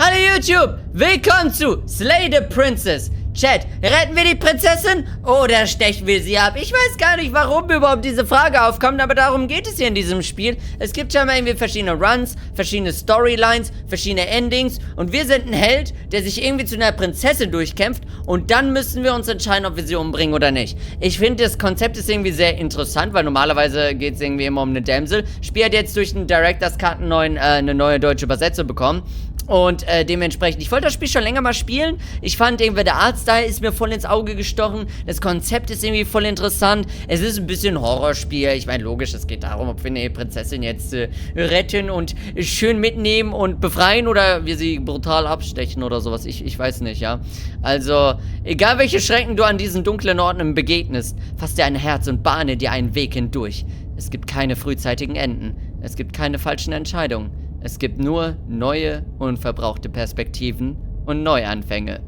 Hallo YouTube, willkommen zu Slay the Princess. Chat, retten wir die Prinzessin oder stechen wir sie ab? Ich weiß gar nicht, warum überhaupt diese Frage aufkommt, aber darum geht es hier in diesem Spiel. Es gibt schon mal irgendwie verschiedene Runs, verschiedene Storylines, verschiedene Endings und wir sind ein Held, der sich irgendwie zu einer Prinzessin durchkämpft und dann müssen wir uns entscheiden, ob wir sie umbringen oder nicht. Ich finde, das Konzept ist irgendwie sehr interessant, weil normalerweise geht es irgendwie immer um eine Damsel. Spiel hat jetzt durch den Director's Cut eine neue deutsche Übersetzung bekommen. Und dementsprechend, ich wollte das Spiel schon länger mal spielen. Ich fand irgendwie, der Artstyle ist mir voll ins Auge gestochen. Das Konzept ist irgendwie voll interessant. Es ist ein bisschen Horrorspiel. Ich meine, logisch, es geht darum, ob wir eine Prinzessin jetzt retten und schön mitnehmen und befreien oder wir sie brutal abstechen oder sowas. Ich weiß nicht, ja. Also, egal welche Schrecken du an diesen dunklen Orten begegnest, fass dir ein Herz und bahne dir einen Weg hindurch. Es gibt keine frühzeitigen Enden. Es gibt keine falschen Entscheidungen. Es gibt nur neue, unverbrauchte Perspektiven und Neuanfänge.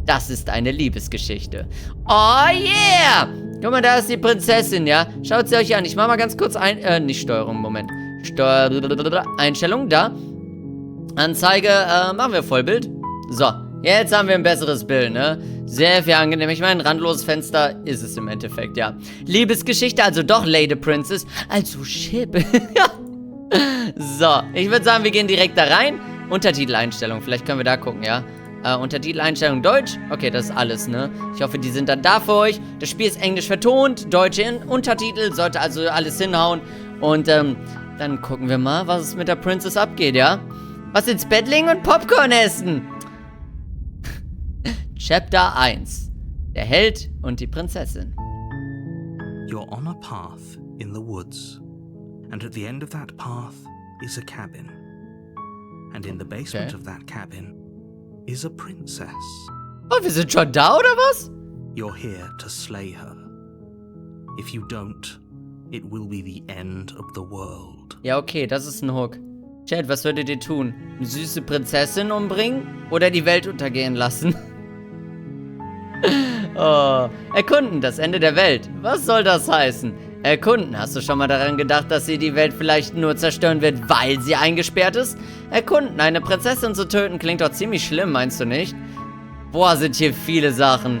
Das ist eine Liebesgeschichte. Oh yeah! Guck mal, da ist die Prinzessin, ja? Schaut sie euch an. Ich mach mal ganz kurz nicht Steuerung, Moment. Einstellung, da. Anzeige, machen wir Vollbild. So, jetzt haben wir ein besseres Bild, ne? Sehr viel angenehm. Ich meine, ein randloses Fenster ist es im Endeffekt, ja. Liebesgeschichte, also doch Lady Princess. Also Ship. Ja. So, ich würde sagen, wir gehen direkt da rein. Untertiteleinstellung, vielleicht können wir da gucken, ja. Untertiteleinstellung Deutsch. Okay, das ist alles, ne? Ich hoffe, die sind dann da für euch. Das Spiel ist englisch vertont, deutsche Untertitel, sollte also alles hinhauen. Und, dann gucken wir mal, was es mit der Princess abgeht, ja? Was ins Bett legen und Popcorn essen. Chapter 1. Der Held und die Prinzessin. You're on a path in the woods. And at the end of that path is a cabin. And in the basement of that cabin is a princess. Oh, wir sind schon da, oder was? You're here to slay her. If you don't, it will be the end of the world. Ja, okay, das ist ein Hook. Chat, was würdet ihr tun? Eine süße Prinzessin umbringen? Oder die Welt untergehen lassen? Oh, erkunden, das Ende der Welt. Was soll das heißen? Erkunden, hast du schon mal daran gedacht, dass sie die Welt vielleicht nur zerstören wird, weil sie eingesperrt ist? Erkunden, eine Prinzessin zu töten, klingt doch ziemlich schlimm, meinst du nicht? Boah, sind hier viele Sachen.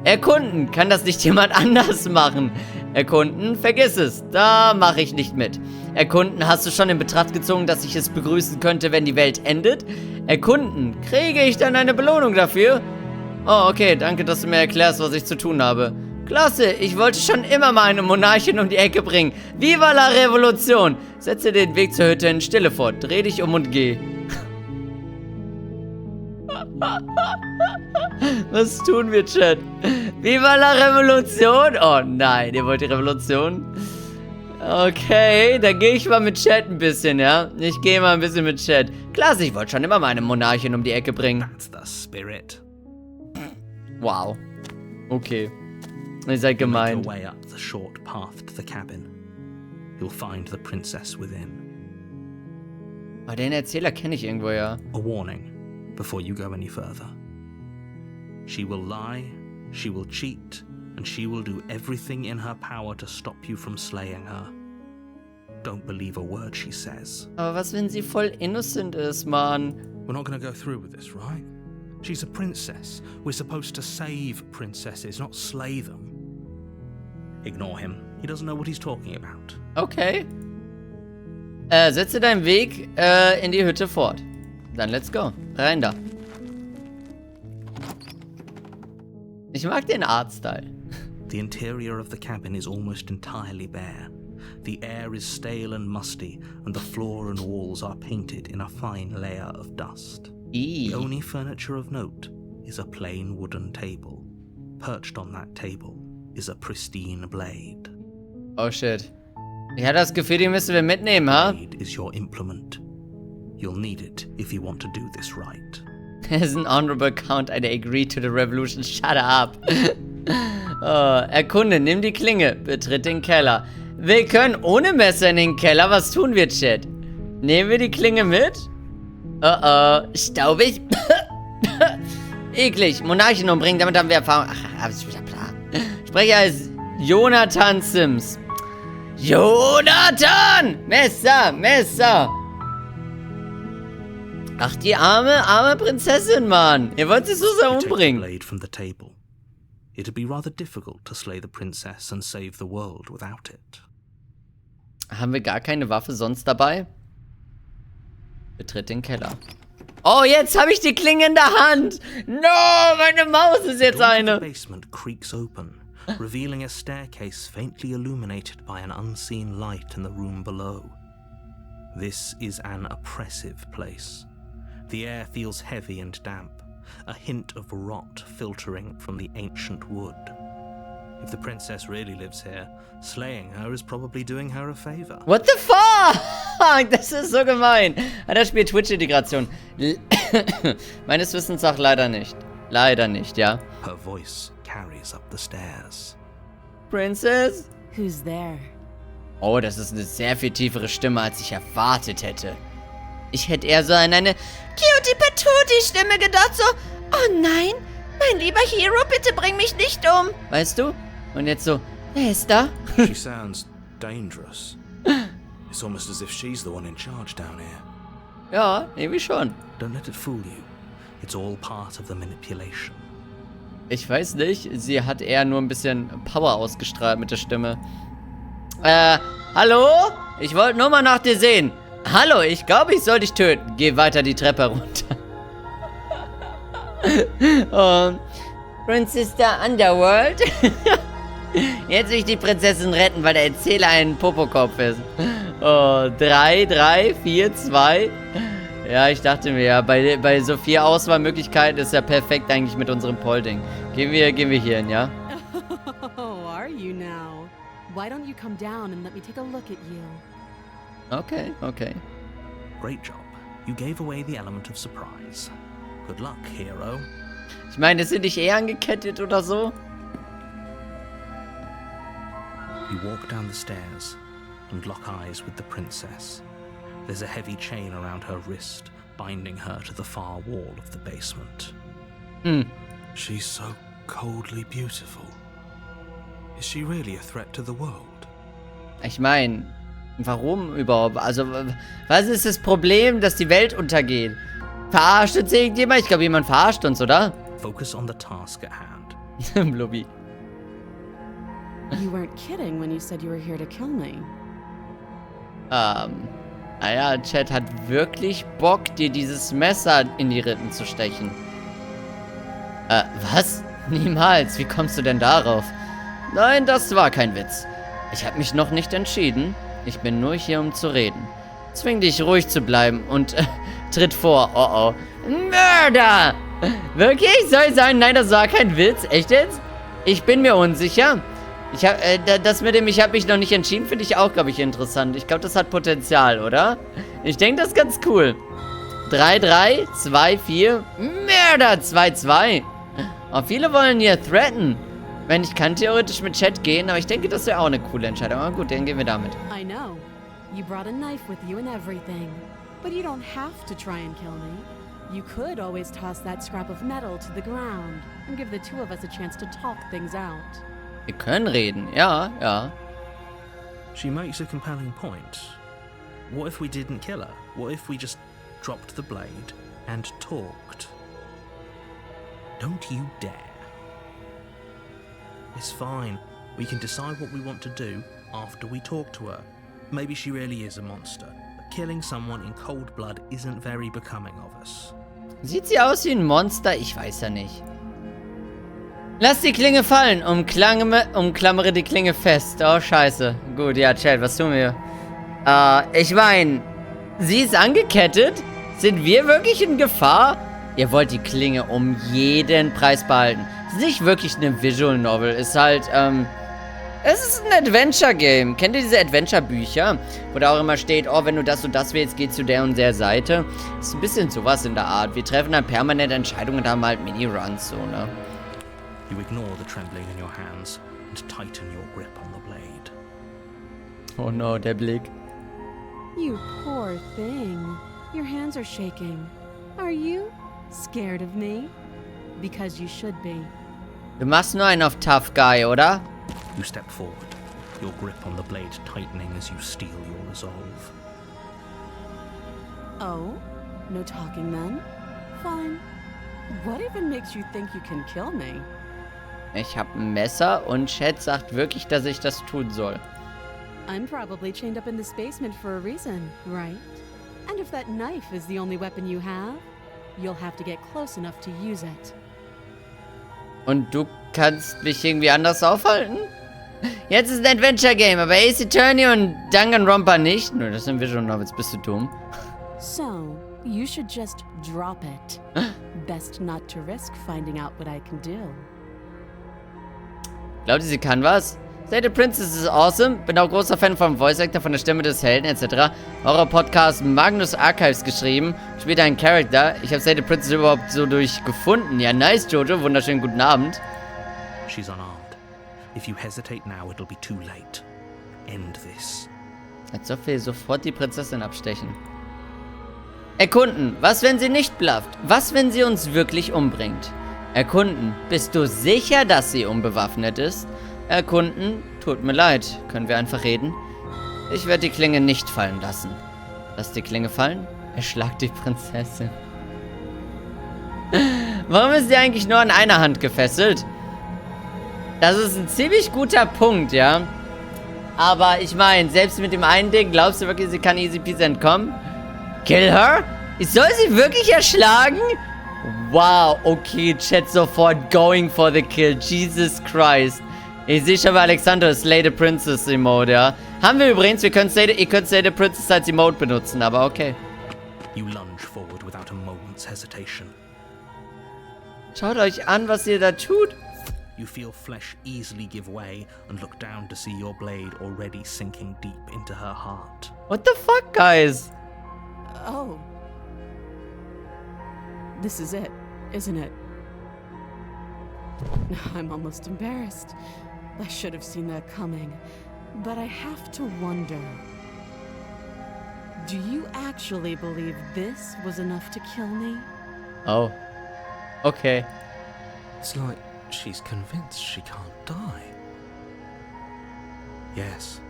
Erkunden, kann das nicht jemand anders machen? Erkunden, vergiss es, da mache ich nicht mit. Erkunden, hast du schon in Betracht gezogen, dass ich es begrüßen könnte, wenn die Welt endet? Erkunden, kriege ich dann eine Belohnung dafür? Oh, okay, danke, dass du mir erklärst, was ich zu tun habe. Klasse, ich wollte schon immer mal eine Monarchin um die Ecke bringen. Viva la Revolution! Setze den Weg zur Hütte in Stille fort. Dreh dich um und geh. Was tun wir, Chat? Viva la Revolution! Oh nein, ihr wollt die Revolution? Okay, dann gehe ich mal mit Chat ein bisschen, ja? Ich gehe mal ein bisschen mit Chat. Klasse, ich wollte schon immer mal eine Monarchin um die Ecke bringen. That's the spirit. Wow. Okay. Ihr seid gemeint. Make your way up the short path to the cabin. You'll find the princess within. Oh, den Erzähler kenne ich irgendwo, ja. A warning before you go any further. She will lie, she will cheat, and she will do everything in her power to stop you from slaying her. Don't believe a word she says. Aber was, wenn sie voll innocent ist, Mann? We're not gonna go through with this, right? She's a princess. We're supposed to save princesses, not slay them. Ignore him. He doesn't know what he's talking about. Okay. Setze deinen Weg in die Hütte fort. Dann let's go. Rein da. Ich mag den Artstyle. The interior of the cabin is almost entirely bare. The air is stale and musty, and the floor and walls are painted in a fine layer of dust. The only furniture of note is a plain wooden table. Perched on that table is a pristine blade. Oh shit. Ich hatte das Gefühl, die müssen wir mitnehmen, ha? Blade is your implement. You'll need it if you want to do this right. As an honorable count, I agree to the revolution. Shut up. Oh, erkunde, nimm die Klinge, betritt den Keller. Wir können ohne Messer in den Keller. Was tun wir, Chat? Nehmen wir die Klinge mit? Oh, staubig. Eklig. Monarchen umbringen, damit haben wir Erfahrung. Ach, hab ich wieder Plan. Sprecher als Jonathan Sims. Jonathan! Messer, Messer! Ach, die arme Prinzessin, Mann. Ihr wollt sie so sehr You take the umbringen. blade from the table. It'd be rather difficult to slay the princess and save the world without it. Haben wir gar keine Waffe sonst dabei? Betritt den Keller. Oh, jetzt habe ich die Klinge in der Hand. No, meine Maus ist jetzt The door to eine. the basement creaks open, revealing a staircase faintly illuminated by an unseen light in the room below. This is an oppressive place. The air feels heavy and damp, a hint of rot filtering from the ancient wood. If the princess really lives here, slaying her is probably doing her a favor. What the fuck? Das ist so gemein. Das spielt Twitch-Integration. Meines Wissens auch leider nicht. Leider nicht, ja. Her voice carries up the stairs. Princess? Who's there? Oh, das ist eine sehr viel tiefere Stimme, als ich erwartet hätte. Ich hätte eher so an eine Cutie-Patootie-Stimme gedacht, so, oh nein, mein lieber Hero, bitte bring mich nicht um. Weißt du? Und jetzt so, wer ist da? She sounds dangerous. It's almost as if she's the one in charge down here. Ja, irgendwie schon. Don't let it fool you. It's all part of the manipulation. Ich weiß nicht, sie hat eher nur ein bisschen Power ausgestrahlt mit der Stimme. Hallo? Ich wollte nur mal nach dir sehen. Hallo, ich glaube, ich soll dich töten. Geh weiter die Treppe runter. Princess der Underworld. Jetzt will ich die Prinzessin retten, weil der Erzähler ein Popokopf ist. Oh, 3, 3, 4, 2. Ja, ich dachte mir, ja, bei so 4 Auswahlmöglichkeiten ist ja perfekt eigentlich mit unserem Pollding. Gehen wir hier hin, ja? Oh, are you now? Why don't you come down and let me take a look at you? Okay, okay. Great job. You gave away the element of surprise. Good luck, hero. Ich meine, sind dich eher angekettet oder so? You walk down the stairs and lock eyes with the princess. There's a heavy chain around her wrist, binding her to the far wall of the basement. She's so coldly beautiful. Is she really a threat to the world? Ich meine, warum überhaupt? Also, was ist das Problem, dass die Welt untergeht? Verarscht uns irgendjemand? Ich glaube, jemand verarscht uns, oder? Focus on the task at hand. Blubbi. You weren't kidding when you said you were here to kill me. Naja, Chat hat wirklich Bock, dir dieses Messer in die Rippen zu stechen. Was? Niemals. Wie kommst du denn darauf? Nein, das war kein Witz. Ich habe mich noch nicht entschieden. Ich bin nur hier, um zu reden. Zwing dich, ruhig zu bleiben und tritt vor. Oh oh. Mörder! Wirklich? Soll ich sagen, nein, das war kein Witz? Echt jetzt? Ich bin mir unsicher. Das mit dem, ich habe mich noch nicht entschieden, finde ich auch, glaube ich, interessant. Ich glaube, das hat Potenzial, oder? Ich denke, das ist ganz cool. 3, 3, 2, 4. Mörder, 2, 2. Oh, viele wollen hier threaten. Ich kann theoretisch mit Chat gehen, aber ich denke, das wäre auch eine coole Entscheidung. Aber gut, dann gehen wir damit. I know. You brought a knife with you and everything. But you don't have to try and kill me. You could always toss that scrap of metal to the ground and give the two of us a chance to talk things out. Wir können reden, ja, ja. She makes a compelling point. What if we didn't kill her? What if we just dropped the blade and talked? Don't you dare. It's fine. We can decide what we want to do after we talk to her. Maybe she really is a monster. But killing someone in cold blood isn't very becoming of us. Sieht sie aus wie ein Monster? Ich weiß ja nicht. Lass die Klinge fallen. Umklammere die Klinge fest. Oh, scheiße. Gut, ja, Chat, was tun wir? Ich meine, sie ist angekettet? Sind wir wirklich in Gefahr? Ihr wollt die Klinge um jeden Preis behalten. Es ist nicht wirklich eine Visual Novel. Es ist halt, es ist ein Adventure-Game. Kennt ihr diese Adventure-Bücher? Wo da auch immer steht, oh, wenn du das und das willst, geh zu der und der Seite. Das ist ein bisschen sowas in der Art. Wir treffen dann permanent Entscheidungen und haben halt Mini-Runs, so, ne? You ignore the trembling in your hands and tighten your grip on the blade. Oh no, der Blick. You poor thing. Your hands are shaking. Are you scared of me? Because you should be. Du machst nur einen auf Tough Guy, oder? You step forward, your grip on the blade tightening as you steel your resolve. Oh? No talking then? Fine. What even makes you think you can kill me? Ich habe ein Messer und Chat sagt wirklich, dass ich das tun soll. I'm probably chained up in this basement for a reason, right? And if that knife is the only weapon you have, you'll have to get close enough to use it. Und du kannst mich irgendwie anders aufhalten? Jetzt ist ein Adventure-Game, aber Ace Attorney und Danganronpa nicht. Nö, das sind Visual Novels, bist du dumm? So, you should just drop it. Best not to risk finding out what I can do. Glaubt ihr, sie kann was? Slay Princess ist awesome. Bin auch großer Fan vom Voice Actor, von der Stimme des Helden etc. Horror-Podcast Magnus Archives geschrieben. Spielt einen Charakter. Ich habe Slay Princess überhaupt so durchgefunden. Ja, nice, Jojo. Wunderschönen guten Abend. She's unarmed. If you hesitate now, it'll be too late. End this. Als ob wir sofort die Prinzessin abstechen. Erkunden. Was, wenn sie nicht blufft? Was, wenn sie uns wirklich umbringt? Erkunden. Bist du sicher, dass sie unbewaffnet ist? Erkunden. Tut mir leid. Können wir einfach reden? Ich werde die Klinge nicht fallen lassen. Lass die Klinge fallen? Erschlag die Prinzessin. Warum ist sie eigentlich nur an einer Hand gefesselt? Das ist ein ziemlich guter Punkt, ja. Aber ich meine, selbst mit dem einen Ding, glaubst du wirklich, sie kann easy peasy entkommen? Kill her? Ich soll sie wirklich erschlagen? Wow, okay, Chat sofort going for the kill. Jesus Christ. Ich sehe schon bei Alexander Slay the Princess Emote, ja. Haben wir übrigens, ihr könnt Slay the Princess als Emote benutzen, aber okay. You lunge forward without a moment's hesitation. Schaut euch an, was ihr da tut. You feel flesh easily give way and look down to see your blade already sinking deep into her heart. What the fuck, guys? Oh. This is it, isn't it? I'm almost embarrassed. I should have seen that coming. But I have to wonder. Do you actually believe this was enough to kill me? Oh. Okay. It's like she's convinced she can't die. Yes,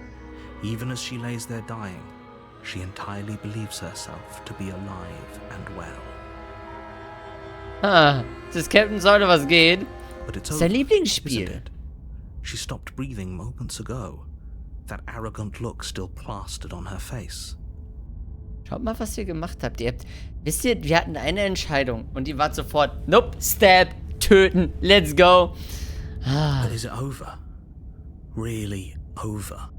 even as she lays there dying, she entirely believes herself to be alive and well. Ah, das Captain sollte was gehen. But it's Sein over, Lieblingsspiel. isn't it? She stopped breathing moments ago. That arrogant look still plastered on her face. Schaut mal, was ihr gemacht habt. Wisst ihr, wir hatten eine Entscheidung und die war sofort, nope, stab, töten, let's go. Ah. But is it over? Really over?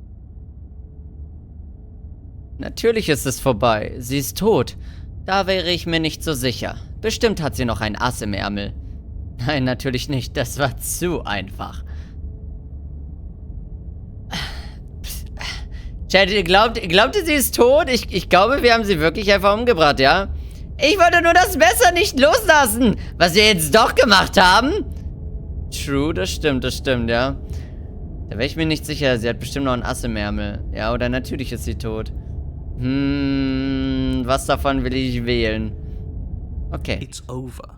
Natürlich ist es vorbei. Sie ist tot. Da wäre ich mir nicht so sicher. Bestimmt hat sie noch ein Ass im Ärmel. Nein, natürlich nicht. Das war zu einfach. Chat, glaubt ihr, sie ist tot? Ich glaube, wir haben sie wirklich einfach umgebracht, ja? Ich wollte nur das Messer nicht loslassen, was wir jetzt doch gemacht haben. True, das stimmt, ja. Da wäre ich mir nicht sicher. Sie hat bestimmt noch ein Ass im Ärmel. Ja, oder natürlich ist sie tot. Was davon will ich wählen? Okay. It's over.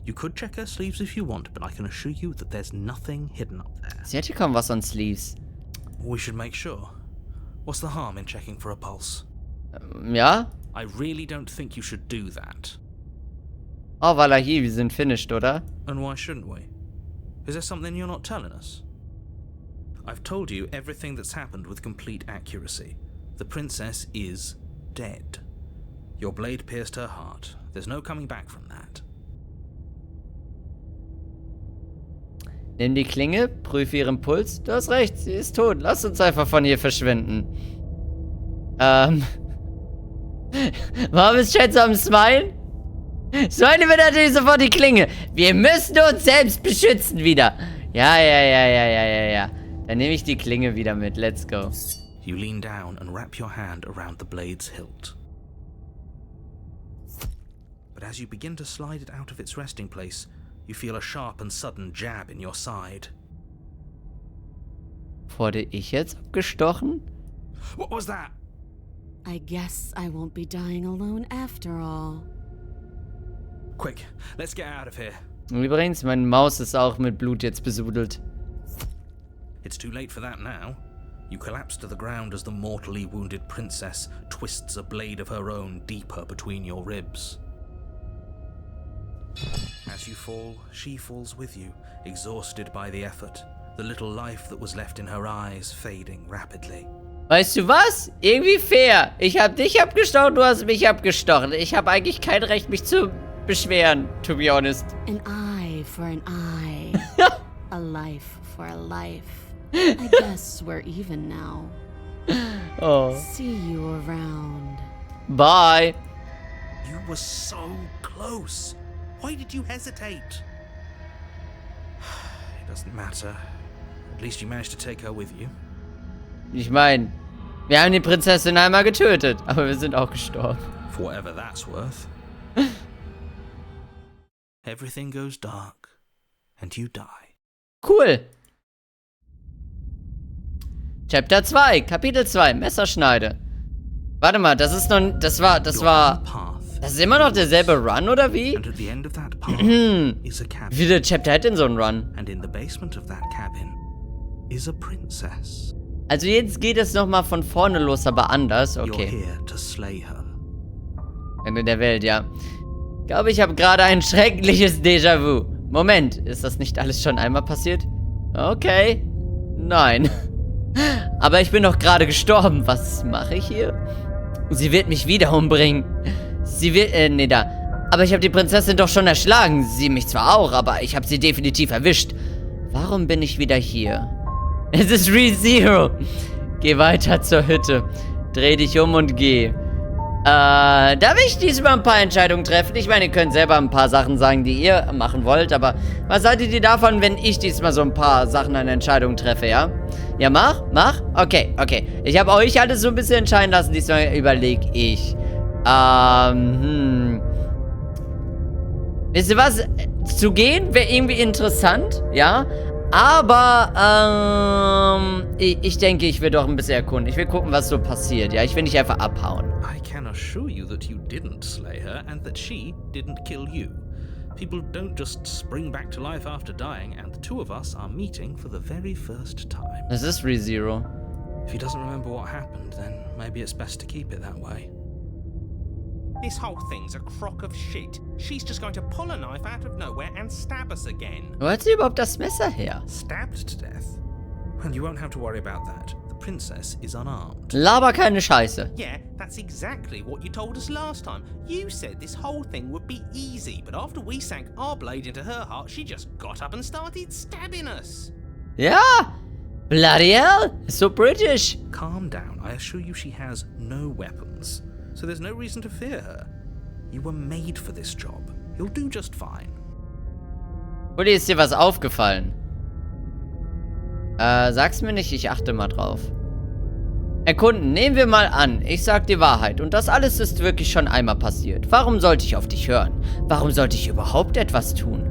You could check her sleeves if you want, but I can assure you that there's nothing hidden up there. Sie hätte kaum was on Sleeves. We should make sure. What's the harm in checking for a pulse? Ja? I really don't think you should do that. Oh, Valahi, wir sind finished, oder? And why shouldn't we? Is there something you're not telling us? I've told you everything that's happened with complete accuracy. The princess is dead. Your blade pierced her heart. There's no coming back from that. Nimm die Klinge, prüfe ihren Puls. Du hast recht, sie ist tot. Lass uns einfach von hier verschwinden. Warum ist Chat so am Smile? Smiley wird natürlich sofort die Klinge. Wir müssen uns selbst beschützen wieder. Ja. Dann nehme ich die Klinge wieder mit. Let's go. You lean down and wrap your hand around the blade's hilt. But as you begin to slide it out of its resting place, you feel a sharp and sudden jab in your side. Wurde ich jetzt abgestochen? What was that? I guess I won't be dying alone after all. Quick, let's get out of here. Übrigens, meine Maus ist auch mit Blut jetzt besudelt. It's too late for that now. You collapse to the ground as the mortally wounded princess twists a blade of her own deeper between your ribs. As you fall, she falls with you, exhausted by the effort, the little life that was left in her eyes fading rapidly. Weißt du was? Irgendwie fair. Ich habe dich abgestochen, du hast mich abgestochen. Ich habe eigentlich kein Recht, mich zu beschweren, to be honest. An eye for an eye. A life for a life. I guess we're even now. Oh. See you around. Bye. You were so close. Why did you hesitate? It doesn't matter. At least you managed to take her with you. Ich meine, wir haben die Prinzessin einmal getötet, aber wir sind auch gestorben. For whatever that's worth. Everything goes dark and you die. Cool. Chapter 2, Kapitel 2, Messerschneide. Warte mal, das ist noch, das ist immer noch derselbe Run, oder wie? And at the end of that path is a cabin. Wie viele Chapter hat denn so ein Run? And in the basement of that cabin is a princess. Also jetzt geht es nochmal von vorne los, aber anders, You're okay. here to slay her. Ende der Welt, ja. Ich glaube, ich habe gerade ein schreckliches Déjà-vu. Moment, ist das nicht alles schon einmal passiert? Okay. Nein. Aber ich bin doch gerade gestorben. Was mache ich hier? Sie wird mich wieder umbringen. Sie wird, nee, da. Aber ich habe die Prinzessin doch schon erschlagen. Sie mich zwar auch, aber ich habe sie definitiv erwischt. Warum bin ich wieder hier? Es ist ReZero. Geh weiter zur Hütte. Dreh dich um und geh. Darf ich diesmal ein paar Entscheidungen treffen? Ich meine, ihr könnt selber ein paar Sachen sagen, die ihr machen wollt, aber was haltet ihr davon, wenn ich diesmal so ein paar Sachen an Entscheidungen treffe, ja? Ja, mach. Okay. Ich habe euch alles so ein bisschen entscheiden lassen, diesmal überlege ich. Wisst ihr was? Zu gehen wäre irgendwie interessant, ja? Aber, ich denke, ich will doch ein bisschen erkunden. Ich will gucken, was so passiert, ja? Ich will nicht einfach abhauen. I can assure you that you didn't slay her and that she didn't kill you. People don't just spring back to life after dying, and the two of us are meeting for the very first time. Das ist ReZero. If he doesn't remember what happened, then maybe it's best to keep it that way. This whole thing's a crock of shit. She's just going to pull a knife out of nowhere and stab us again. Wo hat sie überhaupt das Messer her? Stabbed to death? Well, you won't have to worry about that. The princess is unarmed. Laber keine Scheiße. Yeah, that's exactly what you told us last time. You said this whole thing would be easy, but after we sank our blade into her heart, she just got up and started stabbing us. Ja, bloody hell, so British. Calm down. I assure you she has no weapons. So there's no reason to fear her. You were made for this job. You'll do just fine. Oder ist dir was aufgefallen? Sag's mir nicht, ich achte mal drauf. Erkunden, nehmen wir mal an, ich sag die Wahrheit und das alles ist wirklich schon einmal passiert. Warum sollte ich auf dich hören? Warum sollte ich überhaupt etwas tun?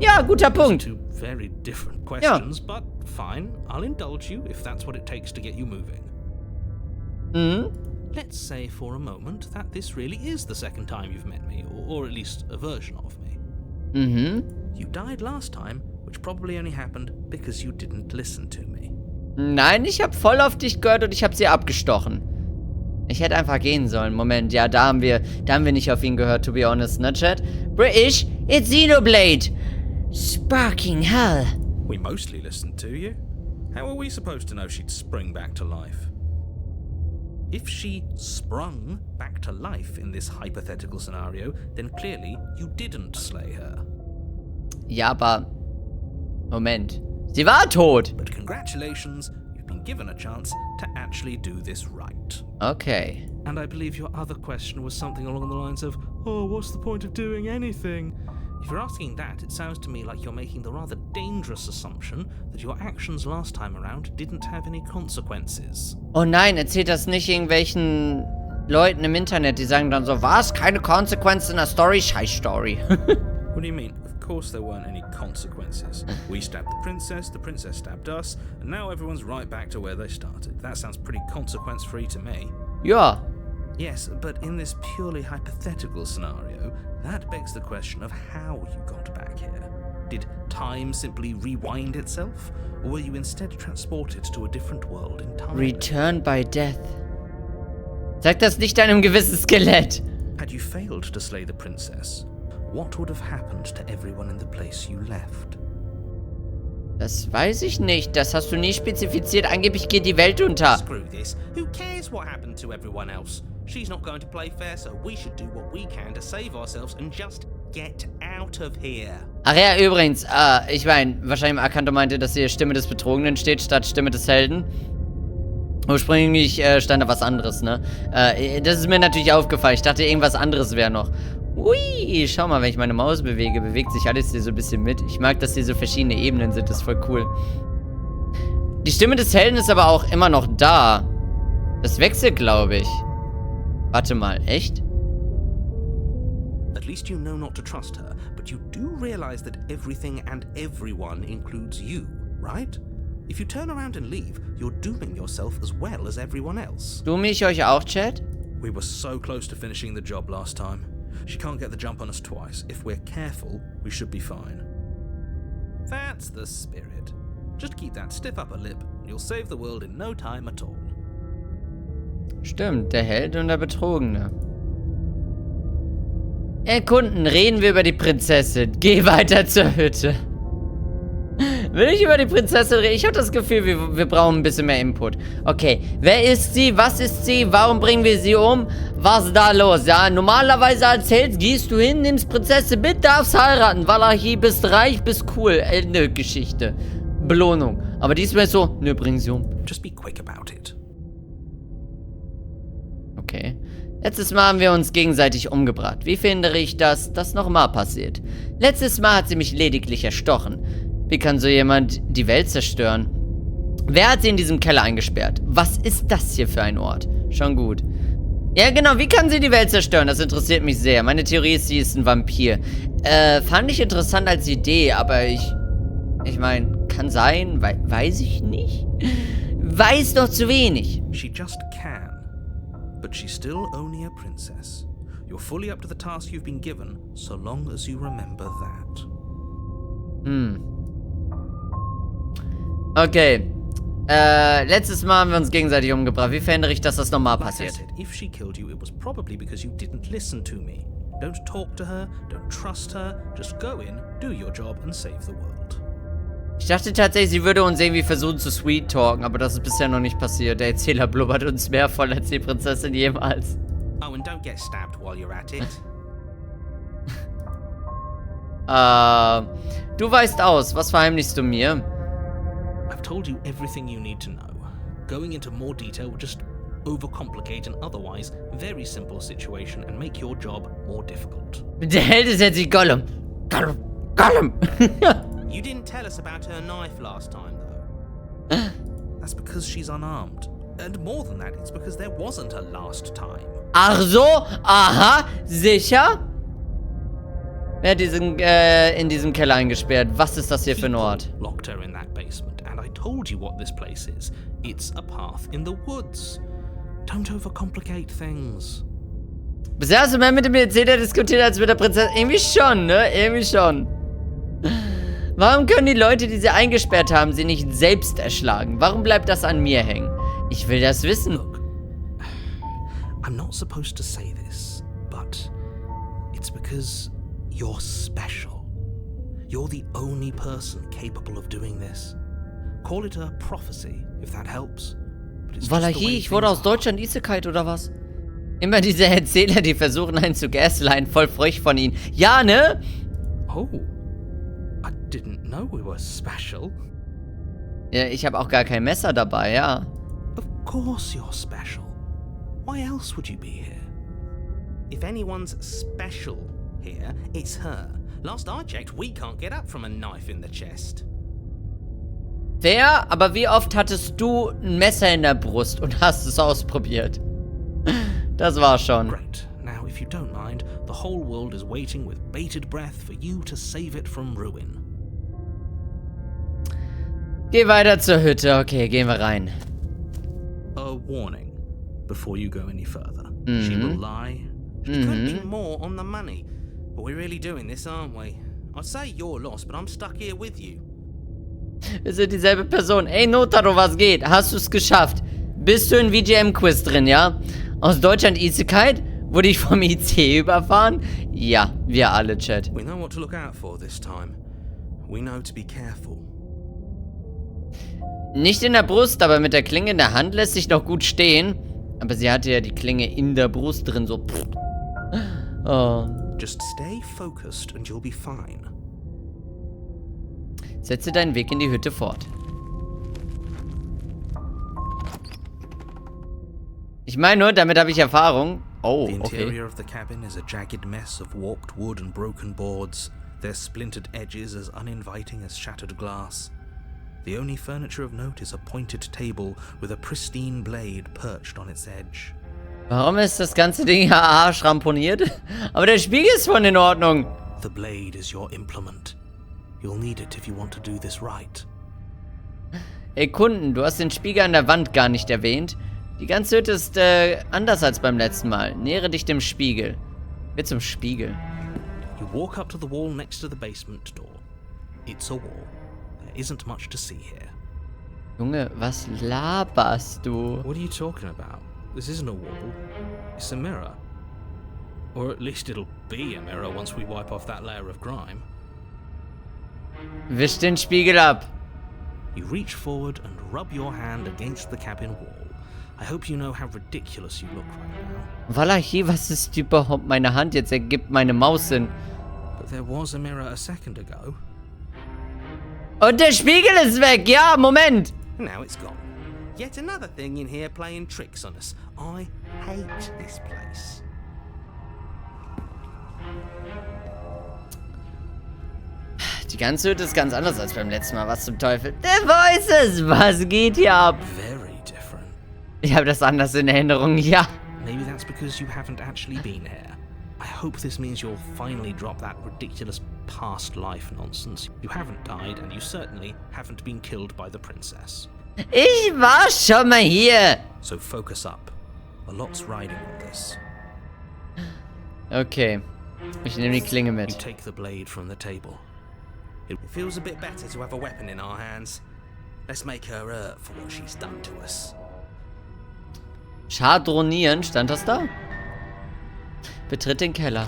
Ja, guter Punkt. Two very different questions, but fine. I'll indulge you if that's what it takes to get you moving. Let's say for a moment that this really is the second time you've met me, or at least a version of me. You died last time, which probably only happened because you didn't listen to me. Nein, ich habe voll auf dich gehört und ich habe sie abgestochen. Ich hätte einfach gehen sollen. Moment, ja, da haben wir nicht auf ihn gehört, to be honest, ne, Chat? British, it's Xenoblade. Sparking hell. We mostly listened to you. How were we supposed to know she'd spring back to life? If she sprung back to life in this hypothetical scenario, then clearly you didn't slay her. Ja, aber... Moment. Sie war tot. But congratulations, you've been given a chance to actually do this right. Okay. And I believe your other question was something along the lines of, oh, what's the point of doing anything? If you're asking that, it sounds to me like you're making the rather dangerous assumption that your actions last time around didn't have any consequences. Oh nein, erzählt das nicht irgendwelchen Leuten im Internet, die sagen dann so, was? Keine Konsequenzen in der Story? Scheiß Story. What do you mean? Of course there weren't any consequences. We stabbed the princess stabbed us, and now everyone's right back to where they started. That sounds pretty consequence-free to me. Ja. Yes, but in this purely hypothetical scenario, that begs the question of how you got back here. Did time simply rewind itself? Or were you instead transported to a different world entirely? Return by death. Sag das nicht deinem gewissen Skelett. Had you failed to slay the princess, what would have happened to everyone in the place you left? Das weiß ich nicht. Das hast du nie spezifiziert. Angeblich geht die Welt unter. Screw this. Who cares what happened to everyone else? She's not going to play fair, so we should do what we can to save ourselves and just get out of here. Ach ja, übrigens, ich meine, wahrscheinlich Akanto meinte, dass hier Stimme des Betrogenen steht, statt Stimme des Helden. Ursprünglich stand da was anderes, ne? Das ist mir natürlich aufgefallen. Ich dachte, irgendwas anderes wäre noch. Ui, schau mal, wenn ich meine Maus bewege, bewegt sich alles hier so ein bisschen mit. Ich mag, dass hier so verschiedene Ebenen sind, das ist voll cool. Die Stimme des Helden ist aber auch immer noch da. Das wechselt, glaube ich. Warte mal, echt? At least you know not to trust her, but you do realize that everything and everyone includes you, right? If you turn around and leave, you're dooming yourself as well as everyone else. Doom ich euch auch, Chat? We were so close to finishing the job last time. She can't get the jump on us twice. If we're careful, we should be fine. That's the spirit. Just keep that stiff upper lip, and you'll save the world in no time at all. Stimmt, der Held und der Betrogene. Erkunden, reden wir über die Prinzessin. Geh weiter zur Hütte. Will ich über die Prinzessin reden? Ich habe das Gefühl, wir brauchen ein bisschen mehr Input. Okay, wer ist sie? Was ist sie? Warum bringen wir sie um? Was ist da los? Ja, normalerweise als Held gehst du hin, nimmst Prinzessin mit, darfst heiraten. Valachi, bist reich, bist cool. Ende Geschichte. Belohnung. Aber diesmal ist so, nö, bring sie um. Just be quick about it. Okay. Letztes Mal haben wir uns gegenseitig umgebracht. Wie finde ich, dass das nochmal passiert? Letztes Mal hat sie mich lediglich erstochen. Wie kann so jemand die Welt zerstören? Wer hat sie in diesem Keller eingesperrt? Was ist das hier für ein Ort? Schon gut. Ja, genau, wie kann sie die Welt zerstören? Das interessiert mich sehr. Meine Theorie ist, sie ist ein Vampir. Fand ich interessant als Idee, aber ich meine, kann sein, weiß ich nicht. Weiß doch zu wenig. She just can. But she's still only a princess. You're fully up to the task you've been given, so long as you remember that. Okay. Letztes Mal haben wir uns gegenseitig umgebracht. Wie verhindere ich, dass das nochmal passiert? Like I said, if she killed you, it was probably because you didn't listen to me. Don't talk to her, don't trust her, just go in, do your job and save the world. Ich dachte tatsächlich, sie würde uns irgendwie versuchen zu sweet talken, aber das ist bisher noch nicht passiert. Der Erzähler blubbert uns mehr voll als die Prinzessin jemals. Oh, and don't get stabbed while you're at it. Du weißt aus. Was verheimlichst du mir? I've told you everything you need to know. Going into more detail would just overcomplicate an otherwise very simple situation and make your job more difficult. Der Held ist jetzt wie Gollum. Gollum. You didn't tell us about her knife last time, though. That's because she's unarmed. And more than that, it's because there wasn't a last time. Ach so? Aha. Sicher? Wer hat in diesem Keller eingesperrt? Was ist das hier für ein Ort? Locked her in that basement, and I told you what this place is. It's a path in the woods. Don't overcomplicate things. Bisher hast du mehr mit dem Erzähler diskutiert als mit der Prinzessin. Irgendwie schon, ne? Irgendwie schon. Warum können die Leute, die sie eingesperrt haben, sie nicht selbst erschlagen? Warum bleibt das an mir hängen? Ich will das wissen. Look, I'm not supposed to say this, but it's because you're special. You're the only person capable of doing this. Call it a prophecy, if that helps. Valachi, ich wurde aus Deutschland Isekai oder was? Immer diese Erzähler, die versuchen einen zu gaslighten, voll frech von ihnen. Ja, ne? Oh, I didn't know we were special. Ja, ich habe auch gar kein Messer dabei, ja. Of course you're special. Why else would you be here? If anyone's special here, it's her. Last I checked, we can't get up from a knife in the chest. Fair, aber wie oft hattest du ein Messer in der Brust und hast es ausprobiert? Das war schon. Great. Now, if you don't mind, the whole world is waiting with bated breath for you to save it from ruin. Geh weiter zur Hütte. Okay, gehen wir rein. A warning before you go any further. She will lie. She couldn't be more on the money. But we're really doing this, aren't we? I'd say you're lost, but I'm stuck here with you. Wir sind dieselbe Person. Ey, Notaro, was geht? Hast du es geschafft? Bist du in VGM-Quiz drin, ja? Aus Deutschland Isekai? Wurde ich vom IC überfahren? Ja, wir alle, Chat. We know what to look out for this time. We know to be careful. Nicht in der Brust, aber mit der Klinge in der Hand lässt sich noch gut stehen. Aber sie hatte ja die Klinge in der Brust drin, so. Oh. Just stay focused and you'll be fine. Setze deinen Weg in die Hütte fort. Ich meine nur, damit habe ich Erfahrung. Oh, The okay. interior of the cabin is a jagged mess of warped wood and broken boards, their splintered edges as uninviting as shattered glass. The only furniture of note is a pointed table with a pristine blade perched on its edge. Warum ist das ganze Ding ja arschramponiert? Aber der Spiegel ist voll in Ordnung. The blade is your implement. You'll need it if you want to do this right. Erkunden, du hast den Spiegel an der Wand gar nicht erwähnt. Die ganze Hütte ist anders als beim letzten Mal. Nähere dich dem Spiegel. Geh zum Spiegel. You walk up to the wall next to the basement door. It's a wall. There isn't much to see here. Junge, was laberst du? What are you talking about? This isn't a wall. It's a mirror. Or at least it'll be a mirror once we wipe off that layer of grime. Wisch den Spiegel ab. You reach forward and rub your hand against the cabin wall. I hope you know how ridiculous you look right now. Wallahi, was ist überhaupt meine Hand? Jetzt ergibt meine Maus Sinn. But there was a mirror a second ago. Und der Spiegel ist weg. Ja, Moment. Now it's gone. Yet another thing in here playing tricks on us. I hate this place. Die ganze Hütte ist ganz anders als beim letzten Mal. Was zum Teufel? Der Voices. Was geht hier ab? Very different. Ich habe das anders in Erinnerung, ja. Maybe that's because you haven't actually been here. I hope this means you'll finally drop that ridiculous past life nonsense. You haven't died and you certainly haven't been killed by the princess. Ich war schon mal hier. So focus up. A lot's riding on this. Okay. Ich nehme die Klinge You mit. take the blade from the table. It feels a bit better to have a weapon in our hands. Let's make her hurt for what she's done to us. Schadronieren, stand das da? Betritt den Keller.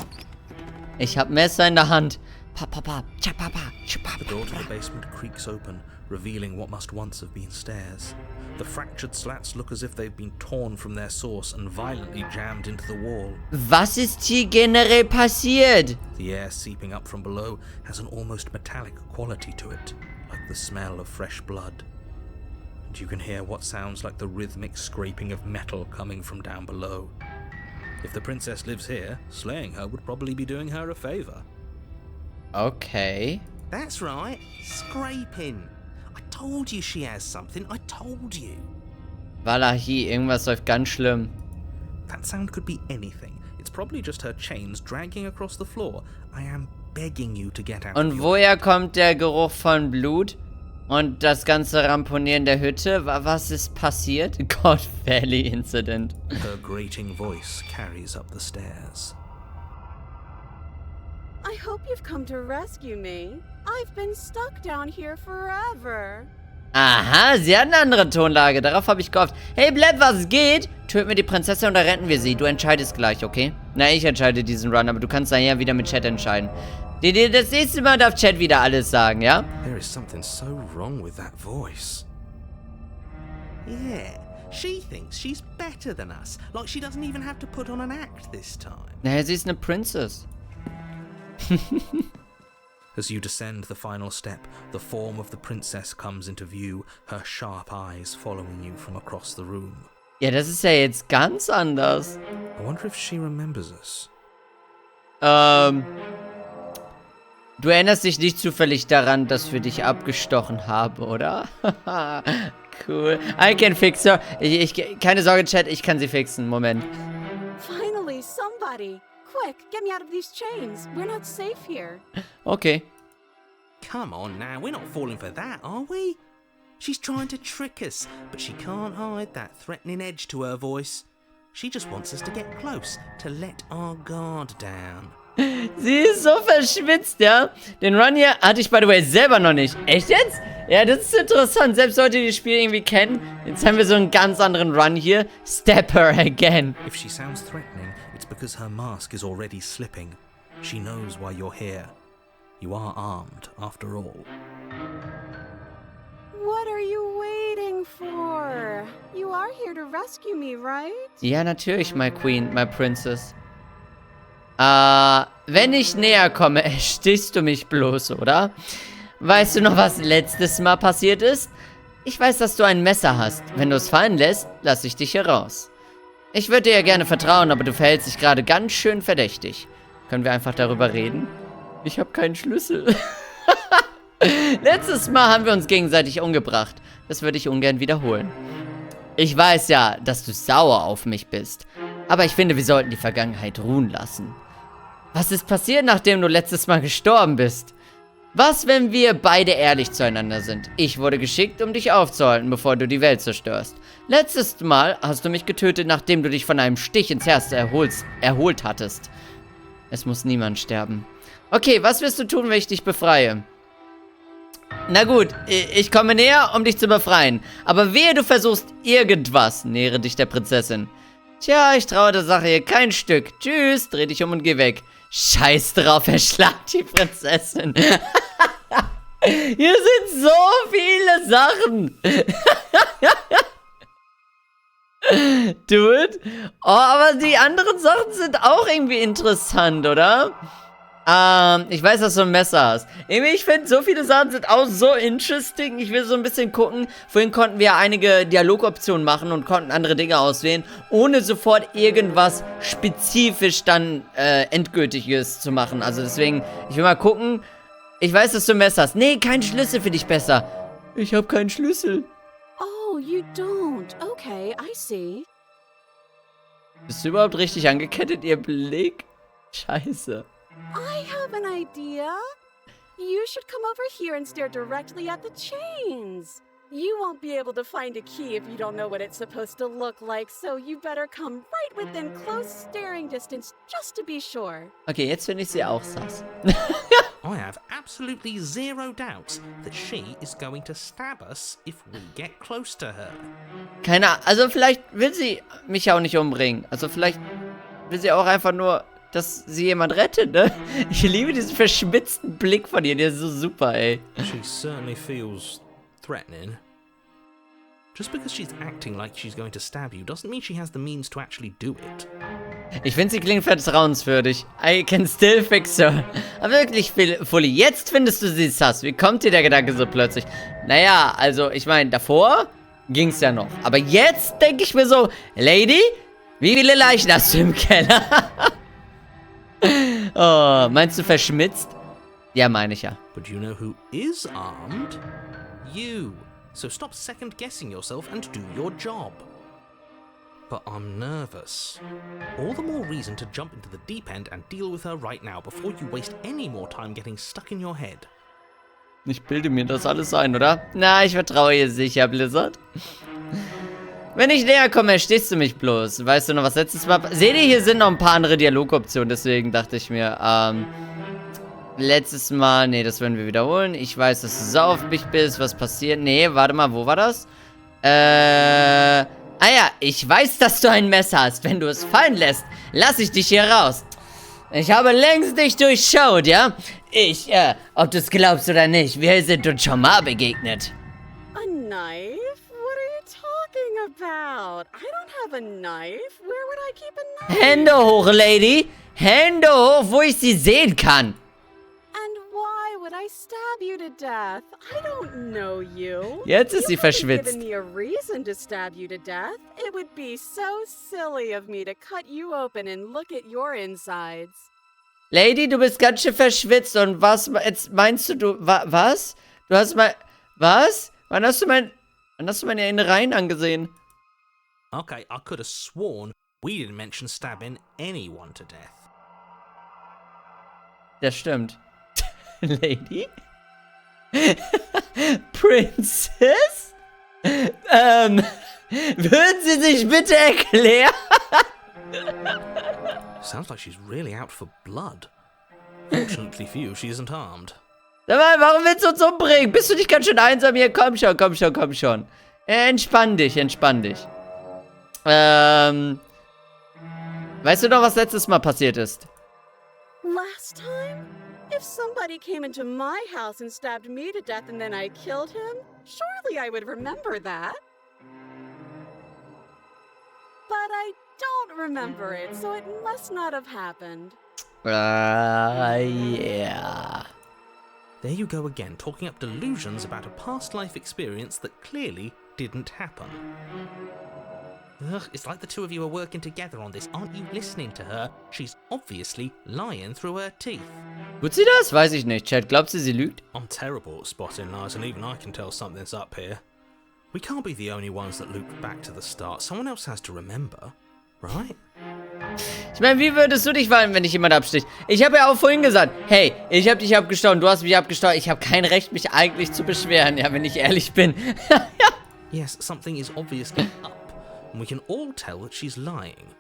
Ich hab Messer in der Hand. Pa, pa, pa, cha, pa, pa, cha, pa, The pa, door to the pa. basement creaks open, revealing what must once have been stairs. The fractured slats look as if they've been torn from their source and violently jammed into the wall. Was ist hier generell passiert? The air seeping up from below has an almost metallic quality to it, like the smell of fresh blood. And you can hear what sounds like the rhythmic scraping of metal coming from down below. If the princess lives here, slaying her would probably be doing her a favor. Okay. That's right, scraping. I told you she has something. I told you. Wallahi, irgendwas läuft ganz schlimm. That sound could be anything. It's probably just her chains dragging across the floor. I am begging you to get out Und of your... woher kommt der Geruch von Blut? Und das ganze Ramponieren der Hütte? Was ist passiert? God Valley Incident. Her grating voice carries up the stairs. I hope you've come to rescue me. I've been stuck down here forever. Aha, sie hat eine andere Tonlage. Darauf habe ich gehofft. Hey, bleib, was geht? Töten wir die Prinzessin oder retten wir sie? Du entscheidest gleich, okay? Na, ich entscheide diesen Run, aber du kannst nachher wieder mit Chat entscheiden. Das nächste Mal darf Chat wieder alles sagen, ja? There is something so wrong with that voice. Yeah, she thinks she's better than us. Like she doesn't even have to put on an act this time. Naja, sie ist eine Princess. As you descend the final step, the form of the princess comes into view, her sharp eyes following you from across the room. Ja, das ist ja jetzt ganz anders. I wonder if she remembers us. Du erinnerst dich nicht zufällig daran, dass wir dich abgestochen haben, oder? Cool. I can fix her. Keine Sorge, Chat, ich kann sie fixen. Moment. Finally, somebody. Quick, get me out of these chains. We're not safe here. Okay. Come on now, we're not falling for that, are we? She's trying to trick us, but she can't hide that threatening edge to her voice. She just wants us to get close, to let our guard down. Sie ist so verschwitzt, ja? Den Run hier hatte ich, by the way, selber noch nicht. Echt jetzt? Ja, das ist interessant. Selbst Leute, die das Spiel irgendwie kennen. Jetzt haben wir so einen ganz anderen Run hier. Step her again. If she sounds threatening, it's It's because her mask is already slipping. She knows why you're here. You are armed, after all. What are you waiting for? You are here to rescue me, right? Ja, natürlich, my Queen, my Princess. Wenn ich näher komme, erstichst du mich bloß, oder? Weißt du noch, was letztes Mal passiert ist? Ich weiß, dass du ein Messer hast. Wenn du es fallen lässt, lasse ich dich hier raus. Ich würde dir ja gerne vertrauen, aber du verhältst dich gerade ganz schön verdächtig. Können wir einfach darüber reden? Ich habe keinen Schlüssel. Letztes Mal haben wir uns gegenseitig umgebracht. Das würde ich ungern wiederholen. Ich weiß ja, dass du sauer auf mich bist. Aber ich finde, wir sollten die Vergangenheit ruhen lassen. Was ist passiert, nachdem du letztes Mal gestorben bist? Was, wenn wir beide ehrlich zueinander sind? Ich wurde geschickt, um dich aufzuhalten, bevor du die Welt zerstörst. Letztes Mal hast du mich getötet, nachdem du dich von einem Stich ins Herz erholt hattest. Es muss niemand sterben. Okay, was wirst du tun, wenn ich dich befreie? Na gut, ich komme näher, um dich zu befreien. Aber wehe, du versuchst irgendwas. Nähere dich der Prinzessin. Tja, ich traue der Sache hier kein Stück. Tschüss, dreh dich um und geh weg. Scheiß drauf, erschlag die Prinzessin. Hier sind so viele Sachen. Dude. Oh, aber die anderen Sachen sind auch irgendwie interessant, oder? Ich weiß, dass du ein Messer hast. Irgendwie, ich finde, so viele Sachen sind auch so interesting. Ich will so ein bisschen gucken. Vorhin konnten wir einige Dialogoptionen machen und konnten andere Dinge auswählen, ohne sofort irgendwas spezifisch dann Endgültiges zu machen. Also deswegen, ich will mal gucken. Ich weiß, dass du ein Messer hast. Nee, kein Schlüssel für dich besser. Ich habe keinen Schlüssel. Oh, you don't. Okay, I see. Bist du überhaupt richtig angekettet, ihr Blick? Scheiße. I have an idea. You should come over here and stare directly at the chains. You won't be able to find a key if you don't know what it's supposed to look like, so you better come right within close staring distance just to be sure. Okay, jetzt finde ich sie auch sass. I have absolutely zero doubts that she is going to stab us if we get close to her. Keine Ahnung, also vielleicht will sie mich auch nicht umbringen. Also vielleicht will sie auch einfach nur, dass sie jemand rettet, ne? Ich liebe diesen verschmitzten Blick von ihr, der ist so super, ey. She certainly feels threatening. Just because she's acting like she's going to stab you doesn't mean she has the means to actually do it. Ich finde, sie klingt vertrauenswürdig. I can still fix her. Aber wirklich, Fully, jetzt findest du sie sass. Wie kommt dir der Gedanke so plötzlich? Naja, also, ich meine, davor ging's ja noch. Aber jetzt denke ich mir so, Lady, wie viele Leichen hast du im Keller? Oh, meinst du verschmitzt? Ja, meine ich ja. But you know who is armed? You. So stop second-guessing yourself and do your job. But I'm nervous. All the more reason to jump into the deep end and deal with her right now before you waste any more time getting stuck in your head. Ich bilde mir das alles ein, oder? Na, ich vertraue ihr sicher, Blizzard. Wenn ich näher komme, erstichst du mich bloß. Weißt du noch, was letztes Mal... Seht ihr, hier sind noch ein paar andere Dialogoptionen, deswegen dachte ich mir, letztes Mal... Nee, das werden wir wiederholen. Ich weiß, dass du sauer auf mich bist. Was passiert? Nee, warte mal, wo war das? Ah ja, ich weiß, dass du ein Messer hast. Wenn du es fallen lässt, lass ich dich hier raus. Ich habe längst dich durchschaut, ja? Ob du es glaubst oder nicht, wir sind uns schon mal begegnet. A knife? What are you talking about? I don't have a knife. Where would I keep a knife? Hände hoch, Lady. Hände hoch, wo ich sie sehen kann. And why would I stab you to death? I don't know you. Jetzt ist sie You haven't verschwitzt. given me a reason to stab you to death. It would be so silly of me to cut you open and look at your insides. Lady, du bist ganz schön verschwitzt. Und was jetzt meinst du, was? Du hast mal, was? Wann hast du meine Innereien angesehen? Okay, I could have sworn we didn't mention stabbing anyone to death. Das stimmt. Lady? Princess? Würden Sie sich bitte erklären? Sounds like she's really out for blood. Fortunately for you, she isn't armed. Sag mal, warum willst du uns umbringen? Bist du nicht ganz schön einsam hier? Komm schon, komm schon, komm schon. Entspann dich, entspann dich. Weißt du noch, was letztes Mal passiert ist? Last time? If somebody came into my house and stabbed me to death and then I killed him, surely I would remember that. But I don't remember it, so it must not have happened. Yeah. There you go again, talking up delusions about a past life experience that clearly didn't happen. Ugh, it's like the two of you are working together on this. Aren't you listening to her? She's obviously lying through her teeth. Tut sie das? Weiß ich nicht. Chat, glaubst du, sie lügt? I'm terrible at spotting lies, and even I can tell something's up here. We can't be the only ones that loop back to the start. Someone else has to remember, right? Ich meine, wie würdest du dich verhalten, wenn dich jemand absticht? Ich habe ja auch vorhin gesagt, hey, ich habe dich abgestochen, du hast mich abgestochen. Ich habe kein Recht, mich eigentlich zu beschweren, ja, wenn ich ehrlich bin. Yes, something is obviously up, and we can all tell that she's lying.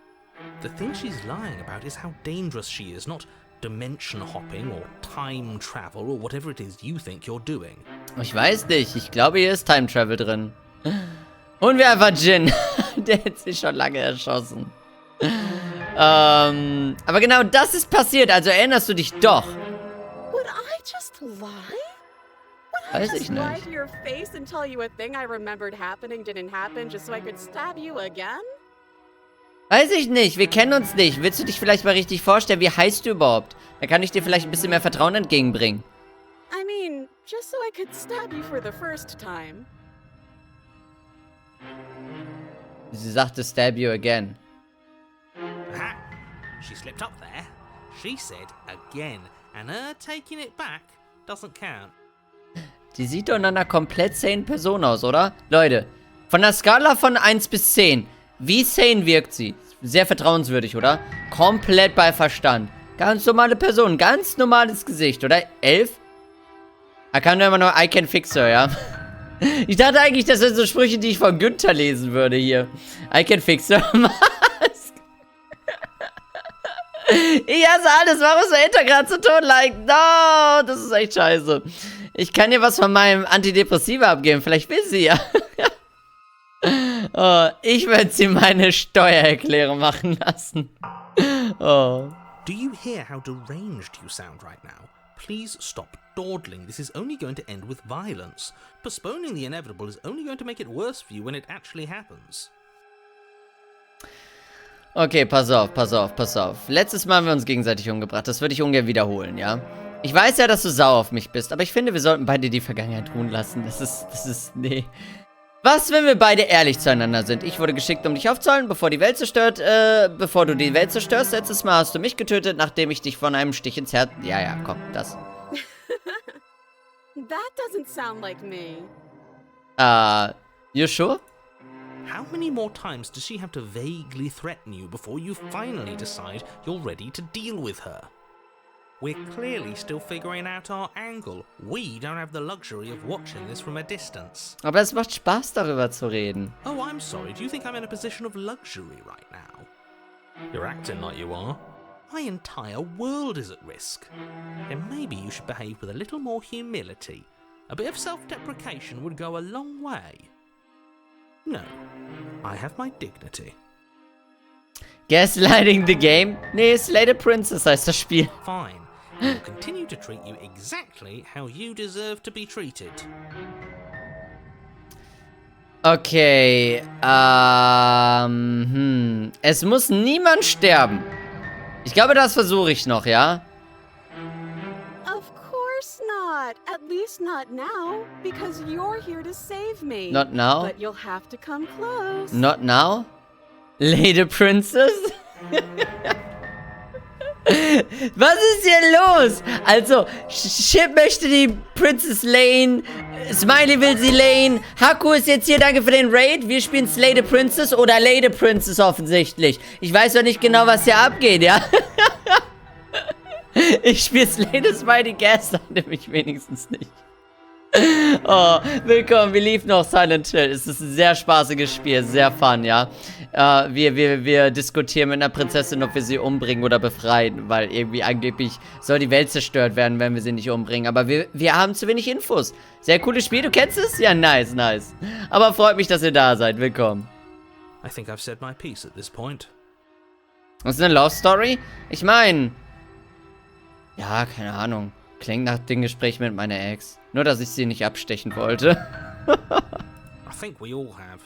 The thing she's lying about is how dangerous she is, not dimension hopping or time travel or whatever it is you think you're doing. Ich weiß nicht, ich glaube, hier ist Time Travel drin. Und wir einfach Jin. Der hat sich schon lange erschossen. Aber genau das ist passiert, also erinnerst du dich doch. Would I just lie? Would I Weiß ich just lie nicht. to your face and tell you a thing I remembered happening didn't happen just so I could stab you again? Weiß ich nicht, wir kennen uns nicht. Willst du dich vielleicht mal richtig vorstellen, wie heißt du überhaupt? Dann kann ich dir vielleicht ein bisschen mehr Vertrauen entgegenbringen. I mean, just so I could stab you for the first time. Sie sagte, stab you again. Aha! She slipped up there. She said again, and her taking it back doesn't count. Die sieht doch nach einer komplett sane Person aus, oder? Leute, von der Skala von 1 bis 10, wie sane wirkt sie? Sehr vertrauenswürdig, oder? Komplett bei Verstand. Ganz normale Person, ganz normales Gesicht, oder? 11? Er kann nur immer nur I can fix her, ja? Ich dachte eigentlich, das sind so Sprüche, die ich von Günther lesen würde hier. I can fix her. Ich hasse alles, warum ist der Enter gerade so tot like? No, das ist echt scheiße. Ich kann ihr was von meinem Antidepressiva abgeben, vielleicht will sie ja. Oh, ich werde sie meine Steuererklärung machen lassen. Oh. Do you hear how deranged you sound right now? Please stop dawdling. This is only going to end with violence. Postponing the inevitable is only going to make it worse for you when it actually happens. Okay, pass auf, pass auf, pass auf. Letztes Mal haben wir uns gegenseitig umgebracht. Das würde ich ungern wiederholen, ja? Ich weiß ja, dass du sauer auf mich bist, aber ich finde, wir sollten beide die Vergangenheit ruhen lassen. Das ist, nee. Was, wenn wir beide ehrlich zueinander sind? Ich wurde geschickt, um dich aufzuhalten, bevor du die Welt zerstörst. Letztes Mal hast du mich getötet, nachdem ich dich von einem Stich ins Herz... Ja, komm, das. That doesn't sound like me. You sure? How many more times does she have to vaguely threaten you before you finally decide you're ready to deal with her? We're clearly still figuring out our angle. We don't have the luxury of watching this from a distance. Aber es macht Spaß, darüber zu reden. Oh, I'm sorry. Do you think I'm in a position of luxury right now? You're acting like you are. My entire world is at risk. And maybe you should behave with a little more humility. A bit of self-deprecation would go a long way. No, I have my dignity. Gaslighting the game? Nee, Slay the Princess heißt das Spiel. Fine. I will continue to treat you exactly how you deserve to be treated. Okay, es muss niemand sterben. Ich glaube, das versuche ich noch, ja? Of course not. At least not now, because you're here to save me. Not now? But you'll have to come close. Not now? Lady Princess? Was ist hier los? Also, Chip möchte die Princess Lane, Smiley will sie Lane, Haku ist jetzt hier, danke für den Raid. Wir spielen Slay the Princess oder Lady Princess offensichtlich. Ich weiß doch nicht genau, was hier abgeht, ja? Ich spiele Slay the Smiley Gas, nämlich wenigstens nicht. Oh, willkommen, wir liefen noch Silent Hill. Es ist ein sehr spaßiges Spiel, sehr fun, ja. Wir diskutieren mit einer Prinzessin, ob wir sie umbringen oder befreien, weil irgendwie angeblich soll die Welt zerstört werden, wenn wir sie nicht umbringen. Aber wir haben zu wenig Infos. Sehr cooles Spiel, du kennst es? Ja, nice, nice. Aber freut mich, dass ihr da seid, willkommen. I think I've said my piece at this point. Das ist eine Love Story? Ich meine... Ja, keine Ahnung. Klingt nach dem Gespräch mit meiner Ex. Nur, dass ich sie nicht abstechen wollte. I think we all have.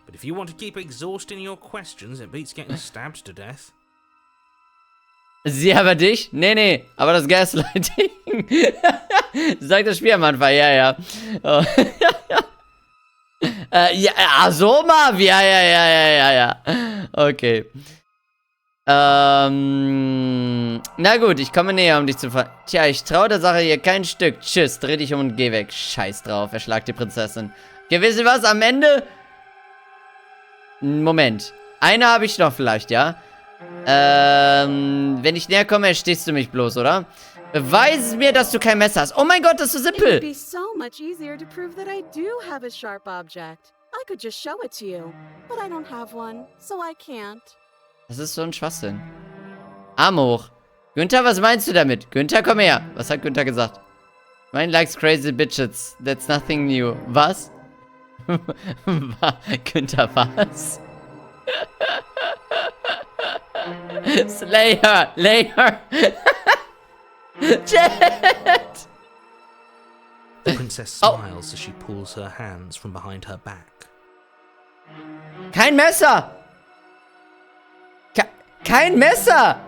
But if you want to keep exhausting your questions, it beats getting stabbed to death. Sie aber dich? Nee, aber das Gaslighting. Sagt das Spiel am Anfang, ja. Oh. Ja, so mal. Ja. Okay. Na gut, ich komme näher, um dich zu ver... Tja, ich traue der Sache hier kein Stück. Tschüss, dreh dich um und geh weg. Scheiß drauf, erschlag die Prinzessin. Okay, wisst ihr was? Am Ende... Moment. Eine habe ich noch vielleicht, ja? Wenn ich näher komme, erstichst du mich bloß, oder? Beweise mir, dass du kein Messer hast. Oh mein Gott, das ist so It would simpel. be so much easier to prove that I do have a sharp object. I could just show it to you. But I don't have one, so I can't. Das ist so ein Schwachsinn. Arm hoch. Günther, was meinst du damit? Günther, komm her. Was hat Günther gesagt? Mine likes crazy bitches. That's nothing new. Was? Günther, was? Slayer! Jet! The princess smiles as she pulls her hands from behind her back. Kein Messer! Kein Messer!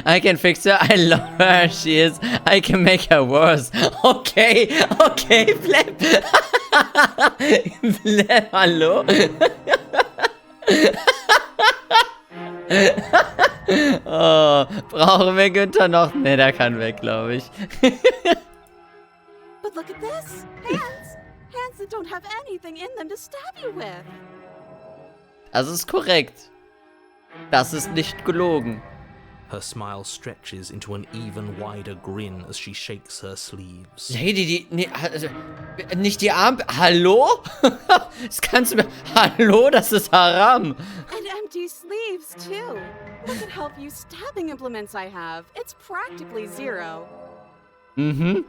I can fix her. I love her. She is. I can make her worse. Okay, Flap. Flap, hallo? Oh, brauchen wir Günther noch? Ne, der kann weg, glaube ich. But look at this. Hands. Hands that don't have anything in them to stab you with. Das ist korrekt. Das ist nicht gelogen. Her smile stretches into an even wider grin as she shakes her sleeves. Lady, also, nicht die Arme... Hallo? Das kannst du mir... Hallo, das ist Haram. And empty sleeves, too. Look at how few stabbing implements I have. It's practically zero. Mhm.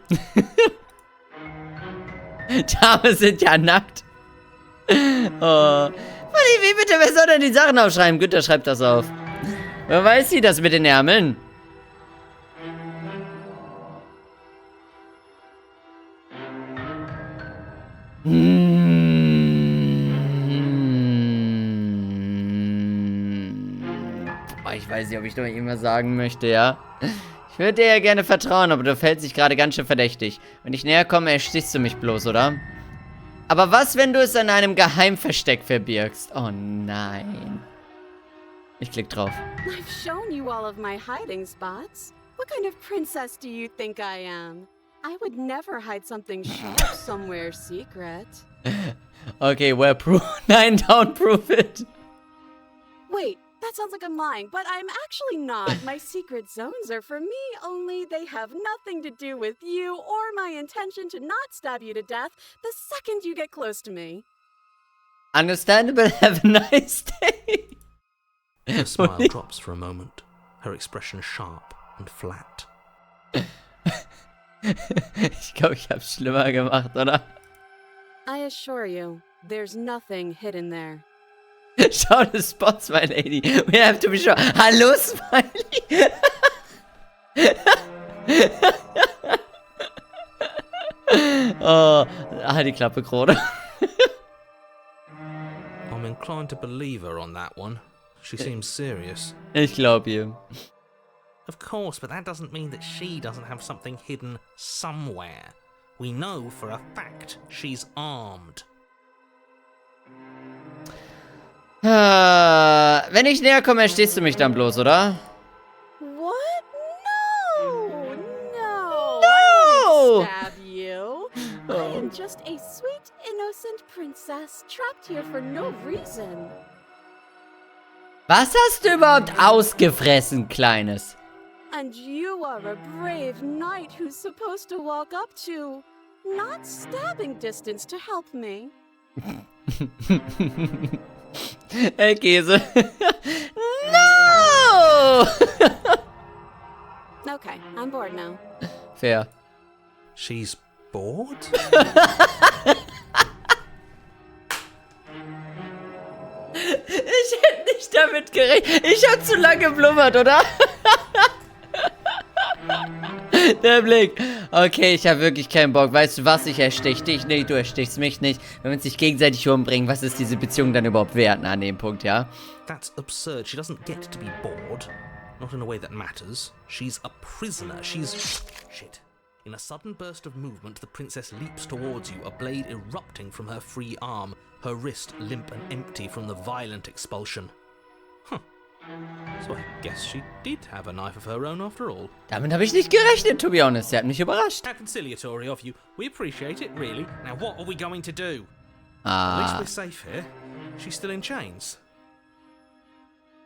Damen sind ja nackt. Oh. Wie bitte, wer soll denn die Sachen aufschreiben? Günther schreibt das auf. Wer weiß sie das mit den Ärmeln? Boah, ich weiß nicht, ob ich noch irgendwas sagen möchte, ja? Ich würde dir ja gerne vertrauen, aber du fällst dich gerade ganz schön verdächtig. Wenn ich näher komme, erstichst du mich bloß, oder? Aber was, wenn du es in einem Geheimversteck verbirgst? Oh nein. Ich klick drauf. I've shown you all of my hiding spots. What kind of princess do you think I am? I would never hide something sharp somewhere secret. Okay, well, Nein, don't prove it. Wait, that sounds like I'm lying, but I'm actually not. My secret zones are for me, only they have nothing to do with you or my intention to not stab you to death the second you get close to me. Understandable, have a nice day. Her smile drops for a moment, her expression sharp and flat. Ich glaube, ich hab's schlimmer gemacht, oder? I assure you, there's nothing hidden there. Schau the spots, my lady. We have to be sure. Hallo, Smiley. Oh, die Klappe, Krone. I'm inclined to believe her on that one. She seems serious. Ich glaube ihr. Of course, but that doesn't mean that she doesn't have something hidden somewhere. We know for a fact she's armed. Wenn ich näher komme, erstehst du mich dann bloß, oder? What? No! No! No! I wouldn't stab you. I Oh. am just a sweet, innocent princess trapped here for no reason. Was hast du überhaupt ausgefressen, Kleines? And you are a brave knight who's supposed to walk up to, not stabbing distance to help me. Hey, Käse. No! Okay, I'm bored now. Fair. She's bored? Ich hätte nicht damit gerechnet. Ich hab zu lange geblubbert, oder? Der Blick. Okay, ich habe wirklich keinen Bock. Weißt du was? Ich erstich dich nicht, du erstichst mich nicht. Wenn wir uns nicht gegenseitig umbringen, was ist diese Beziehung dann überhaupt wert an dem Punkt, ja? That's absurd. She doesn't get to be bored. Not in a way that matters. She's a prisoner. She's... Shit. In a sudden burst of movement, the princess leaps towards you, a blade erupting from her free arm, her wrist limp and empty from the violent expulsion. Huh. So I guess she did have a knife of her own after all. Damit habe ich nicht gerechnet, to be honest. Der hat mich überrascht. How conciliatory of you. We appreciate it, really. Now what are we going to do? At least we're safe here. She's still in chains.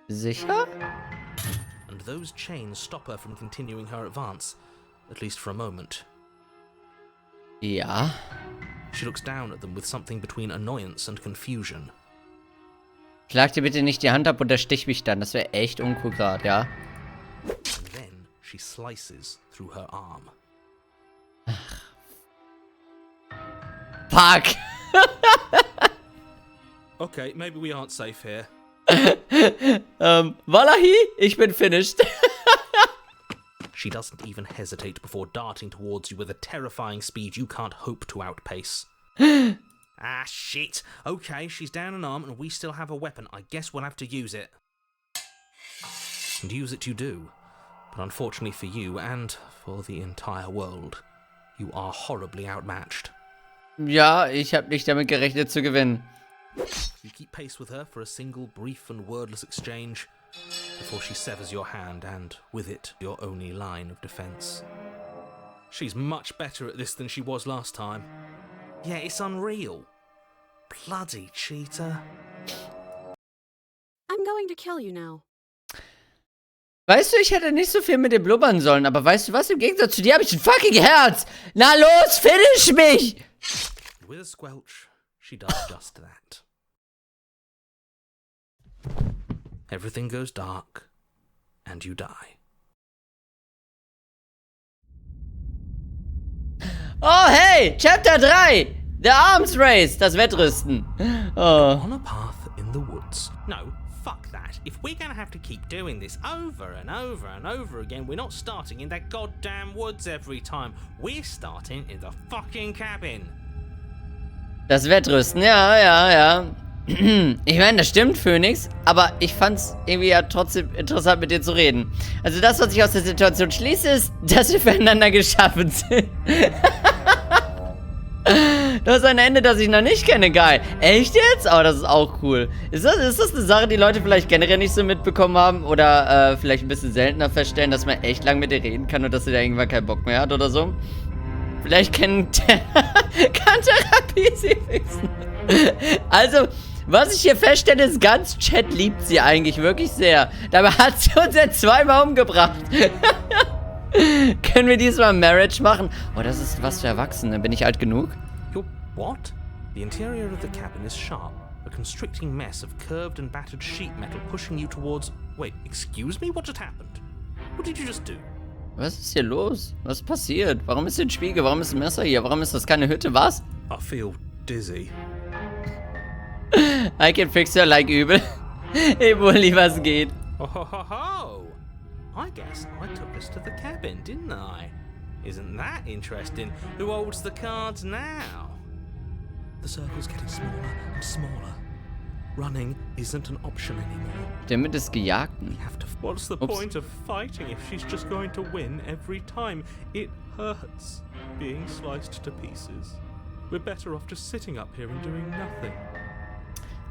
Sicher? And those chains stop her from continuing her advance. At least for a moment. Ja. She looks down at them with something between annoyance and confusion. Schlag dir bitte nicht die Hand ab und erstich mich dann. Das wäre echt uncool gerade, ja? And then she slices through her arm. Fuck! Okay, maybe we aren't safe here. Wallahi, ich bin finished. She doesn't even hesitate before darting towards you with a terrifying speed you can't hope to outpace. Ah, shit. Okay, she's down an arm and we still have a weapon. I guess we'll have to use it. And use it you do. But unfortunately for you and for the entire world, you are horribly outmatched. Ja, ich habe nicht damit gerechnet zu gewinnen. You keep pace with her for a single brief and wordless exchange before she severs your hand and, with it, your only line of defense. She's much better at this than she was last time. Yeah, it's unreal. Bloody cheater. I'm going to kill you now. Weißt du, ich hätte nicht so viel mit dir blubbern sollen, aber weißt du was? Im Gegensatz zu dir habe ich ein fucking Herz. Na los, finish mich! With a squelch, she does just that. Everything goes dark, and you die. Oh, hey! Chapter 3! The Arms Race! Das Wettrüsten. Oh. On a path in the woods. No, fuck that. If we're gonna have to keep doing this over and over and over again, we're not starting in that goddamn woods every time. We're starting in the fucking cabin. Das Wettrüsten, ja. Ich meine, das stimmt, Phoenix, aber ich fand's irgendwie ja trotzdem interessant, mit dir zu reden. Also das, was ich aus der Situation schließe, ist, dass wir füreinander geschaffen sind. Das ist ein Ende, das ich noch nicht kenne. Geil. Echt jetzt? Oh, das ist auch cool. Ist das eine Sache, die Leute vielleicht generell nicht so mitbekommen haben? Oder vielleicht ein bisschen seltener feststellen, dass man echt lang mit dir reden kann und dass sie da irgendwann keinen Bock mehr hat oder so? Vielleicht kann Therapie sie fixen. Also, was ich hier feststelle, ist, ganz Chat liebt sie eigentlich wirklich sehr. Dabei hat sie uns ja zweimal umgebracht. Können wir diesmal Marriage machen? Oh, das ist was für Erwachsene. Bin ich alt genug? You're what? The interior of the cabin is sharp, a constricting mess of curved and battered sheet metal pushing you towards... Wait, excuse me? What just happened? What did you just do? Was ist hier los? Was ist passiert? Warum ist hier ein Spiegel? Warum ist ein Messer hier? Warum ist das keine Hütte? Was? I feel dizzy. I can fix her like übel. Eboli, was geht? Oh, ho, ho, ho. I guess I took us to the cabin, didn't I? Isn't that interesting? Who holds the cards now? The circle's getting smaller and smaller. Running isn't an option anymore. Stimme des Gejagten. We have to... What's the Oops. point of fighting if she's just going to win every time? It hurts being sliced to pieces. We're better off just sitting up here and doing nothing.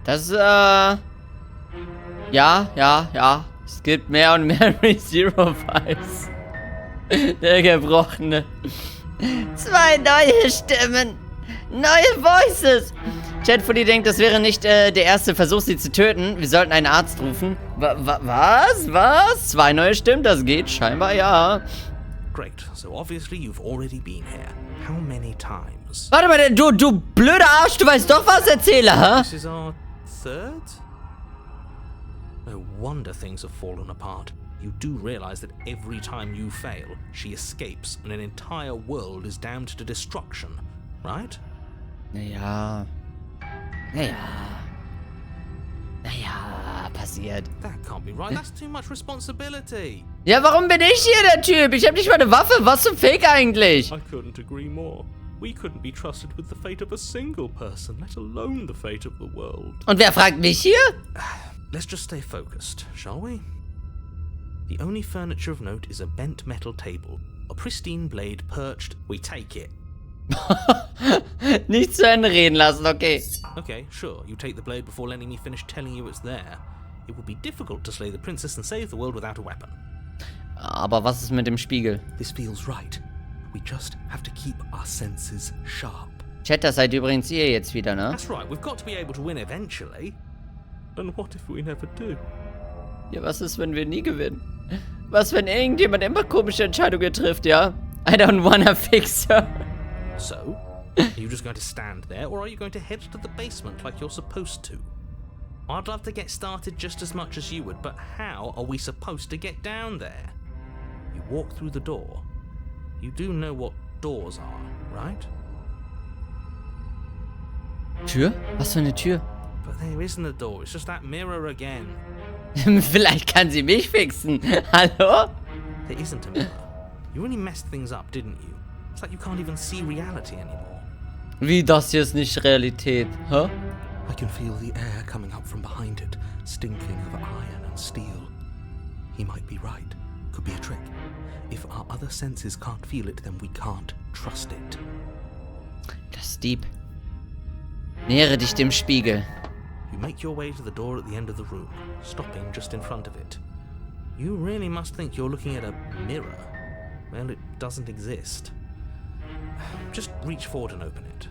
Das, ja. Es gibt mehr und mehr Zero Files. Der Gebrochene. 2 neue Stimmen. Neue Voices. Chatfully denkt, das wäre nicht der erste Versuch, sie zu töten. Wir sollten einen Arzt rufen. Was? 2 neue Stimmen? Das geht scheinbar, ja. Great, so obviously you've already been here. How many times? Warte mal, du blöder Arsch, du weißt doch, was erzähle, hä? This is our third? No wonder things have fallen apart. You do realize that every time you fail, she escapes and an entire world is damned to destruction, right? Naja, passiert? That can't be right. That's too much responsibility. Ja, warum bin ich hier der Typ? Ich habe nicht mal eine Waffe. Was zum Fick eigentlich? I couldn't agree more. We couldn't be trusted with the fate of a single person, let alone the fate of the world. Und wer fragt mich hier? Let's just stay focused, shall we? The only furniture of note is a bent metal table. A pristine blade perched. We take it. Nicht zu Ende reden lassen, okay. Okay, sure. You take the blade before letting me finish telling you it's there. It would be difficult to slay the princess and save the world without a weapon. Aber was ist mit dem Spiegel? This feels right. We just have to keep our senses sharp. Chat, das seid übrigens ihr jetzt wieder, ne? That's right. We've got to be able to win eventually. And what if we never do? Ja, was ist, wenn wir nie gewinnen? Was, wenn irgendjemand immer komische Entscheidungen trifft, ja? I don't wanna fix her. So, are you just going to stand there, or are you going to head to the basement like you're supposed to? I'd love to get started just as much as you would, but how are we supposed to get down there? You walk through the door. You do know what doors are, right? Tür? Was für eine Tür? But there isn't a door, it's just that mirror again. Vielleicht kann sie mich fixen. Hallo? There isn't a mirror. You really messed things up, didn't you? It's like you can't even see reality anymore. Wie, das hier ist nicht Realität? Hä? I can feel the air coming up from behind it, stinking of iron and steel. He might be right. Could be a trick. If our other senses can't feel it, then we can't trust it. Das ist Dieb. Nähere dich dem Spiegel. You make your way to the door at the end of the room, stopping just in front of it. You really must think you're looking at a mirror. Well, it doesn't exist. Just reach forward and open it.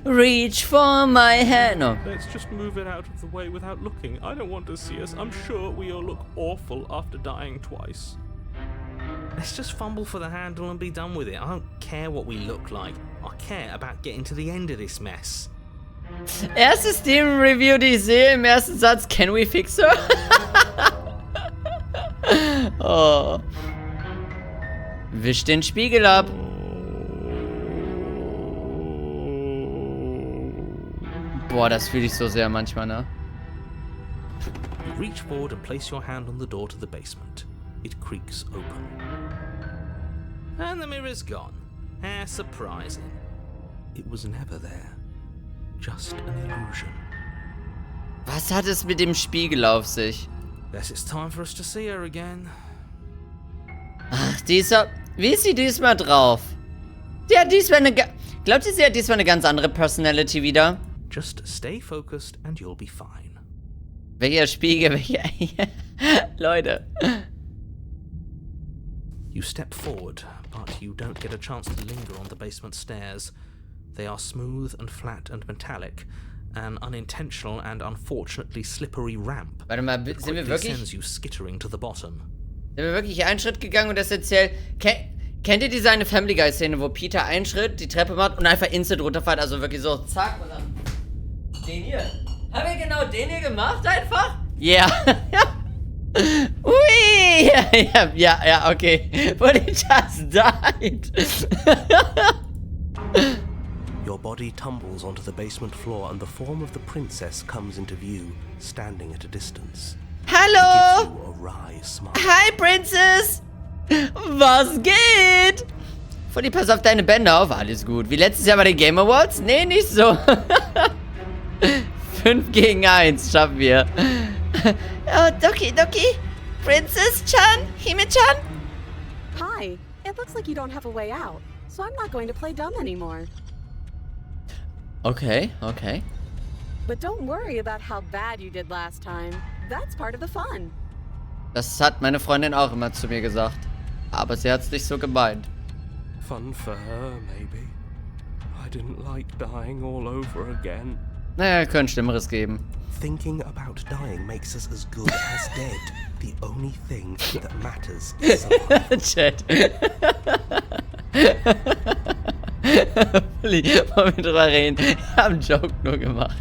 Reach for my hand. No. Let's just move it out of the way without looking. I don't want to see us. I'm sure we all look awful after dying twice. Let's just fumble for the handle and be done with it. I don't care what we look like. I care about getting to the end of this mess. Erste Steam-Review, die ich sehe, im ersten Satz, can we fix her? Oh. Wisch den Spiegel ab. Boah, das fühle ich so sehr manchmal, ne? You reach forward and place your hand on the door to the basement. It creaks open. And the mirror's gone. How surprising. It was never there. Just an illusion. Was hat es mit dem Spiegel auf sich? Guess it's time for us to see her again. Ach, wie ist sie diesmal drauf? Die hat diesmal eine... Glaubt ihr, sie hat diesmal eine ganz andere Personality wieder? Just stay focused and you'll be fine. Welcher Spiegel, welcher... Leute. You step forward, but you don't get a chance to linger on the basement stairs. They are smooth and flat and metallic. An unintentional and unfortunately slippery ramp. Warte mal, sind wir wirklich... Sends you skittering to the bottom. Sind wir wirklich einen Schritt gegangen und das erzählt... Kennt ihr diese eine Family Guy Szene, wo Peter einen Schritt die Treppe macht und einfach instant runterfällt? Also wirklich so, zack und dann... Den hier. Haben wir genau den hier gemacht einfach? Ja. Yeah. Ui. Ja, okay. But he just died. Your body tumbles onto the basement floor and the form of the princess comes into view, standing at a distance. Hallo. She gives you a wry smile. Hi, Princess. Was geht? Fully, pass auf deine Bänder auf. Alles gut. Wie letztes Jahr bei den Game Awards? Nee, nicht so. 5 gegen 1 schaffen wir. Oh, Doki. Princess-chan? Hime-chan? Hi. It looks like you don't have a way out, so I'm not going to play dumb anymore. Okay. But don't worry about how bad you did last time. That's part of the fun. Das hat meine Freundin auch immer zu mir gesagt. Aber sie hat's nicht so gemeint. Fun for her, maybe. I didn't like dying all over again. Naja, könnte Schlimmeres geben. Thinking about dying makes us as good as dead. The only thing that matters is survival. Chat. Wollen wir drüber reden? Ich hab einen Joke nur gemacht.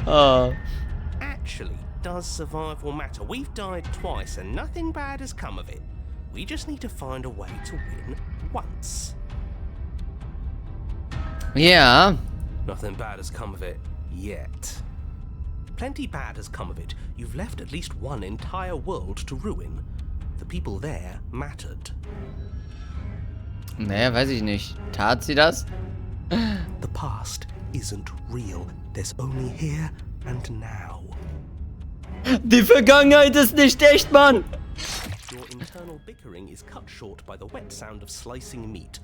Oh. Actually, does survival matter? We've died twice and nothing bad has come of it. We just need to find a way to win once. Ja. Nothing bad has come of it yet. Plenty bad has come of it. You've left at least one entire world to ruin. The people there mattered. Naja, weiß ich nicht. Tat sie das? The past isn't real. There's only here and now. Die Vergangenheit ist nicht echt, Mann! Your internal bickering is cut short by the wet sound of slicing meat.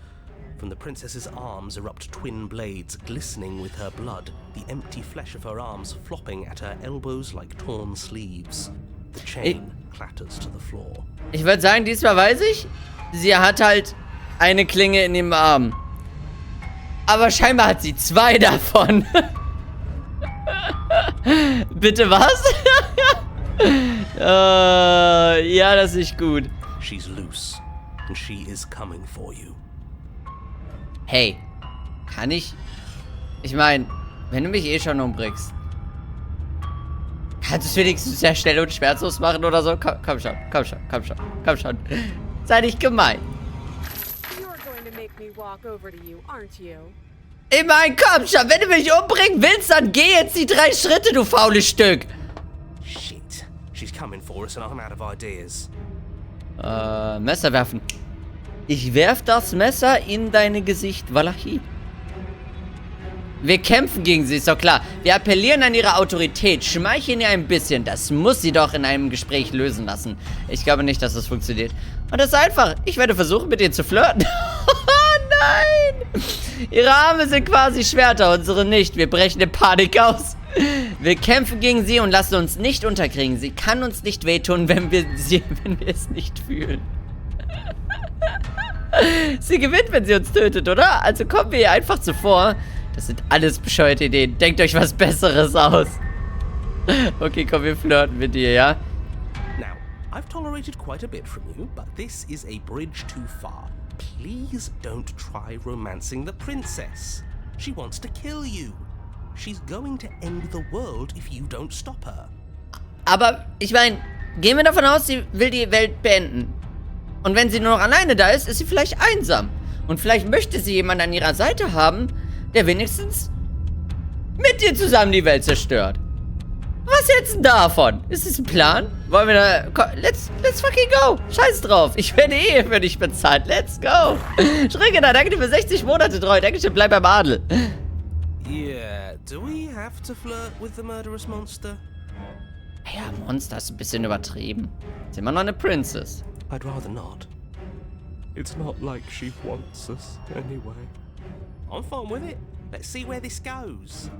From the princess's arms erupt twin blades, glistening with her blood, the empty flesh of her arms flopping at her elbows like torn sleeves. The chain clatters to the floor. Ich würde sagen, diesmal weiß ich, sie hat halt eine Klinge in dem Arm. Aber scheinbar hat sie zwei davon. Bitte was? Ja, das ist nicht gut. She's loose, and she is coming for you. Hey, kann ich... Ich meine, wenn du mich eh schon umbringst, kannst du es wenigstens sehr schnell und schmerzlos machen oder so? Komm schon, komm schon, komm schon, komm schon. Sei nicht gemein. You're going to make me walk over to you, aren't you? Ich mein, komm schon, wenn du mich umbringen willst, dann geh jetzt die 3 Schritte, du faules Stück. Shit. She's coming for us and I'm out of ideas. Messer werfen. Ich werf das Messer in dein Gesicht, Walachi. Wir kämpfen gegen sie, ist doch klar. Wir appellieren an ihre Autorität, schmeicheln ihr ein bisschen. Das muss sie doch in einem Gespräch lösen lassen. Ich glaube nicht, dass das funktioniert. Und das ist einfach. Ich werde versuchen, mit ihr zu flirten. Nein! Ihre Arme sind quasi Schwerter, unsere nicht. Wir brechen in Panik aus. Wir kämpfen gegen sie und lassen uns nicht unterkriegen. Sie kann uns nicht wehtun, wenn wir es nicht fühlen. Sie gewinnt, wenn sie uns tötet, oder? Also kommen wir ihr einfach zuvor. Das sind alles bescheuerte Ideen. Denkt euch was Besseres aus. Okay, komm, wir flirten mit ihr, ja? Now, I've tolerated quite a bit from you, but this is a bridge too far. Please don't try romancing the princess. She wants to kill you. She's going to end the world if you don't stop her. Aber, ich meine, gehen wir davon aus, sie will die Welt beenden. Und wenn sie nur noch alleine da ist, ist sie vielleicht einsam. Und vielleicht möchte sie jemanden an ihrer Seite haben, der wenigstens mit ihr zusammen die Welt zerstört. Was jetzt davon? Ist es ein Plan? Wollen wir da... Let's fucking go. Scheiß drauf. Ich werde eh für dich bezahlt. Let's go. Schrägener, danke dir für 60 Monate treu. Dankeschön, bleib beim Adel. Yeah, do we have to flirt with the murderous monster? Ja, Monster ist ein bisschen übertrieben. Ist immer noch eine Princess. I'd rather not. It's not like she wants us anyway. I'm fine with it. Let's see where this goes.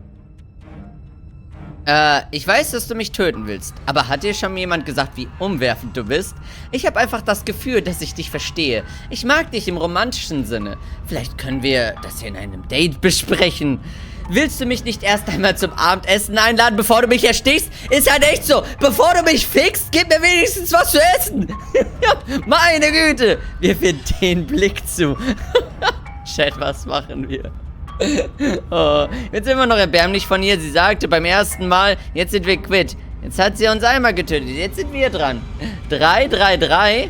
Ich weiß, dass du mich töten willst, aber hat dir schon jemand gesagt, wie umwerfend du bist? Ich habe einfach das Gefühl, dass ich dich verstehe. Ich mag dich im romantischen Sinne. Vielleicht können wir das hier in einem Date besprechen. Willst du mich nicht erst einmal zum Abendessen einladen, bevor du mich erstichst? Ist halt echt so. Bevor du mich fickst, gib mir wenigstens was zu essen. Meine Güte. Wir finden den Blick zu. Chat, was machen wir? Oh, jetzt sind wir noch erbärmlich von ihr. Sie sagte beim ersten Mal, jetzt sind wir quitt. Jetzt hat sie uns einmal getötet. Jetzt sind wir dran. 3, 3, 3.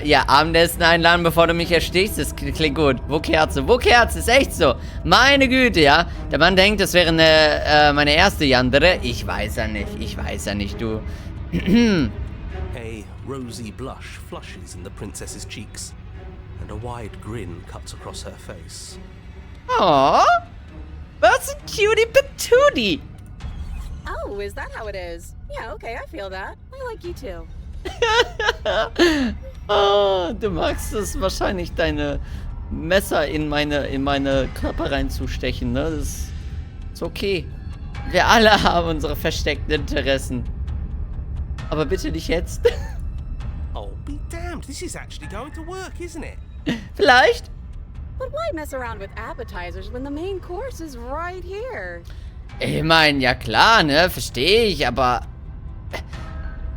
Ja, Abendessen einladen, bevor du mich erstichst. Das klingt gut. Wo Kerze? Wo Kerze? Ist echt so. Meine Güte, ja. Der Mann denkt, das wäre meine erste Yandere. Ich weiß ja nicht. Ich weiß ja nicht, du. A rosy blush flushes in the princess's cheeks, and a wide grin cuts across her face. Oh, was ein Cutie Patootie. Oh, is that how it is? Yeah, okay, I feel that. I like you too. Oh, du magst es wahrscheinlich, deine Messer in meine Körper reinzustechen, ne? Das ist okay. Wir alle haben unsere versteckten Interessen. Aber bitte nicht jetzt. Oh, be damned. This is actually going to work, isn't it? Vielleicht? But why mess around with appetizers when the main course is right here? Ich meine, ja klar, ne? Verstehe ich, aber...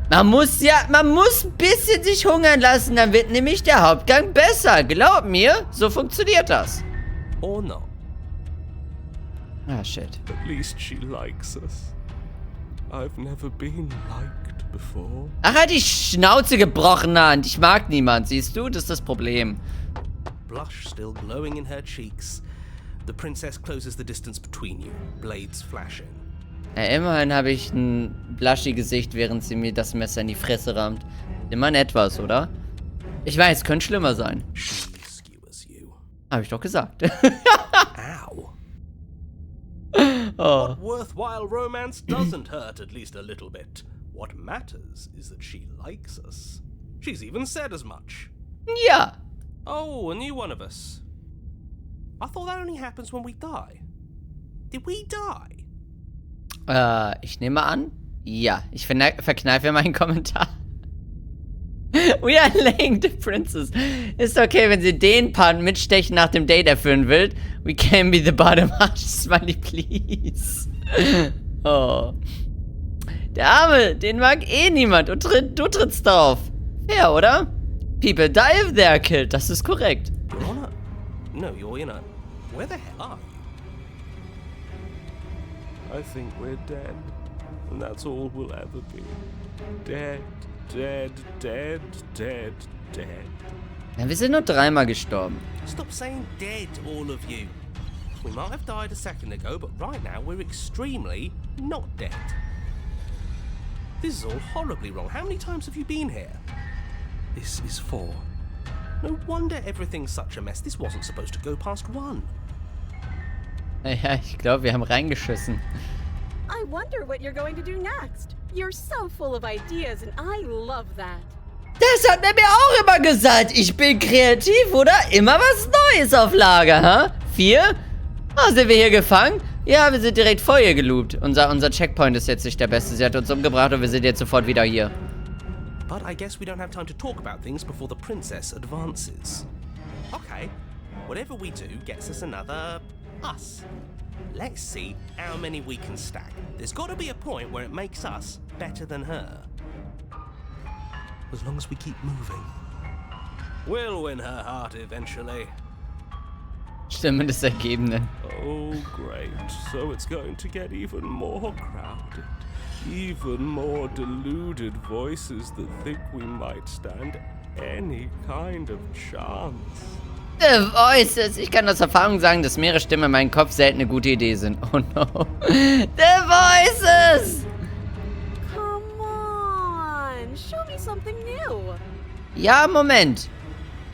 Man muss ein bisschen sich hungern lassen, dann wird nämlich der Hauptgang besser. Glaub mir, so funktioniert das. Or not. Ah, shit. At least she likes us. I've never been liked before. Ach, halt die Schnauze, gebrochene Hand. Ich mag niemand, siehst du? Das ist das Problem. Blush still glowing in her cheeks. The princess closes the distance between you, blades flashing. Immerhin habe ich ein Blushy-Gesicht, während sie mir das Messer in die Fresse rammt. Immerhin etwas, oder? Ich weiß, könnte schlimmer sein. Habe ich doch gesagt. Ow. Oh. What worthwhile romance doesn't hurt at least a little bit? What matters is that she likes us. She's even said as much. Ja. Oh, a new one of us. I thought that only happens when we die. Did we die? Ich nehme an. Ja, ich verkneife meinen Kommentar. We are laying the princess. Ist okay, wenn sie den Part mitstechen nach dem Date erfüllen will. We can be the bottom half. Smiley, please. Oh. Der Arme, den mag eh niemand. Und du trittst drauf. Fair, oder? People die if they are killed. Das ist korrekt. You're on a... No, you're in a... Where the hell are you? I think we're dead. And that's all we'll ever be. Dead. Dead, dead, dead, dead. Ja, wir sind nur 3-mal gestorben. Stop saying dead, all of you. We might have died a second ago, but right now we're extremely not dead. This is all horribly wrong. How many times have you been here? This is 4. No wonder everything's such a mess. This wasn't supposed to go past 1. Ja, ich glaube, wir haben reingeschissen. I wonder what you're going to do next. You're so full of ideas and I love that. Das hat er mir auch immer gesagt. Ich bin kreativ, oder? Immer was Neues auf Lager, ha? 4? Ah, sind wir hier gefangen? Ja, wir sind direkt vor ihr geloopt. Unser Checkpoint ist jetzt nicht der beste. Sie hat uns umgebracht und wir sind jetzt sofort wieder hier. But I guess we don't have time to talk about things before the princess advances. Okay, whatever we do gets us another us. Let's see how many we can stack. There's got to be a point where it makes us better than her. As long as we keep moving. We'll win her heart eventually. Stimme des Ergebenen. Oh, great. So it's going to get even more crowded. Even more deluded voices that think we might stand any kind of chance. The Voices. Ich kann aus Erfahrung sagen, dass mehrere Stimmen in meinem Kopf selten eine gute Idee sind. Oh no. The Voices! Come on, show me something new. Ja, Moment.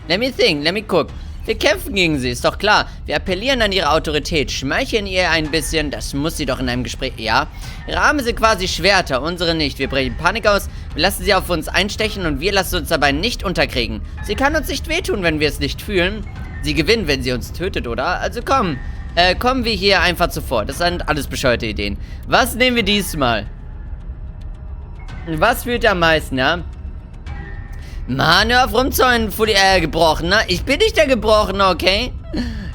Let me think, let me cook. Wir kämpfen gegen sie, ist doch klar. Wir appellieren an ihre Autorität, schmeicheln ihr ein bisschen. Das muss sie doch in einem Gespräch... Ja. Ihre Arme sind quasi Schwerter, unsere nicht. Wir brechen Panik aus, wir lassen sie auf uns einstechen und wir lassen uns dabei nicht unterkriegen. Sie kann uns nicht wehtun, wenn wir es nicht fühlen. Sie gewinnt, wenn sie uns tötet, oder? Also komm, kommen wir hier einfach zuvor. Das sind alles bescheuerte Ideen. Was nehmen wir diesmal? Was fühlt am meisten, ja? Mann, hör auf rumzäunen, Gebrochener. Ich bin nicht der Gebrochene, okay?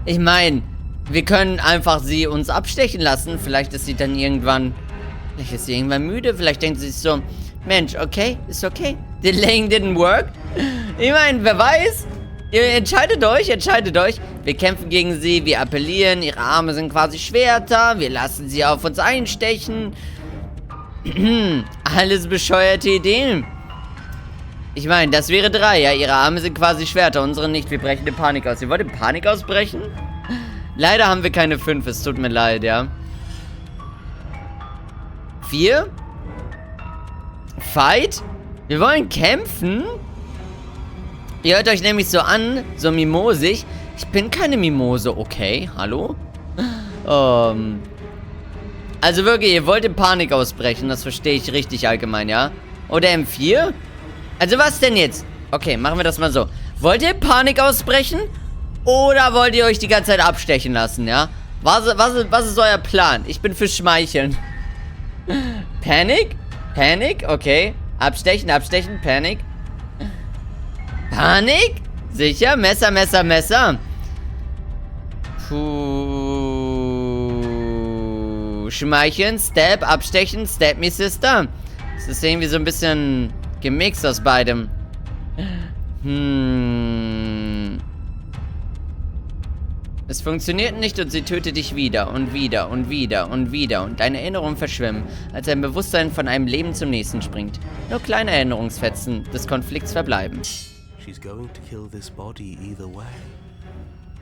Ich meine, wir können einfach sie uns abstechen lassen. Vielleicht ist sie dann irgendwann... Vielleicht ist sie irgendwann müde. Vielleicht denkt sie sich so... Mensch, okay, ist okay. Delaying didn't work. Ich meine, wer weiß? Ihr entscheidet euch. Wir kämpfen gegen sie, wir appellieren. Ihre Arme sind quasi Schwerter. Wir lassen sie auf uns einstechen. Alles bescheuerte Ideen. Ich meine, das wäre 3, ja. Ihre Arme sind quasi Schwerter, unsere nicht. Wir brechen in Panik aus. Ihr wollt in Panik ausbrechen? Leider haben wir keine 5, es tut mir leid, ja. 4? Fight? Wir wollen kämpfen? Ihr hört euch nämlich so an, so mimosig. Ich bin keine Mimose, okay? Hallo? Also wirklich, ihr wollt in Panik ausbrechen, das verstehe ich richtig allgemein, ja? Oder M4? Also was denn jetzt? Okay, machen wir das mal so. Wollt ihr in Panik ausbrechen? Oder wollt ihr euch die ganze Zeit abstechen lassen, ja? Was ist euer Plan? Ich bin für Schmeicheln. Panik? Panik? Okay. Abstechen, Panik. Panik? Sicher? Messer, Messer, Messer. Puh. Schmeicheln, Stab, abstechen, Stab me, Sister. Das ist irgendwie so ein bisschen... gemixt aus beidem. Es funktioniert nicht und sie tötet dich wieder und wieder und wieder und wieder und deine Erinnerungen verschwimmen, als ein Bewusstsein von einem Leben zum nächsten springt. Nur kleine Erinnerungsfetzen des Konflikts verbleiben. She's going to kill this body either way.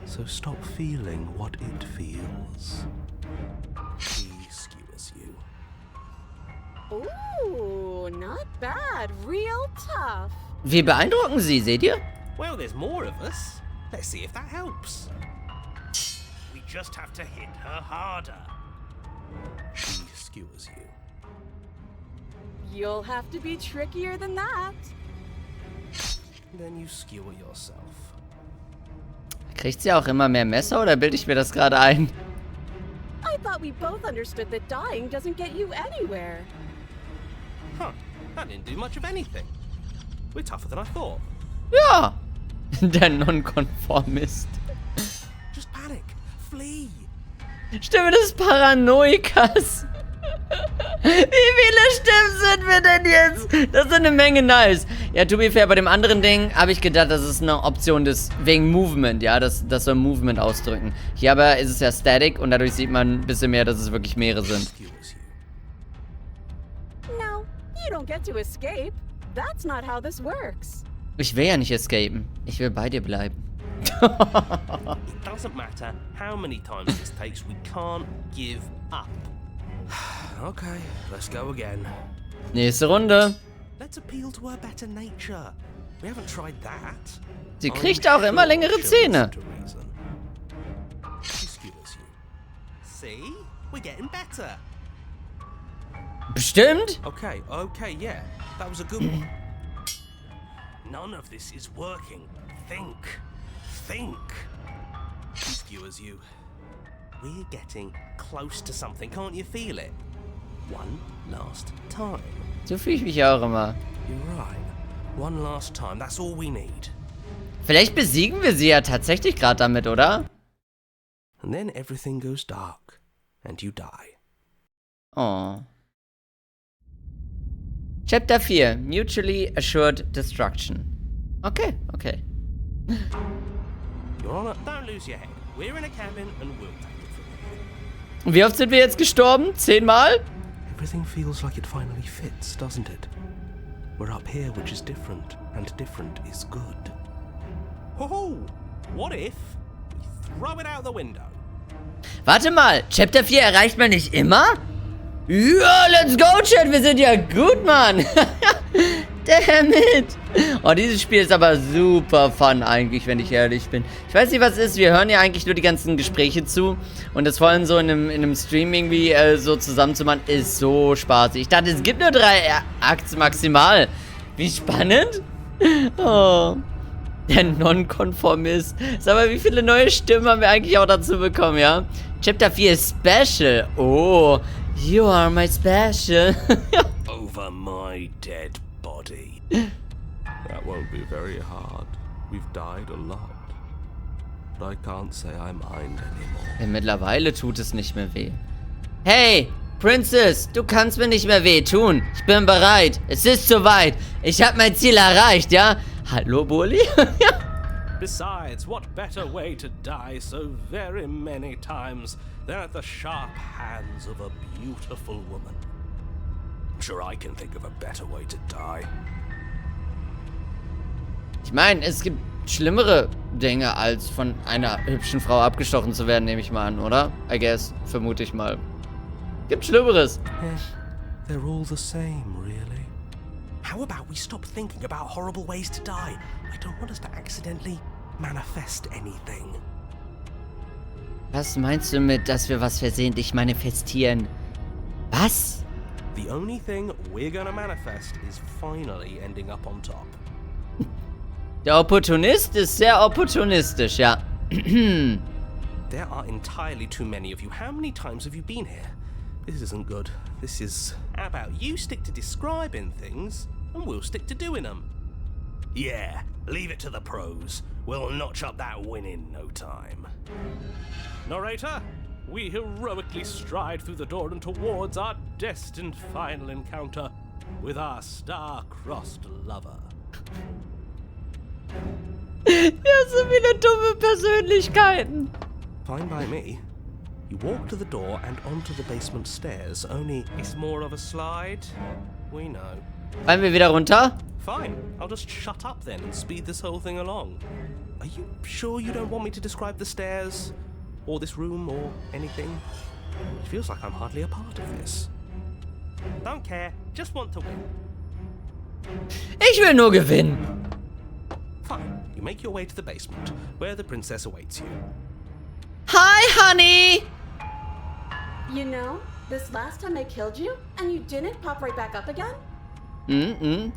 So stop feeling what it feels. Please, skewers you. Ooh, not bad. Real tough. Wie beeindrucken Sie, seht ihr? Well, there's more of us. Let's see if that helps. We just have to hit her harder. She skewers you. You'll have to be trickier than that. Then you skewer yourself. Kriegt sie auch immer mehr Messer oder bilde ich mir das gerade ein? I thought we both understood that dying doesn't get you anywhere. Huh, that didn't do much of anything. We're tougher than I thought. Ja. Der Nonkonformist. Just panic. Flee. Stimme des Paranoikers. Wie viele Stimmen sind wir denn jetzt? Das sind eine Menge nice. Ja, to be fair, bei dem anderen Ding habe ich gedacht, das ist eine Option des, wegen Movement, ja, das soll Movement ausdrücken. Hier aber ist es ja Static und dadurch sieht man ein bisschen mehr, dass es wirklich mehrere sind. Skewers you. No, you don't get to escape. That's not how this works. Ich will ja nicht escapen. Ich will bei dir bleiben. It doesn't matter how many times this takes, we can't give up. Okay, let's go again. Nächste Runde. Let's appeal to her better nature. We haven't tried that. Sie kriegt auch immer längere Zähne. She skewers you. See? We're getting better. Bestimmt? Okay, yeah. That was a good one. None of this is working. Think. She skewers you. We're getting close to something. Can't you feel it? One last time. So fühle ich mich auch immer. You're right. One last time. That's all we need. Vielleicht besiegen wir sie ja tatsächlich gerade damit, oder? And then everything goes dark. And you die. Oh. Chapter 4. Mutually Assured Destruction. Okay. Your Honor, don't lose your head. We're in a cabin and we'll take it from here. Und wie oft sind wir jetzt gestorben? 10 Mal? Everything feels like it finally fits, doesn't it? We're up here, which is different, and different is good. Ho! What if we throw it out the window? Warte mal, Chapter 4 erreicht man nicht immer? Ja, let's go, Chat, wir sind ja gut, Mann. Damn it. Oh, dieses Spiel ist aber super fun eigentlich, wenn ich ehrlich bin. Ich weiß nicht, was es ist. Wir hören ja eigentlich nur die ganzen Gespräche zu. Und das vor allem so in einem Stream irgendwie so zusammenzumachen, ist so spaßig. Ich dachte, es gibt nur 3 Akte maximal. Wie spannend. Oh. Der Nonkonformist. Sag mal, wie viele neue Stimmen haben wir eigentlich auch dazu bekommen, ja? Chapter 4 ist Special. Oh, you are my special. Over my dead body. That won't be very hard. We've died a lot. But I can't say I mind anymore. Ja, mittlerweile tut es nicht mehr weh. Hey, Princess, du kannst mir nicht mehr wehtun. Ich bin bereit. Es ist soweit. Ich habe mein Ziel erreicht, ja? Hallo, Bulli? Besides, what better way to die so very many times than at the sharp hands of a beautiful woman? I'm sure I can think of a better way to die. Ich meine, es gibt schlimmere Dinge, als von einer hübschen Frau abgestochen zu werden, nehme ich mal an, oder? I guess, vermute ich mal. Gibt Schlimmeres. They're all the same, really. How about we stop thinking about horrible ways to die? I don't want us to accidentally manifest anything. Was meinst du mit, dass wir was versehentlich manifestieren? Was? The only thing we're gonna manifest is finally ending up on top. Der Opportunist ist sehr opportunistisch, ja. There are entirely too many of you. How many times have you been here? This isn't good. This is... How about you stick to describing things, and we'll stick to doing them? Yeah, leave it to the pros. We'll notch up that win in no time. Narrator, we heroically stride through the door and towards our destined final encounter with our star-crossed lover. Ja, so viele dumme Persönlichkeiten. Fine by me. You walk to the door and onto the basement stairs, only it's more of a slide. We know. Fallen wir wieder runter? Fine, I'll just shut up then and speed this whole thing along. Are you sure you don't want me to describe the stairs? Or this room, or anything? It feels like I'm hardly a part of this. Don't care. Just want to win. Ich will nur gewinnen. Fine. You make your way to the basement, where the princess awaits you. Hi, honey. You know, this last time I killed you, and you didn't pop right back up again? I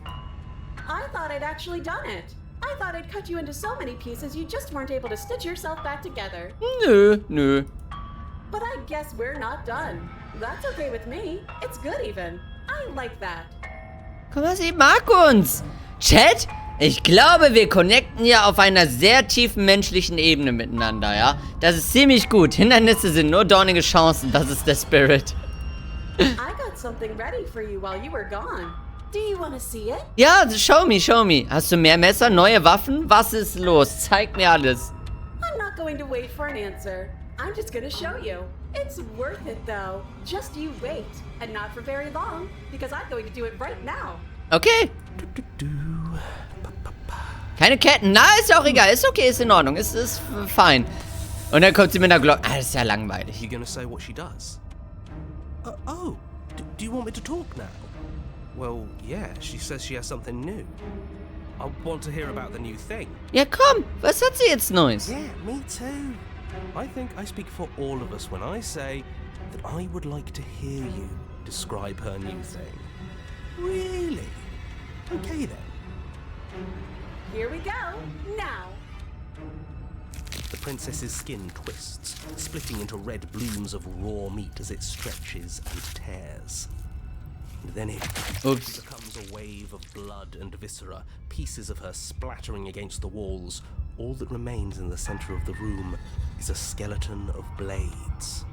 thought I'd actually done it. I thought I'd cut you into so many pieces you just weren't able to stitch yourself back together. Nö. But I guess we're not done. That's okay with me. It's good even. I like that. Guck mal, sie mag uns. Chat, ich glaube, wir connecten ja auf einer sehr tiefen menschlichen Ebene miteinander, ja? Das ist ziemlich gut. Hindernisse sind nur dornige Chancen. Das ist der Spirit. I got something ready for you while you were gone. Do you want to see it? Ja, show me. Hast du mehr Messer, neue Waffen? Was ist los? Zeig mir alles. I'm not going to wait for an answer. I'm just going to show you. It's worth it though. Just you wait. And not for very long, because I'm going to do it right now. Okay. Keine Ketten. Na, ist ja auch egal. Ist okay, ist in Ordnung. Ist fein. Und dann kommt sie mit einer Glocke. Ah, das ist ja langweilig. You gonna say what she does? Do you want me to talk now? Well, yeah, she says she has something new. I want to hear about the new thing. Ja, komm. Was hat sie jetzt Neues? Yeah, me too. I think I speak for all of us when I say that I would like to hear you describe her new thing. Really? Okay then. Here we go. Now. The princess's skin twists, splitting into red blooms of raw meat as it stretches and tears. And then it becomes a wave of blood and viscera, pieces of her splattering against the walls. All that remains in the center of the room is a skeleton of blades.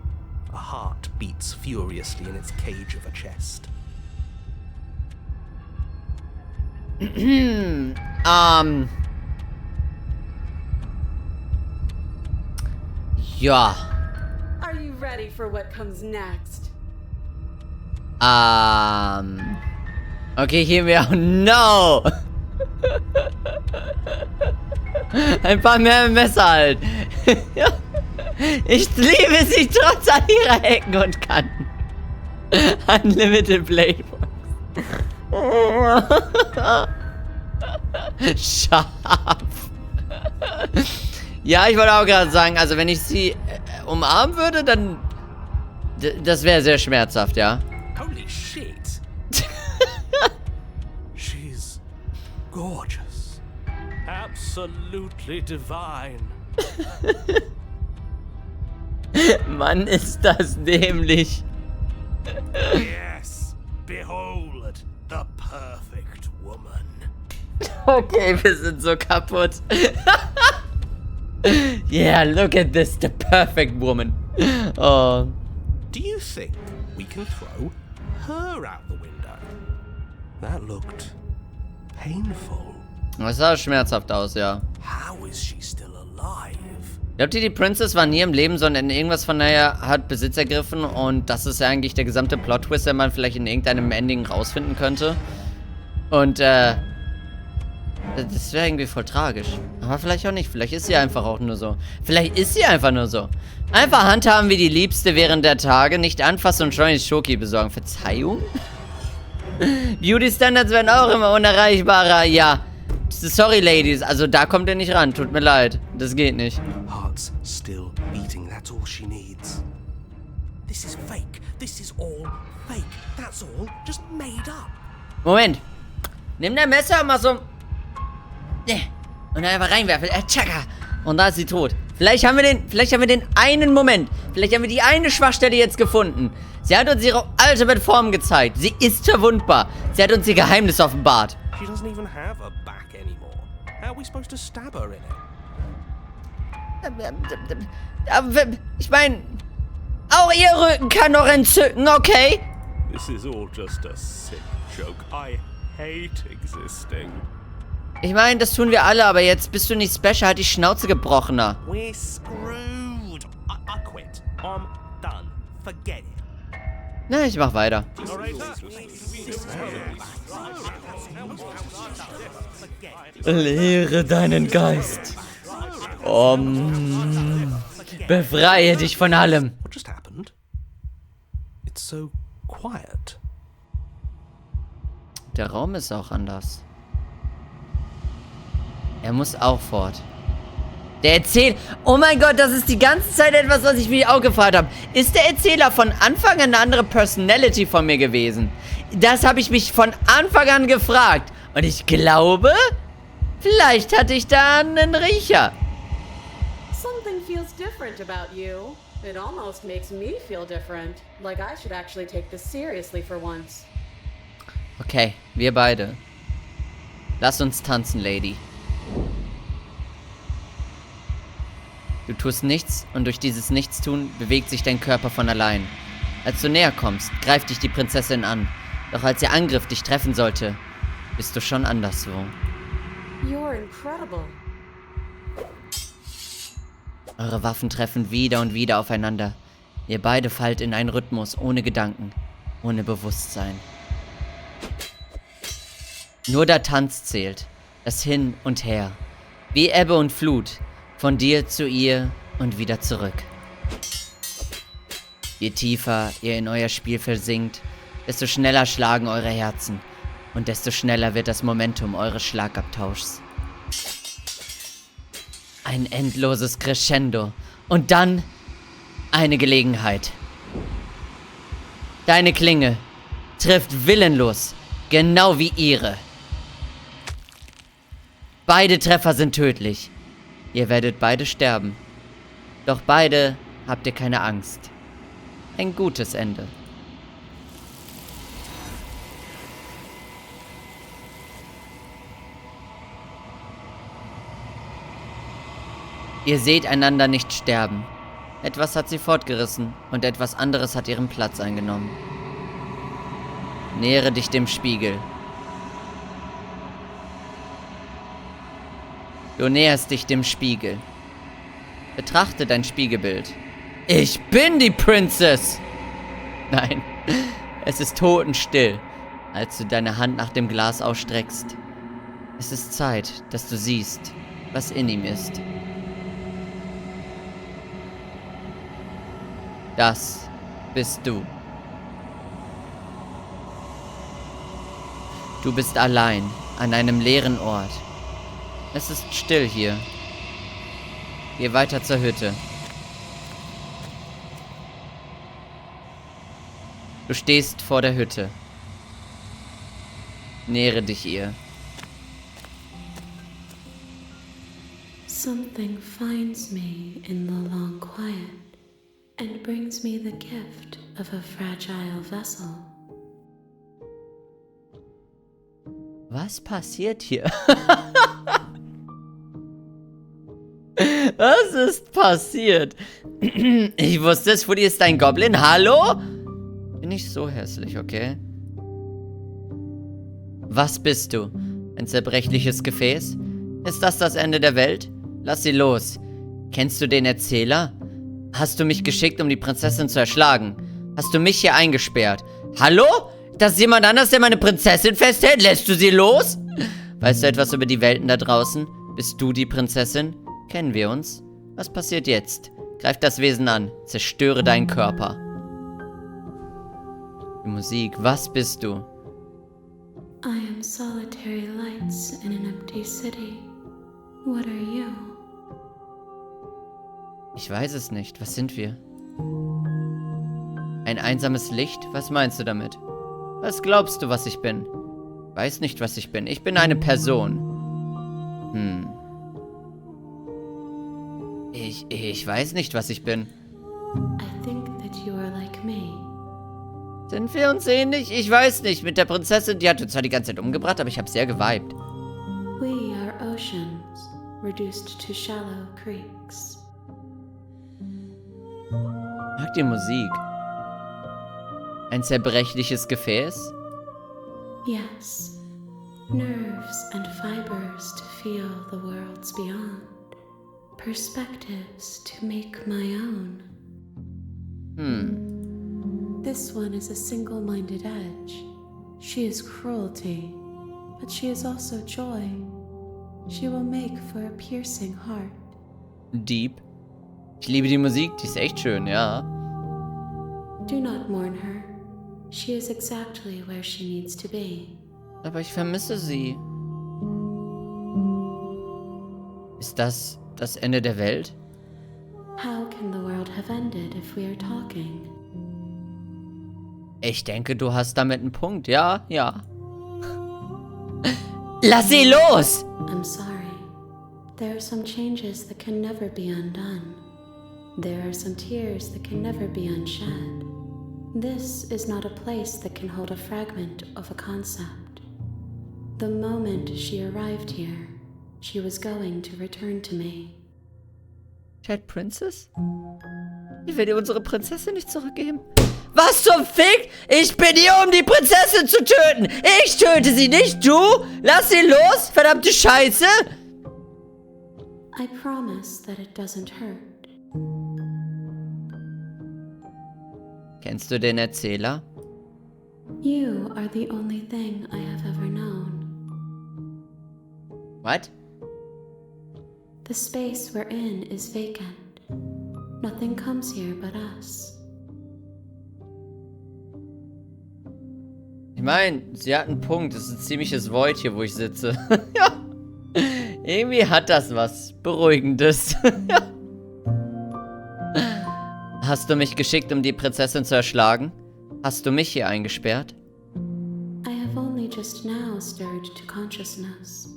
A heart beats furiously in its cage of a chest. Ja. Are you ready for what comes next? Okay, hier wir auch. No! Ein paar mehr Messer halt. Ich liebe sie trotz all ihrer Ecken und Kanten. Unlimited Blade Box. Scharf. Ja, ich wollte auch gerade sagen, also wenn ich sie umarmen würde, dann... Das wäre sehr schmerzhaft, ja. Holy shit! She's gorgeous. Absolutely divine. Mann, ist das dämlich. Yes, behold the perfect woman. Okay, wir sind so kaputt. Yeah, look at this, the perfect woman. Oh. Do you think we can throw her out the window? That looked painful. Das sah schmerzhaft aus, ja. How is she still alive? Glaubt ihr, die Princess war nie im Leben, sondern irgendwas von der hat Besitz ergriffen und das ist ja eigentlich der gesamte Plot-Twist, den man vielleicht in irgendeinem Ending rausfinden könnte. Und, das wäre irgendwie voll tragisch. Aber vielleicht auch nicht. Vielleicht ist sie einfach auch nur so. Vielleicht ist sie einfach nur so. Einfach handhaben wie die Liebste während der Tage. Nicht anfassen und schon Schoki besorgen. Verzeihung? Beauty-Standards werden auch immer unerreichbarer. Ja. Sorry, Ladies. Also da kommt ihr nicht ran. Tut mir leid. Das geht nicht. Heart's still beating. That's all she needs. This is fake. This is all fake. That's all just made up. Moment. Nimm dein Messer und mach so... Und dann einfach reinwerfen. Tschakka. Und da ist sie tot. Vielleicht haben wir den einen Moment. Vielleicht haben wir die eine Schwachstelle jetzt gefunden. Sie hat uns ihre Ultimate Form gezeigt. Sie ist verwundbar. Sie hat uns ihr Geheimnis offenbart. She doesn't even have a back anymore. How are we supposed to stab her in it? Ich meine, auch ihr Rücken kann noch entzücken, okay? This is all just a sick joke. I hate existing. Ich meine, das tun wir alle, aber jetzt bist du nicht special, halt die Schnauze gebrochener. We're screwed. I quit. I'm done. Forget it. Na, ich mach weiter. Lehre deinen Geist. Befreie dich von allem. What just happened? It's so quiet. Der Raum ist auch anders. Er muss auch fort. Der Erzähler... Oh mein Gott, das ist die ganze Zeit etwas, was ich mich auch gefragt habe. Ist der Erzähler von Anfang an eine andere Personality von mir gewesen? Das habe ich mich von Anfang an gefragt. Und ich glaube, vielleicht hatte ich da einen Riecher. Something feels different about you. It almost makes me feel different. Like I should actually take this seriously for once. Okay, wir beide. Lass uns tanzen, Lady. Du tust nichts und durch dieses Nichtstun bewegt sich dein Körper von allein. Als du näher kommst, greift dich die Prinzessin an. Doch als ihr Angriff dich treffen sollte, bist du schon anderswo. You're incredible. Eure Waffen treffen wieder und wieder aufeinander. Ihr beide fallt in einen Rhythmus ohne Gedanken, ohne Bewusstsein. Nur der Tanz zählt, das Hin und Her. Wie Ebbe und Flut, von dir zu ihr und wieder zurück. Je tiefer ihr in euer Spiel versinkt, desto schneller schlagen eure Herzen und desto schneller wird das Momentum eures Schlagabtauschs. Ein endloses Crescendo und dann eine Gelegenheit. Deine Klinge trifft willenlos, genau wie ihre. Beide Treffer sind tödlich. Ihr werdet beide sterben. Doch beide habt ihr keine Angst. Ein gutes Ende. Ihr seht einander nicht sterben. Etwas hat sie fortgerissen und etwas anderes hat ihren Platz eingenommen. Nähere dich dem Spiegel. Du näherst dich dem Spiegel. Betrachte dein Spiegelbild. Ich bin die Princess! Nein, es ist totenstill, als du deine Hand nach dem Glas ausstreckst. Es ist Zeit, dass du siehst, was in ihm ist. Das bist du. Du bist allein an einem leeren Ort. Es ist still hier. Geh weiter zur Hütte. Du stehst vor der Hütte. Nähere dich ihr. Something finds me in the long quiet and brings me the gift of a fragile vessel. Was passiert hier? Was ist passiert? Ich wusste es, Fuddy ist ein Goblin. Hallo? Bin nicht so hässlich, okay? Was bist du? Ein zerbrechliches Gefäß? Ist das das Ende der Welt? Lass sie los. Kennst du den Erzähler? Hast du mich geschickt, um die Prinzessin zu erschlagen? Hast du mich hier eingesperrt? Hallo? Das ist jemand anders, der meine Prinzessin festhält? Lässt du sie los? Weißt du etwas über die Welten da draußen? Bist du die Prinzessin? Kennen wir uns? Was passiert jetzt? Greif das Wesen an. Zerstöre deinen Körper. Die Musik. Was bist du? I am solitary lights in an empty city. What are you? Ich weiß es nicht. Was sind wir? Ein einsames Licht? Was meinst du damit? Was glaubst du, was ich bin? Weiß nicht, was ich bin. Ich bin eine Person. Ich weiß nicht, was ich bin. I think that you are like me. Sind wir uns ähnlich? Ich weiß nicht. Mit der Prinzessin, die hat uns zwar die ganze Zeit umgebracht, aber ich habe sehr geweibt. We are oceans, reduced to shallow creeks. Mag die Musik. Ein zerbrechliches Gefäß? Yes, nerves and fibers to feel the worlds beyond. Perspectives to make my own. This one is a single-minded edge. She is cruelty, but she is also joy. She will make for a piercing heart. Deep. Ich liebe die Musik, die ist echt schön, ja. Do not mourn her. She is exactly where she needs to be. Aber ich vermisse sie. Ist das das Ende der Welt? How can the world have ended if we are talking? Ich denke, du hast damit einen Punkt. Ja, ja. Lass sie los! I'm sorry. There are some changes that can never be undone. There are some tears that can never be unshed. This is not a place that can hold a fragment of a concept. The moment she arrived here, she was going to return to me. Chat Princess? Ich will dir unsere Prinzessin nicht zurückgeben. Was zum Fick? Ich bin hier, um die Prinzessin zu töten. Ich töte sie, nicht du. Lass sie los, verdammte Scheiße. I promise that it doesn't hurt. Kennst du den Erzähler? You are the only thing I have ever known. What? The space we're in is vacant. Nothing comes here but us. Ich meine, sie hat einen Punkt. Es ist ein ziemliches Void hier, wo ich sitze. Ja. Irgendwie hat das was Beruhigendes. Ja. Hast du mich geschickt, um die Prinzessin zu erschlagen? Hast du mich hier eingesperrt? I have only just now stirred to consciousness.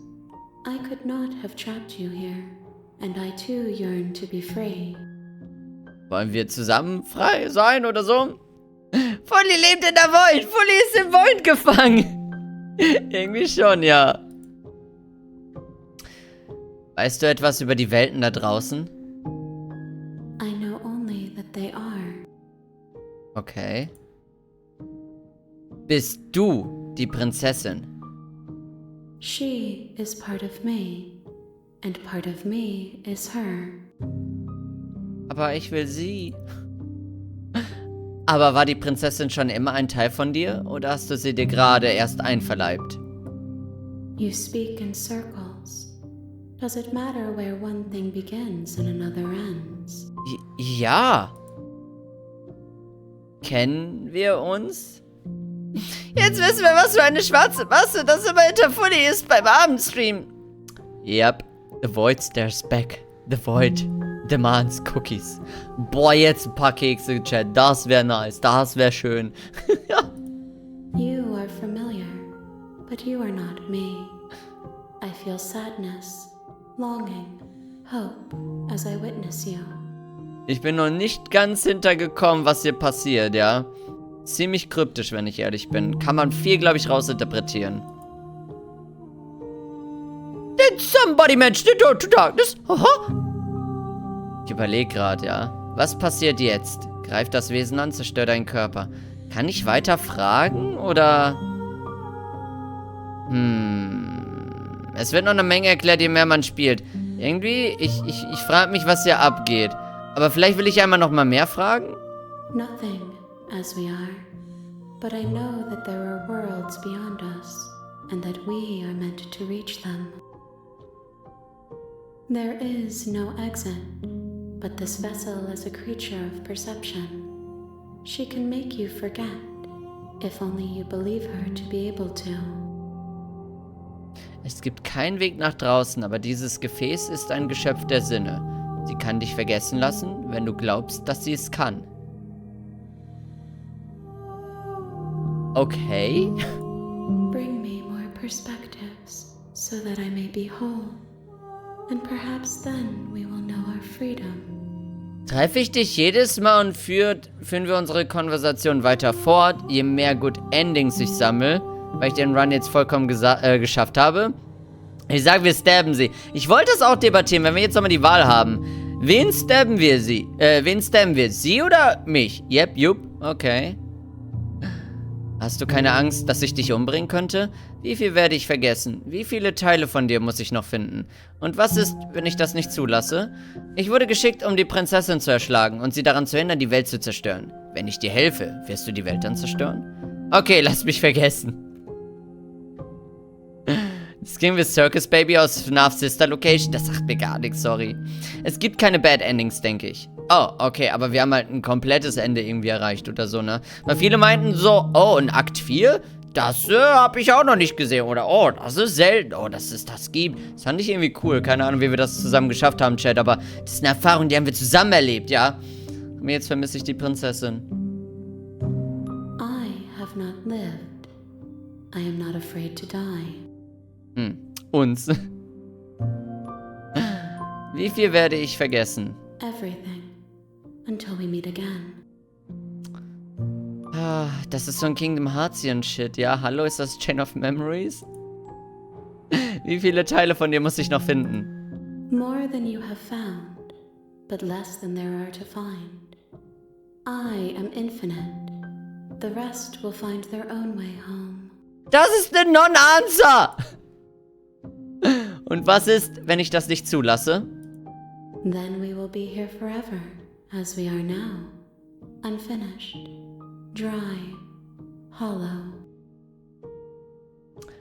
I could not have trapped you here, and I too yearn to be free. Wollen wir zusammen frei sein oder so? Fully lebt in der Void. Fully ist im Void gefangen. Irgendwie schon, ja. Weißt du etwas über die Welten da draußen? I know only that they are. Okay. Bist du die Prinzessin? She is part of me, and part of me is her. Aber ich will sie. Aber war die Prinzessin schon immer ein Teil von dir? Oder hast du sie dir gerade erst einverleibt? You speak in circles. Does it matter where one thing begins and another ends? Ja. Kennen wir uns? Jetzt wissen wir, was für eine schwarze Masse das immer hinter Fully ist beim Abendstream. Yep. The Void stares back. The Void demands cookies. Boah, jetzt ein paar Kekse, Chat. Das wäre nice. Das wäre schön. You are familiar, but you are not me. I feel sadness, longing, hope as I witness you. Ich bin noch nicht ganz hintergekommen, was hier passiert, ja. Ziemlich kryptisch, wenn ich ehrlich bin. Kann man viel, glaube ich, rausinterpretieren. Did somebody mention the door to darkness? Aha. Ich überlege gerade, ja. Was passiert jetzt? Greift das Wesen an, zerstört deinen Körper. Kann ich weiter fragen, oder? Es wird noch eine Menge erklärt, je mehr man spielt. Irgendwie, ich frage mich, was hier abgeht. Aber vielleicht will ich einmal noch mal mehr fragen? Nothing as we are, but I know that there are worlds beyond us, and that we are meant to reach them. There is no exit, but this vessel is a creature of perception. She can make you forget, if only you believe her to be able to. Es gibt keinen Weg nach draußen, aber dieses Gefäß ist ein Geschöpf der Sinne. Sie kann dich vergessen lassen, wenn du glaubst, dass sie es kann. Okay. Bring me more perspectives, so that I may be whole. And perhaps then we will know our freedom. Treffe ich dich jedes Mal und führen wir unsere Konversation weiter fort, je mehr Good Endings ich sammle, weil ich den Run jetzt vollkommen geschafft habe. Ich sage, wir stabben sie. Ich wollte es auch debattieren, wenn wir jetzt nochmal die Wahl haben. Wen stabben wir sie? Wen stabben wir? Sie oder mich? Yep, jupp, okay. Hast du keine Angst, dass ich dich umbringen könnte? Wie viel werde ich vergessen? Wie viele Teile von dir muss ich noch finden? Und was ist, wenn ich das nicht zulasse? Ich wurde geschickt, um die Prinzessin zu erschlagen und sie daran zu hindern, die Welt zu zerstören. Wenn ich dir helfe, wirst du die Welt dann zerstören? Okay, lass mich vergessen. Das ging wie Circus Baby aus FNAF Sister Location. Das sagt mir gar nichts, sorry. Es gibt keine Bad Endings, denke ich. Oh, okay, aber wir haben halt ein komplettes Ende irgendwie erreicht oder so, ne? Weil viele meinten so, oh, in Akt 4? Das habe ich auch noch nicht gesehen. Oder, oh, das ist selten. Oh, dass es das gibt. Das fand ich irgendwie cool. Keine Ahnung, wie wir das zusammen geschafft haben, Chat. Aber das ist eine Erfahrung, die haben wir zusammen erlebt, ja? Und jetzt vermisse ich die Prinzessin. I have not lived. I am not afraid to die. Uns. Wie viel werde ich vergessen? Everything. Until we meet again. Ah, das ist so ein Kingdom Hearts-Shit, ja? Hallo, ist das Chain of Memories? Wie viele Teile von dir muss ich noch finden? More than you have found, but less than there are to find. I am infinite. The rest will find their own way home. Das ist eine Non-Answer! Und was ist, wenn ich das nicht zulasse? Then we will be here forever, as we are now. Unfinished. Dry. Hollow.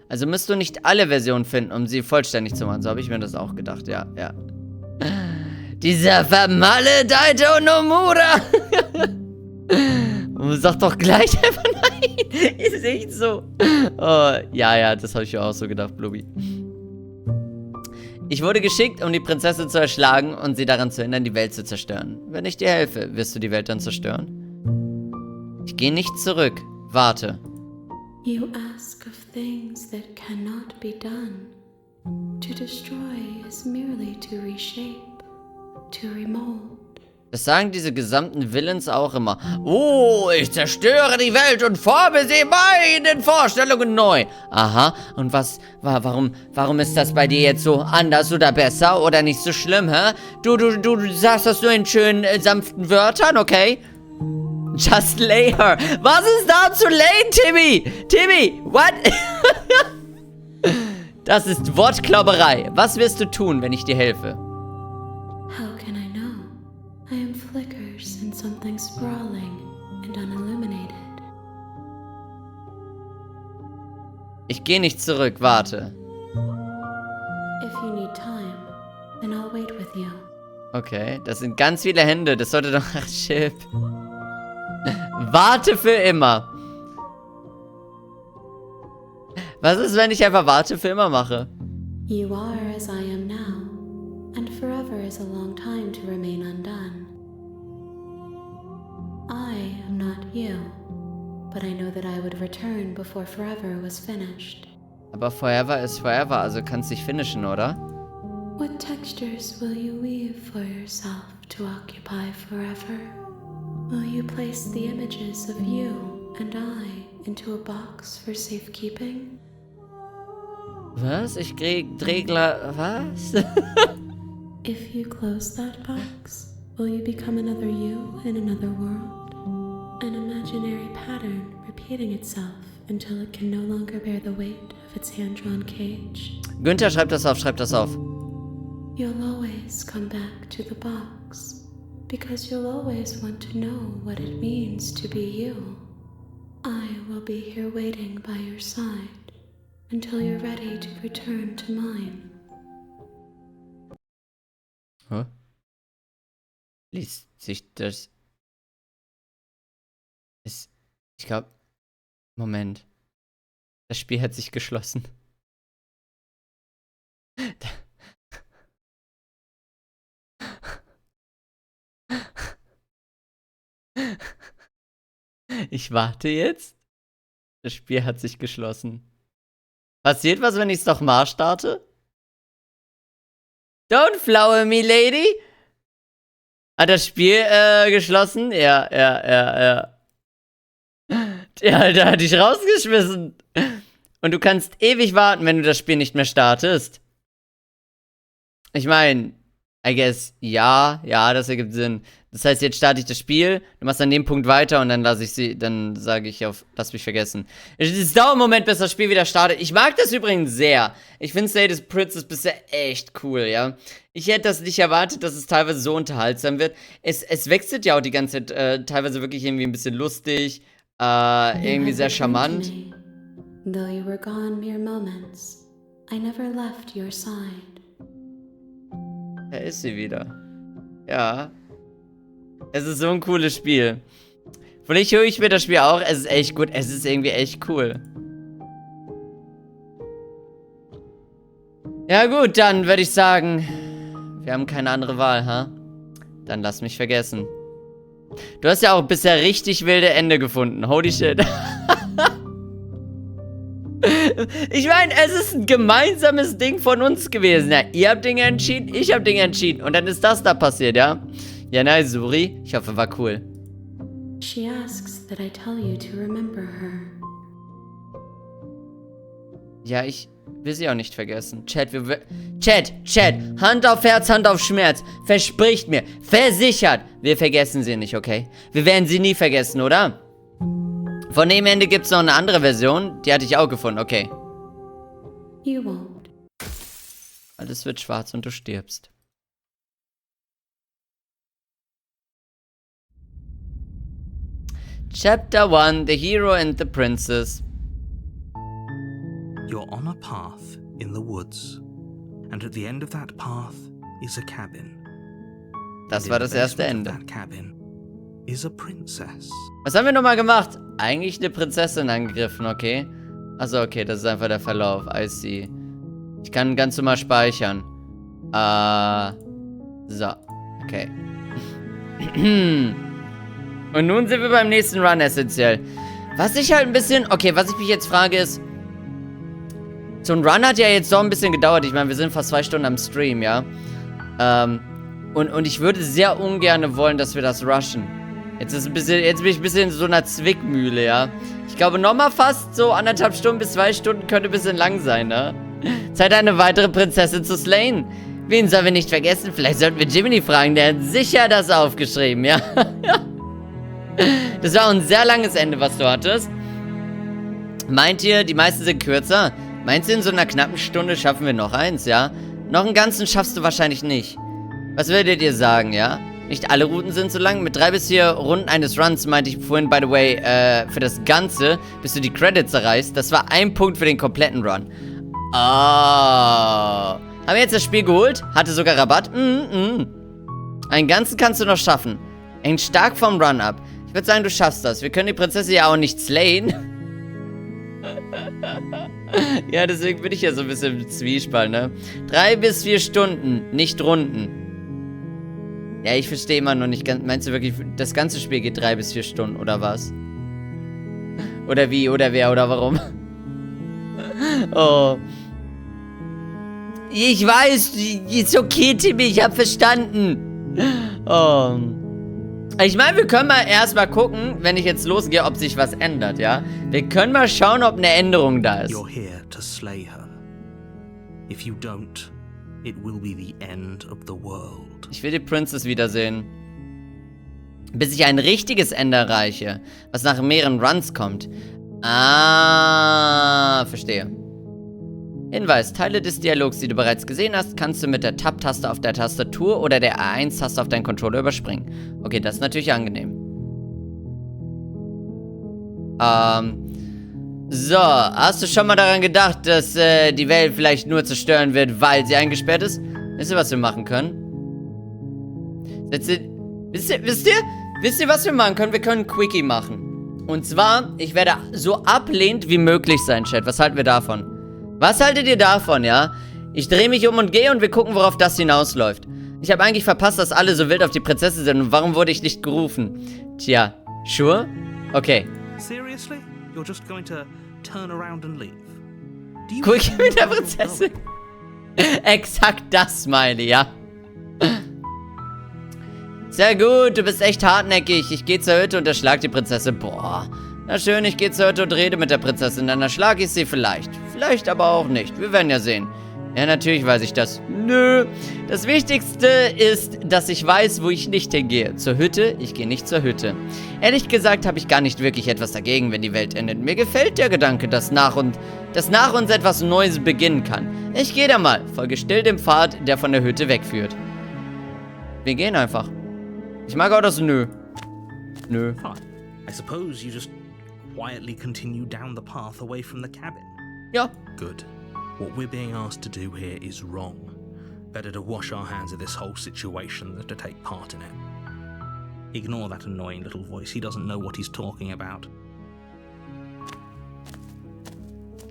Also müsst du nicht alle Versionen finden, um sie vollständig zu machen. So habe ich mir das auch gedacht, ja, ja. Dieser vermaledeite Onomura! Sag doch gleich einfach nein! Ist echt so. Oh, ja, das habe ich mir auch so gedacht, Blubi. Ich wurde geschickt, um die Prinzessin zu erschlagen und sie daran zu hindern, die Welt zu zerstören. Wenn ich dir helfe, wirst du die Welt dann zerstören? Ich gehe nicht zurück. Warte. You ask of things that cannot be done. To destroy is merely to reshape, to remold. Das sagen diese gesamten Villains auch immer. Oh, ich zerstöre die Welt und forme sie meinen Vorstellungen neu. Aha, und warum ist das bei dir jetzt so anders oder besser oder nicht so schlimm, hä? Du sagst das nur in schönen, sanften Wörtern, okay? Just lay her. Was ist da zu layen, Timmy? Timmy, what? Das ist Wortklauberei. Was wirst du tun, wenn ich dir helfe? How can I know? I am flickers in something sprawling and unilluminated. Ich gehe nicht zurück, warte. If you need time, then I'll wait with you. Okay, das sind ganz viele Hände. Das sollte doch... Ach, Chip. Warte für immer. Was ist, wenn ich einfach warte für immer mache? You are as I am now, and forever is a long time to remain undone. I am not you, but I know that I would return before forever was finished. Aber forever ist forever, also kannst dich finishen, oder? What textures will you weave for yourself to occupy forever? Will you place the images of you and I into a box for safekeeping? Was? Ich Dregler... Was? If you close that box, will you become another you in another world? An imaginary pattern repeating itself until it can no longer bear the weight of its hand-drawn cage? Günther, schreib das auf, schreib das auf. You'll always come back to the box. Because you'll always want to know what it means to be you. I will be here waiting by your side until you're ready to return to mine. Huh? Liest sich das... Ich glaube... Moment. Das Spiel hat sich geschlossen. Ich warte jetzt. Das Spiel hat sich geschlossen. Passiert was, wenn ich es nochmal starte? Don't flower me, lady. Hat das Spiel geschlossen? Ja. Ja, da hat dich rausgeschmissen. Und du kannst ewig warten, wenn du das Spiel nicht mehr startest. Ich meine, I guess, ja, das ergibt Sinn. Das heißt, jetzt starte ich das Spiel, du machst an dem Punkt weiter und dann sage ich auf, lass mich vergessen. Es dauert einen Moment, bis das Spiel wieder startet. Ich mag das übrigens sehr. Ich finde Slay the Princess bisher echt cool, ja. Ich hätte das nicht erwartet, dass es teilweise so unterhaltsam wird. Es wechselt ja auch die ganze Zeit, teilweise wirklich irgendwie ein bisschen lustig, irgendwie sehr charmant. Though you were gone mere moments, I never left your side. Da ist sie wieder. Ja. Es ist so ein cooles Spiel. Vielleicht höre ich mir das Spiel auch. Es ist echt gut. Es ist irgendwie echt cool. Ja gut, dann würde ich sagen, wir haben keine andere Wahl, ha? Dann lass mich vergessen. Du hast ja auch bisher richtig wilde Ende gefunden. Holy shit. Ich meine, es ist ein gemeinsames Ding von uns gewesen. Ja, ihr habt Dinge entschieden, ich habe Dinge entschieden. Und dann ist das da passiert, ja? Ja, nice, Suri. Ich hoffe, war cool. She asks that I tell you to remember her. Ja, ich will sie auch nicht vergessen. Chat, Hand auf Herz, Hand auf Schmerz. Verspricht mir, versichert, wir vergessen sie nicht, okay? Wir werden sie nie vergessen, oder? Von dem Ende gibt es noch eine andere Version. Die hatte ich auch gefunden, okay. You won't. Alles wird schwarz und du stirbst. Chapter 1, The Hero and the Princess. You're on a path in the woods, and at the end of that path is a cabin. Das war das erste Ende. That cabin is a princess. Was haben wir nochmal gemacht? Eigentlich eine Prinzessin angegriffen, okay? Also okay, das ist einfach der Verlauf. I see. Ich kann ganz normal speichern. So. Okay. Und nun sind wir beim nächsten Run essentiell. Was ich halt ein bisschen... Okay, was ich mich jetzt frage ist... So ein Run hat ja jetzt doch ein bisschen gedauert. Ich meine, wir sind fast 2 Stunden am Stream, ja? Und ich würde sehr ungern wollen, dass wir das rushen. Jetzt bin ich ein bisschen in so einer Zwickmühle, ja? Ich glaube, nochmal fast so 1,5 Stunden bis 2 Stunden könnte ein bisschen lang sein, ne? Zeit, eine weitere Prinzessin zu slayen. Wen sollen wir nicht vergessen? Vielleicht sollten wir Jiminy fragen. Der hat sicher das aufgeschrieben, ja? Das war ein sehr langes Ende, was du hattest. Meint ihr, die meisten sind kürzer? Meinst du, in so einer knappen Stunde schaffen wir noch eins, ja? Noch einen ganzen schaffst du wahrscheinlich nicht. Was würdet ihr sagen, ja? Nicht alle Routen sind so lang. Mit 3 bis 4 Runden eines Runs meinte ich vorhin, by the way, für das Ganze, bis du die Credits erreichst. Das war 1 Punkt für den kompletten Run. Oh. Haben wir jetzt das Spiel geholt? Hatte sogar Rabatt? Einen ganzen kannst du noch schaffen. Hängt stark vom Run ab. Ich würde sagen, du schaffst das. Wir können die Prinzessin ja auch nicht slayen. Ja, deswegen bin ich ja so ein bisschen im Zwiespalt, ne? 3 bis 4 Stunden, nicht Runden. Ja, ich verstehe immer noch nicht ganz. Meinst du wirklich, das ganze Spiel geht 3 bis 4 Stunden, oder was? Oder wie, oder wer, oder warum? Oh. Ich weiß, ist okay, Timmy, ich hab verstanden. Oh. Ich meine, wir können mal erstmal gucken, wenn ich jetzt losgehe, ob sich was ändert, ja? Wir können mal schauen, ob eine Änderung da ist. You're here to slay her. If you don't, it will be the end of the world. Ich will die Princess wiedersehen. Bis ich ein richtiges Ende erreiche, was nach mehreren Runs kommt. Ah, verstehe. Hinweis, Teile des Dialogs, die du bereits gesehen hast, kannst du mit der Tab-Taste auf der Tastatur oder der A1-Taste auf deinen Controller überspringen. Okay, das ist natürlich angenehm. So, hast du schon mal daran gedacht, dass die Welt vielleicht nur zerstören wird, weil sie eingesperrt ist? Wisst ihr, was wir machen können? Wisst ihr, was wir machen können? Wir können ein Quickie machen. Und zwar, ich werde so ablehnend wie möglich sein, Chat. Was halten wir davon? Was haltet ihr davon, ja? Ich drehe mich um und gehe und wir gucken, worauf das hinausläuft. Ich habe eigentlich verpasst, dass alle so wild auf die Prinzessin sind. Und warum wurde ich nicht gerufen? Tja, sure? Okay. Seriously? You're just going to turn around and leave? Quickie mit der Prinzessin. Exakt das, meine, ja. Sehr gut, du bist echt hartnäckig. Ich gehe zur Hütte und erschlag die Prinzessin. Boah. Na schön, ich gehe zur Hütte und rede mit der Prinzessin. Dann erschlage ich sie vielleicht. Vielleicht aber auch nicht. Wir werden ja sehen. Ja, natürlich weiß ich das. Nö. Das Wichtigste ist, dass ich weiß, wo ich nicht hingehe. Zur Hütte? Ich gehe nicht zur Hütte. Ehrlich gesagt habe ich gar nicht wirklich etwas dagegen, wenn die Welt endet. Mir gefällt der Gedanke, dass nach uns etwas Neues beginnen kann. Ich gehe da mal. Folge still dem Pfad, der von der Hütte wegführt. Wir gehen einfach. Ich mag auch das Nö. Nö. Fine. I suppose you just quietly continue down the path away from the cabin. Ja. Good. What we're being asked to do here is wrong. Better to wash our hands of this whole situation than to take part in it. Ignore that annoying little voice. He doesn't know what he's talking about.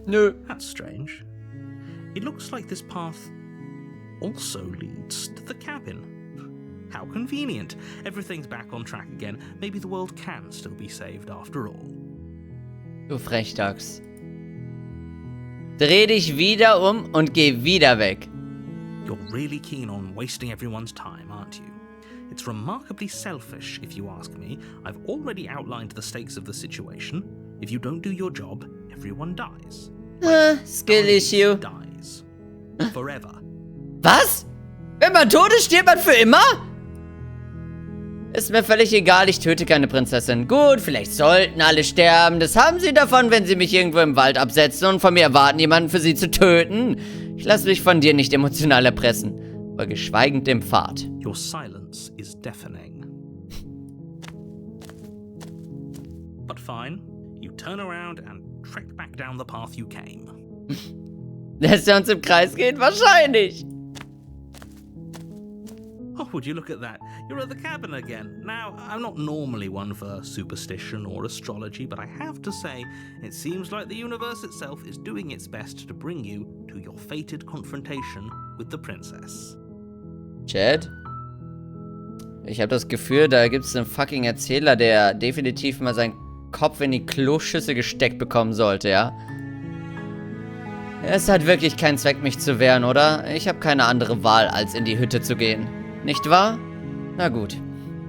Nö. That's strange. It looks like this path also leads to the cabin. How convenient. Everything's back on track again. Maybe the world can still be saved after all. Du Frechdachs. Dreh dich wieder um und geh wieder weg. You're really keen on wasting everyone's time, aren't you? It's remarkably selfish, if you ask me. I've already outlined the stakes of the situation. If you don't do your job, everyone dies. Skill issue. Dies. Forever. Was? Wenn man tot ist, stirbt man für immer? Ist mir völlig egal, ich töte keine Prinzessin. Gut, vielleicht sollten alle sterben. Das haben sie davon, wenn sie mich irgendwo im Wald absetzen und von mir erwarten, jemanden für sie zu töten. Ich lasse mich von dir nicht emotional erpressen. Folge schweigend dem Pfad. Your silence is deafening. But fine, you turn around and trek back down the path you came. Lässt er uns im Kreis gehen? Wahrscheinlich. Oh, would you look at that? You're at the cabin again. Now, I'm not normally one for superstition or astrology, but I have to say, it seems like the universe itself is doing its best to bring you to your fated confrontation with the princess. Chad? Ich habe das Gefühl, da gibt es einen fucking Erzähler, der definitiv mal seinen Kopf in die Kloschüssel gesteckt bekommen sollte, ja? Es hat wirklich keinen Zweck, mich zu wehren, oder? Ich habe keine andere Wahl, als in die Hütte zu gehen. Nicht wahr? Na gut.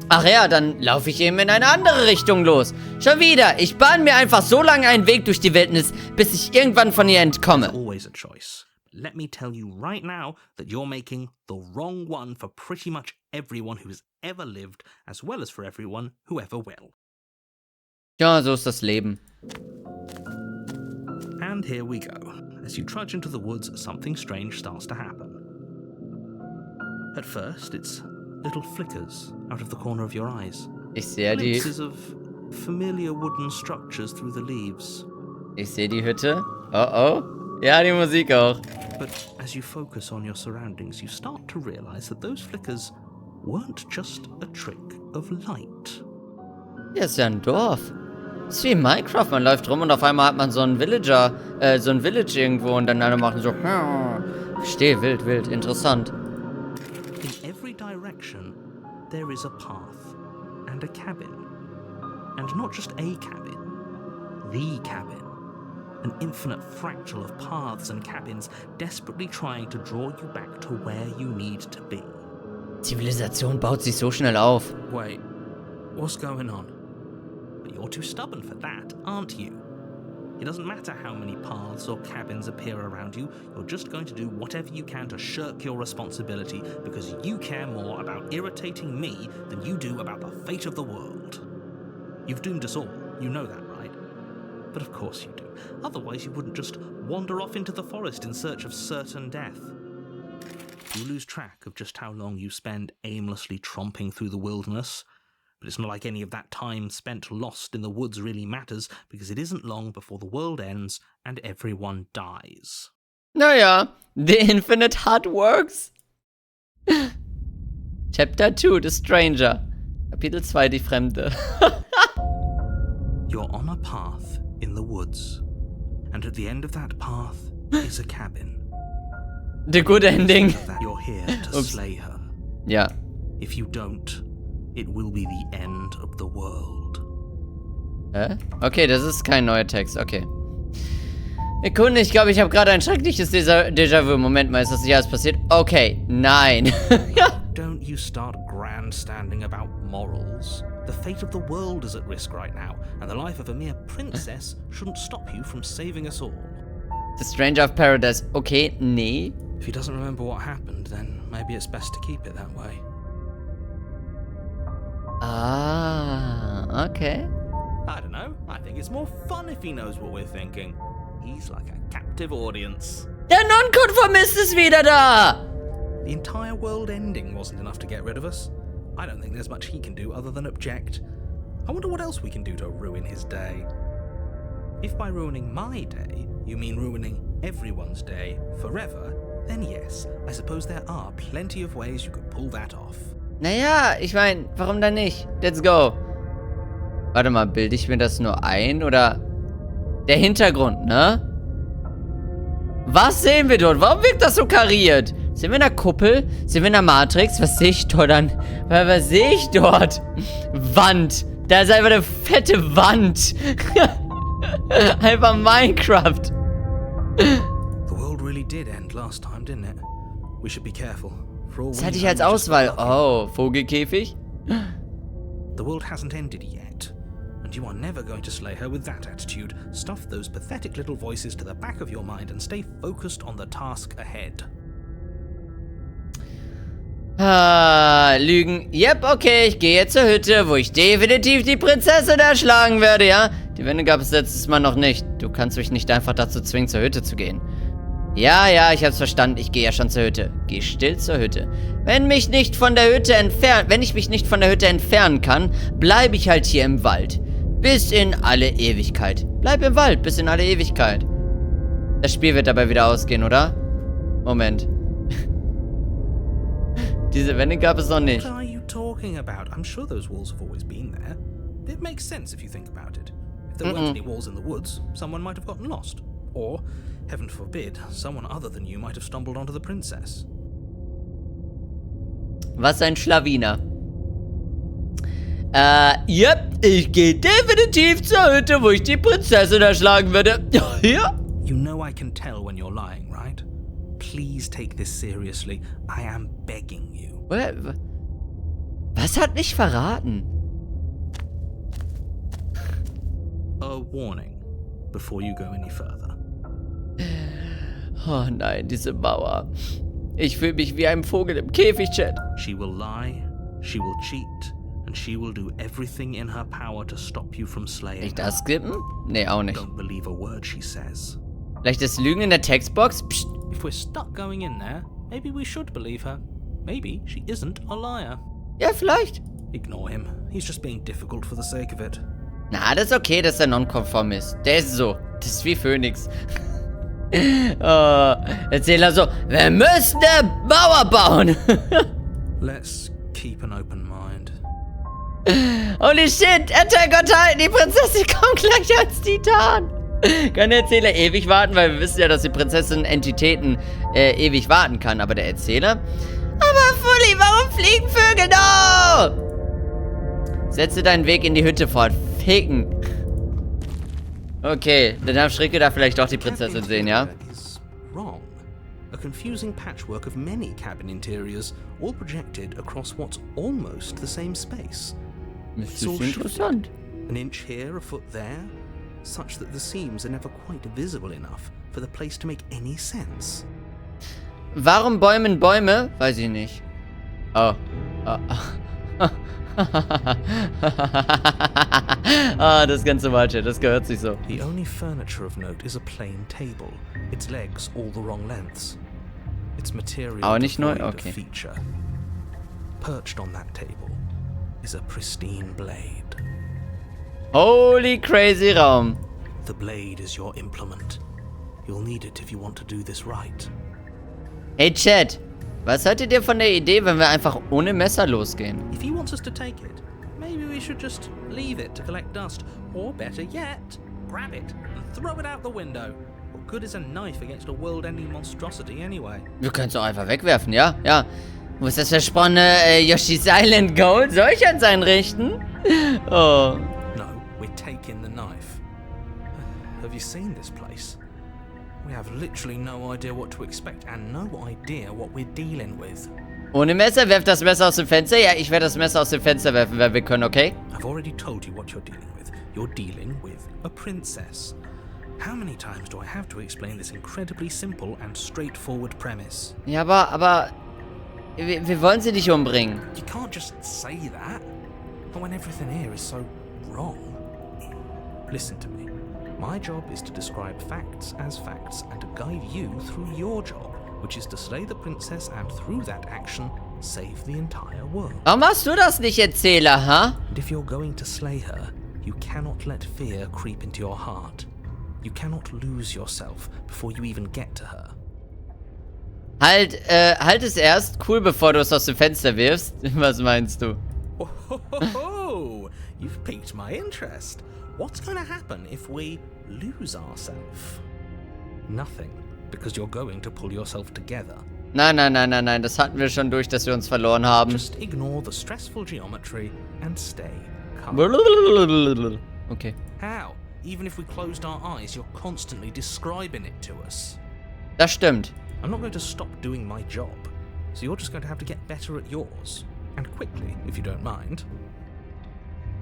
Ach ja, dann laufe ich eben in eine andere Richtung los. Schon wieder. Ich bahne mir einfach so lange einen Weg durch die Wildnis, bis ich irgendwann von ihr entkomme. Always a choice. Let me tell you right now that you're making the wrong one for pretty much everyone who has ever lived, as well as for everyone who ever will. Ja, so ist das Leben. And here we go. As you trudge into the woods, something strange starts to happen. At first, it's little flickers out of the corner of your eyes. Ich sehe die... Glimpses of familiar wooden structures through the leaves. Ich sehe die Hütte. Oh oh. Ja, die Musik auch. But as you focus on your surroundings, you start to realize that those flickers weren't just a trick of light. Hier ist ja ein Dorf. Ist wie in Minecraft, man läuft rum und auf einmal hat man so einen Villager, so ein Village irgendwo und dann alle machen so... Verstehe, wild, wild, interessant. In every direction, there is a path and a cabin. And not just a cabin, the cabin. An infinite fractal of paths and cabins desperately trying to draw you back to where you need to be. Zivilisation baut sich so schnell auf. Wait, what's going on? But you're too stubborn for that, aren't you? It doesn't matter how many paths or cabins appear around you, you're just going to do whatever you can to shirk your responsibility because you care more about irritating me than you do about the fate of the world. You've doomed us all, you know that, right? But of course you do. Otherwise you wouldn't just wander off into the forest in search of certain death. You lose track of just how long you spend aimlessly tromping through the wilderness. But it's not like any of that time spent lost in the woods really matters, because it isn't long before the world ends and everyone dies. Naja, the infinite hard works. Chapter 2, The Stranger. Kapitel 2, Die Fremde. You're on a path in the woods, and at the end of that path is a cabin. The good ending. You're here to slay her. Ja. If you don't, it will be the end of the world. Okay, das ist kein neuer Text, okay. Kunde, ich glaube, ich habe gerade ein schreckliches Déjà-vu. Moment mal, ist das nicht alles passiert? Okay, nein. Don't you start grandstanding about morals. The fate of the world is at risk right now, and the life of a mere princess shouldn't stop you from saving us all. The Stranger of Paradise. Okay, nee. If he doesn't remember what happened, then maybe it's best to keep it that way. Ah, okay. I don't know. I think it's more fun if he knows what we're thinking. He's like a captive audience. Der Nonkonformist ist wieder da! The entire world ending wasn't enough to get rid of us. I don't think there's much he can do other than object. I wonder what else we can do to ruin his day. If by ruining my day, you mean ruining everyone's day forever, then yes, I suppose there are plenty of ways you could pull that off. Naja, ich meine, warum dann nicht? Let's go. Warte mal, bilde ich mir das nur ein? Oder der Hintergrund, ne? Was sehen wir dort? Warum wirkt das so kariert? Sind wir in der Kuppel? Sind wir in der Matrix? Was sehe ich dort an? Was sehe ich dort? Wand. Da ist einfach eine fette Wand. Einfach Minecraft. The world really did end last time, didn't it? We should be careful. Das hatte ich als Auswahl. Oh, Vogelkäfig? The world hasn't ended yet. And you are never going to slay her with that attitude. Stuff those pathetic little voices to the back of your mind and stay focused on the task ahead. Ah, Lügen. Yep, okay, ich gehe jetzt zur Hütte, wo ich definitiv die Prinzessin erschlagen werde, ja? Die Wände gab es letztes Mal noch nicht. Du kannst mich nicht einfach dazu zwingen, zur Hütte zu gehen. Ja, ich hab's verstanden. Ich gehe ja schon zur Hütte. Geh still zur Hütte. Wenn ich mich nicht von der Hütte entfernen kann, bleibe ich halt hier im Wald. Bis in alle Ewigkeit. Bleib im Wald, bis in alle Ewigkeit. Das Spiel wird dabei wieder ausgehen, oder? Moment. Diese Wände gab es noch nicht. What are you talking about? I'm sure those walls have always been there. It makes sense if you think about it. If there weren't any walls in the woods, someone might have gotten lost. Or, heaven forbid, someone other than you might have stumbled onto the princess. Was ein Schlawiner. Yep, ich gehe definitiv zur Hütte, wo ich die Prinzessin erschlagen werde. Ja? You know I can tell when you're lying, right? Please take this seriously. I am begging you. Was hat mich verraten? A warning before you go any further. Oh nein, diese Mauer. Ich fühle mich wie ein Vogel im Käfig, Chat. She will lie, she will cheat, and she will do everything in her power to stop you from slaying Nicht her. das skippen? Nee, auch nicht. Don't believe a word she says. Vielleicht das Lügen in der Textbox? Psst. If we're stuck going in there, maybe we should believe her. Maybe she isn't a liar. Ja, vielleicht. Ignore him. He's just being difficult for the sake of it. Na, das ist okay, dass er nonkonform ist. Der ist so. Das ist wie Phönix. Oh, Erzähler so, wir müssen eine Mauer bauen. Let's keep an open mind. Holy shit, Attack on Titan, die Prinzessin kommt gleich als Titan. Kann der Erzähler ewig warten, weil wir wissen ja, dass die Prinzessin Entitäten ewig warten kann. Aber der Erzähler? Aber Fully, warum fliegen Vögel noch? Setze deinen Weg in die Hütte fort. Ficken. Okay, dann darf Schricke da vielleicht doch die Prinzessin sehen, ja? Is wrong. A confusing patchwork of many cabin interiors, all projected across what's almost the same space. Das ist interessant. An inch here, a foot there, such that the seams are never quite visible enough for the place to make any sense. Warum bäumen Bäume? Weiß ich nicht. Oh. Das ganze Waldsche, das gehört sich so. The only furniture of note is a plain table, its legs all the wrong lengths. Its material Aber nicht neu? devoid of Okay. feature. Perched on that table is a pristine blade. Holy crazy Raum. The blade is your implement. You'll need it if you want to do this right. Hey Chat, was haltet ihr von der Idee, wenn wir einfach ohne Messer losgehen? If he wants us to take it, maybe we should just leave it to collect dust. Or better yet, grab it and throw it out the window. What good is a knife against a world-ending monstrosity anyway? Wir können es auch einfach wegwerfen, ja? Ja. Wo ist das versprochene Yoshi's Island Gold? Soll ich eins einrichten? Oh. No, we're taking the knife. Have you seen this place? We have literally no idea what to expect and no idea what we're dealing with. Ohne Messer, werft das Messer aus dem Fenster? Ja, ich werde das Messer aus dem Fenster werfen, wenn wir können, okay? I've already told you what you're dealing with. You're dealing with a princess. How many times do I have to explain this incredibly simple and straightforward premise? Ja, aber wir wollen sie nicht umbringen. You can't just say that. Not when everything here is so wrong. Listen to me. My job is to describe facts as facts and to guide you through your job, which is to slay the princess and through that action, save the entire world. Warum machst du das nicht, Erzähler, ha? And if you're going to slay her, you cannot let fear creep into your heart. You cannot lose yourself before you even get to her. Halt es erst cool, bevor du es aus dem Fenster wirfst. Was meinst du? Oh, you've piqued my interest. What's going to happen if we lose ourselves? Nothing. because you're going to pull yourself together. Nein, das hatten wir schon durch, dass wir uns verloren haben. Just ignore the stressful geometry and stay calm. Okay. How? Even if we closed our eyes, you're constantly describing it to us. Das stimmt. I'm not going to stop doing my job, so you're just going to have to get better at yours. And quickly, if you don't mind.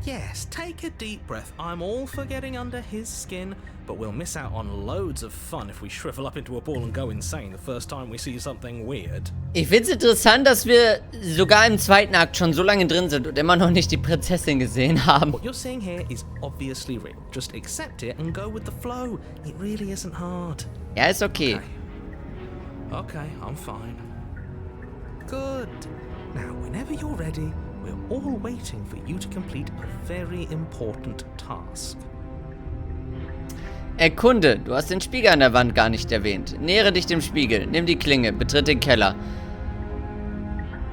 Yes, take a deep breath. I'm all for getting under his skin, but we'll miss out on loads of fun if we shrivel up into a ball and go insane the first time we see something weird. Ich find's interessant, dass wir sogar im zweiten Akt schon so lange drin sind und immer noch nicht die Prinzessin gesehen haben. What you're seeing here is obviously real. Just accept it and go with the flow. It really isn't hard. Ja, ist okay. Okay, I'm fine. Good. Now, whenever you're ready, we're all waiting for you to complete a very important task. Erkunde, du hast den Spiegel an der Wand gar nicht erwähnt. Nähere dich dem Spiegel, nimm die Klinge, betritt den Keller.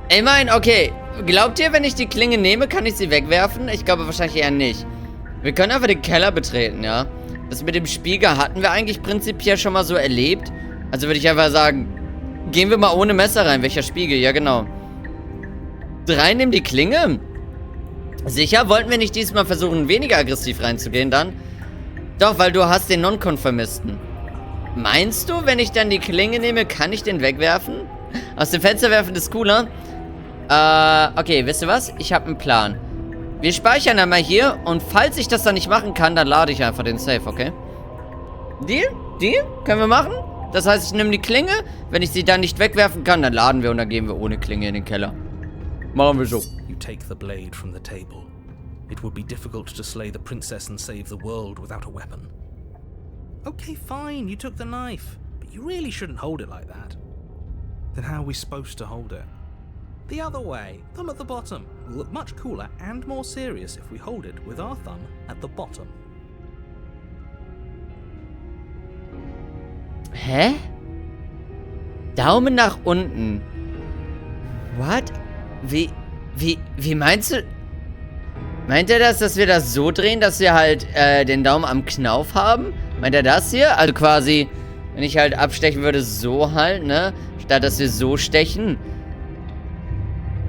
Ich meine, okay, glaubt ihr, wenn ich die Klinge nehme, kann ich sie wegwerfen? Ich glaube wahrscheinlich eher nicht. Wir können einfach den Keller betreten, ja? Das mit dem Spiegel hatten wir eigentlich prinzipiell schon mal so erlebt. Also würde ich einfach sagen, gehen wir mal ohne Messer rein. Welcher Spiegel? Ja, genau. 3, nimm die Klinge? Sicher? Wollten wir nicht diesmal versuchen, weniger aggressiv reinzugehen dann? Doch, weil du hast den Nonkonformisten. Meinst du, wenn ich dann die Klinge nehme, kann ich den wegwerfen? Aus dem Fenster werfen ist cooler. Okay, wisst ihr was? Ich habe einen Plan. Wir speichern einmal hier und falls ich das dann nicht machen kann, dann lade ich einfach den Safe, okay? Deal? Deal? Können wir machen? Das heißt, ich nehme die Klinge. Wenn ich sie dann nicht wegwerfen kann, dann laden wir und dann gehen wir ohne Klinge in den Keller. Machen wir so. You take the blade from the table. It would be difficult to slay the princess and save the world without a weapon. Okay, fine, you took the knife, but you really shouldn't hold it like that. Then how are we supposed to hold it? The other way, thumb at the bottom. Will look much cooler and more serious if we hold it with our thumb at the bottom. Hä? Daumen nach unten. What? Wie meinst du? Meint er das, dass wir das so drehen, dass wir halt den Daumen am Knauf haben? Meint er das hier? Also quasi, wenn ich halt abstechen würde, so halt, ne? Statt dass wir so stechen.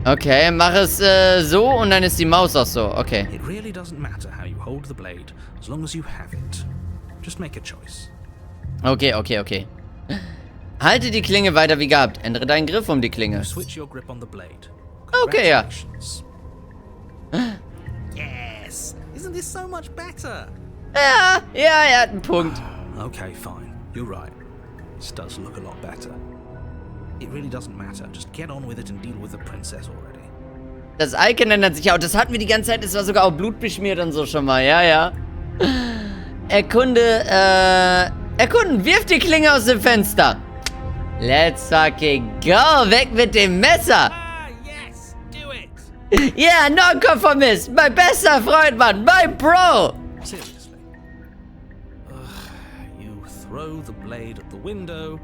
Okay, mach es so und dann ist die Maus auch so. Okay. It really doesn't matter how you hold the blade, as long as you have it. Just make a choice. Okay. Halte die Klinge weiter wie gehabt. Ändere deinen Griff um die Klinge. Switch your grip on the blade. Okay, ja. Yes! Isn't this so much better? Ja, er hat einen Punkt. Okay, fine. You're right. This does look a lot better. It really doesn't matter. Just get on with it and deal with the princess already. Das Icon ändert sich auch. Das hatten wir die ganze Zeit. Es war sogar auch blutbeschmiert und so schon mal. Ja. Erkunden. Wirf die Klinge aus dem Fenster. Let's fucking go. Weg mit dem Messer. Yes! Do it! Yeah, Nonkonformist. Mein bester Freund, Mann. Mein Bro. Seriously. You throw the blade at the window,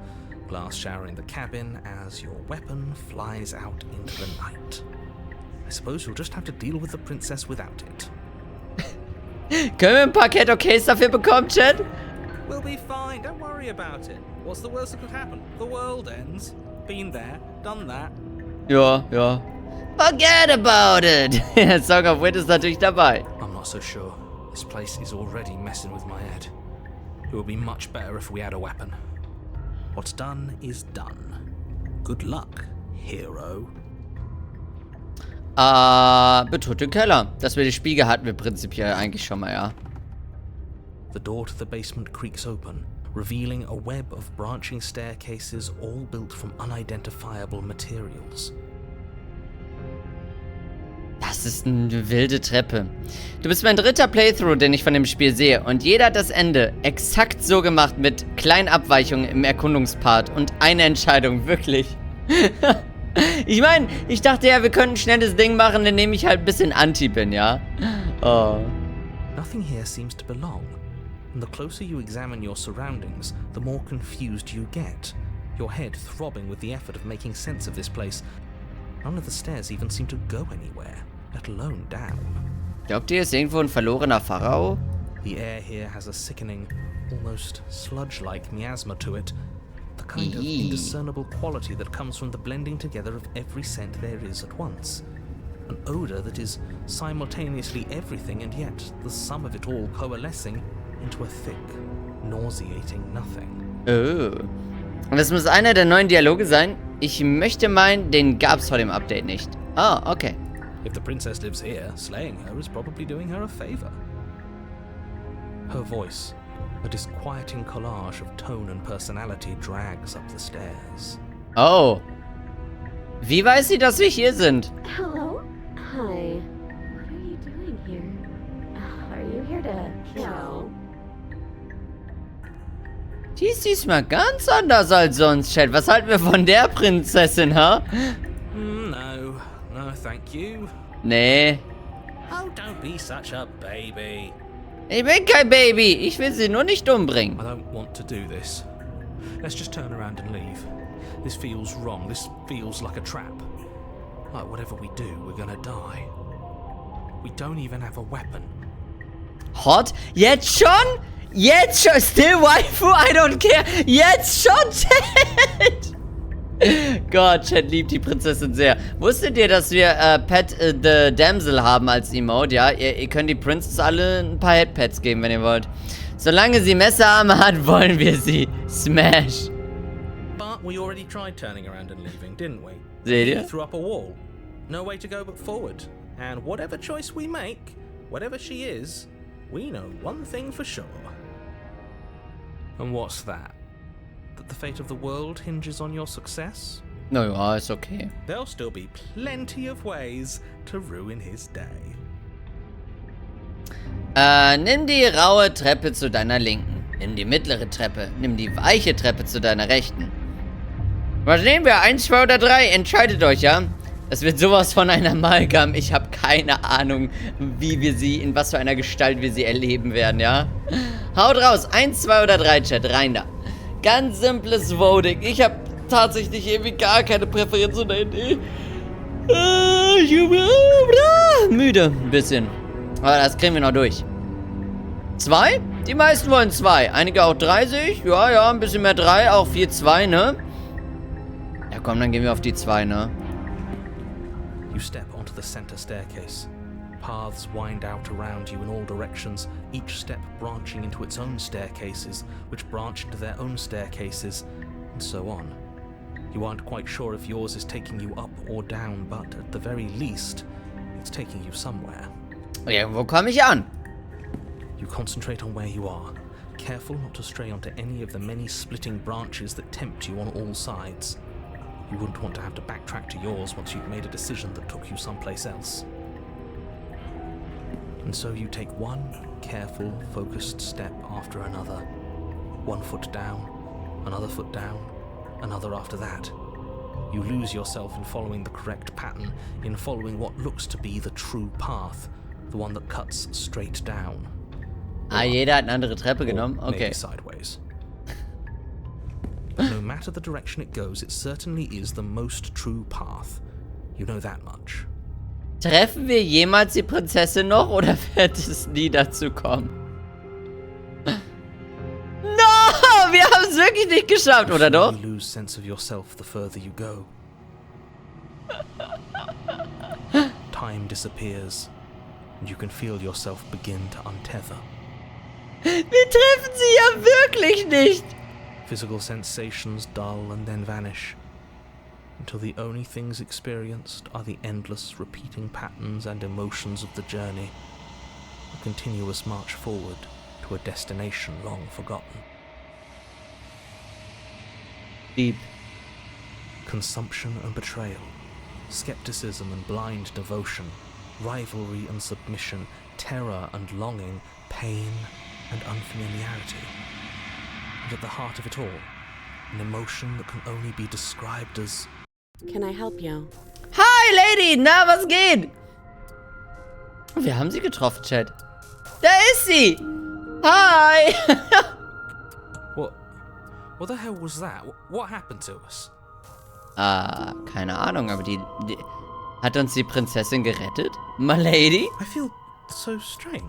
glass showering the cabin as your weapon flies out into the night. I suppose you'll just have to deal with the princess without it. Können wir ein paar Cat-Okays dafür bekommen, Chat? We'll be fine, don't worry about it. What's the worst that could happen? The world ends. Been there, done that. Ja. Forget about it. Song of Wind ist natürlich dabei. I'm not so sure. This place is already messing with my head. It would be much better if we had a weapon. What's done is done. Good luck, hero. Betritt den Keller. Dass wir die Spiegel hatten wir prinzipiell eigentlich schon mal, ja. The door to the basement creaks open, revealing a web of branching staircases all built from unidentifiable materials. Das ist eine wilde Treppe. Du bist mein 3. Playthrough, den ich von dem Spiel sehe. Und jeder hat das Ende exakt so gemacht mit kleinen Abweichungen im Erkundungspart. Und eine Entscheidung, wirklich. Ich meine, ich dachte ja, wir könnten ein schnelles Ding machen, indem ich halt ein bisschen anti bin, ja? Oh. Nothing here seems to belong. And the closer you examine your surroundings, the more confused you get. Your head throbbing with the effort of making sense of this place. None of the stairs even seem to go anywhere, let alone down. Glaubt ihr, ist irgendwo ein verlorener Pharao? The air here has a sickening, almost sludge-like miasma to it. kind of indiscernible quality that comes from the blending together of every scent there is at once. An odor that is simultaneously everything and yet the sum of it all coalescing into a thick, nauseating nothing. Oh. Und das muss einer der neuen Dialoge sein. Ich möchte meinen, den gab's vor dem Update nicht. Oh, okay. If the princess lives here, slaying her is probably doing her a favor. Her voice, a disquieting collage of tone and personality, drags up the stairs. Oh. Wie weiß sie, dass wir hier sind? Hello? Hi. What are you doing here? Are you here to kill? Die ist diesmal ganz anders als sonst, Chat. Was halten wir von der Prinzessin, ha? No, thank you. Nee. Oh, don't be such a baby. Ich bin kein Baby. Ich will sie nur nicht umbringen. I don't want to do this. Let's just turn around and leave. This feels wrong. This feels like a trap. Like whatever we do, we're gonna die. We don't even have a weapon. Hot? Jetzt schon? Jetzt schon? Still Waifu? I don't care. Jetzt schon, Chat. Gott, Chat liebt die Prinzessin sehr. Wusstet ihr, dass wir Pet the Damsel haben als Emote? Ja, ihr könnt die Princess alle ein paar Headpads geben, wenn ihr wollt. Solange sie Messerarme hat, wollen wir sie. Smash. But we already tried turning around and leaving, didn't we? Seht We ihr? threw up a wall. No way to go but forward. And whatever choice we make, whatever she is, we know one thing for sure. And what's that? That the fate of the world hinges on your success? Naja, ist okay. There'll still be plenty of ways to ruin his day. Nimm die raue Treppe zu deiner Linken. Nimm die mittlere Treppe. Nimm die weiche Treppe zu deiner Rechten. Was nehmen wir? 1, 2 oder 3? Entscheidet euch, ja? Es wird sowas von einer Amalgam. Ich habe keine Ahnung, wie wir sie, in was für einer Gestalt wir sie erleben werden, ja? Haut raus. 1, 2 oder 3, Chat. Rein da. Ganz simples Voting. Ich habe tatsächlich irgendwie gar keine Präferenz oder Idee. Müde. Ein bisschen. Aber das kriegen wir noch durch. 2? Die meisten wollen 2. Einige auch 3 sehe ich. Ja, ein bisschen mehr 3. Auch 4, 2, ne? Ja, komm, dann gehen wir auf die 2, ne? You step onto the center staircase. Paths wind out around you in all directions, each step branching into its own staircases, which branch into their own staircases, and so on. You aren't quite sure if yours is taking you up or down, but at the very least, it's taking you somewhere. Irgendwo komme ich an. You concentrate on where you are, careful not to stray onto any of the many splitting branches that tempt you on all sides. You wouldn't want to have to backtrack to yours once you've made a decision that took you someplace else. And so you take one careful, focused step after another. 1 foot down, another foot down, another after that. You lose yourself in following the correct pattern, in following what looks to be the true path, the one that cuts straight down. Jeder hat eine andere Treppe genommen. Or maybe Okay. sideways. But no matter the direction it goes, it certainly is the most true path. You know that much. Treffen wir jemals die Prinzessin noch oder wird es nie dazu kommen? No! Wir haben es wirklich nicht geschafft, oder doch? You lose sense of yourself the further you go. Time disappears, and you can feel yourself begin to untether. Wir treffen sie ja wirklich nicht. Physical sensations dull and then vanish, until the only things experienced are the endless repeating patterns and emotions of the journey, a continuous march forward to a destination long forgotten. Deep. Consumption and betrayal, skepticism and blind devotion, rivalry and submission, terror and longing, pain and unfamiliarity. And at the heart of it all, an emotion that can only be described as... Can I help you? Hi, Lady! Na, was geht? Wir haben sie getroffen, Chat. Da ist sie! Hi! What the hell was that? What happened to us? Keine Ahnung, aber die hat uns die Prinzessin gerettet? My Lady? I feel so strange.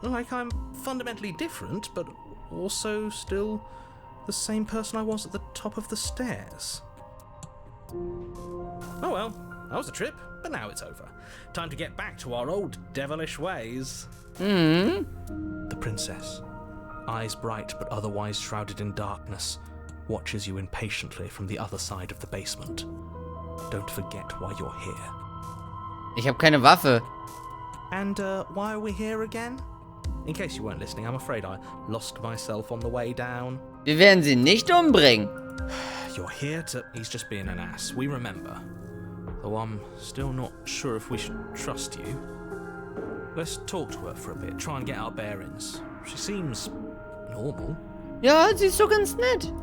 Like I'm fundamentally different, but also still The same person I was at the top of the stairs. Oh well, that was a trip, but now it's over. Time to get back to our old devilish ways. Mhm. The princess, eyes bright but otherwise shrouded in darkness, watches you impatiently from the other side of the basement. Don't forget why you're here. Ich habe keine Waffe. And why are we here again? In case you weren't listening, I'm afraid I lost myself on the way down. Wir werden sie nicht umbringen. You're here to... He's just being an ass, we remember. Though I'm still not sure if we should trust you. Let's talk to her for a bit, try and get our bearings. She seems normal. Ja, sie ist so ganz nett.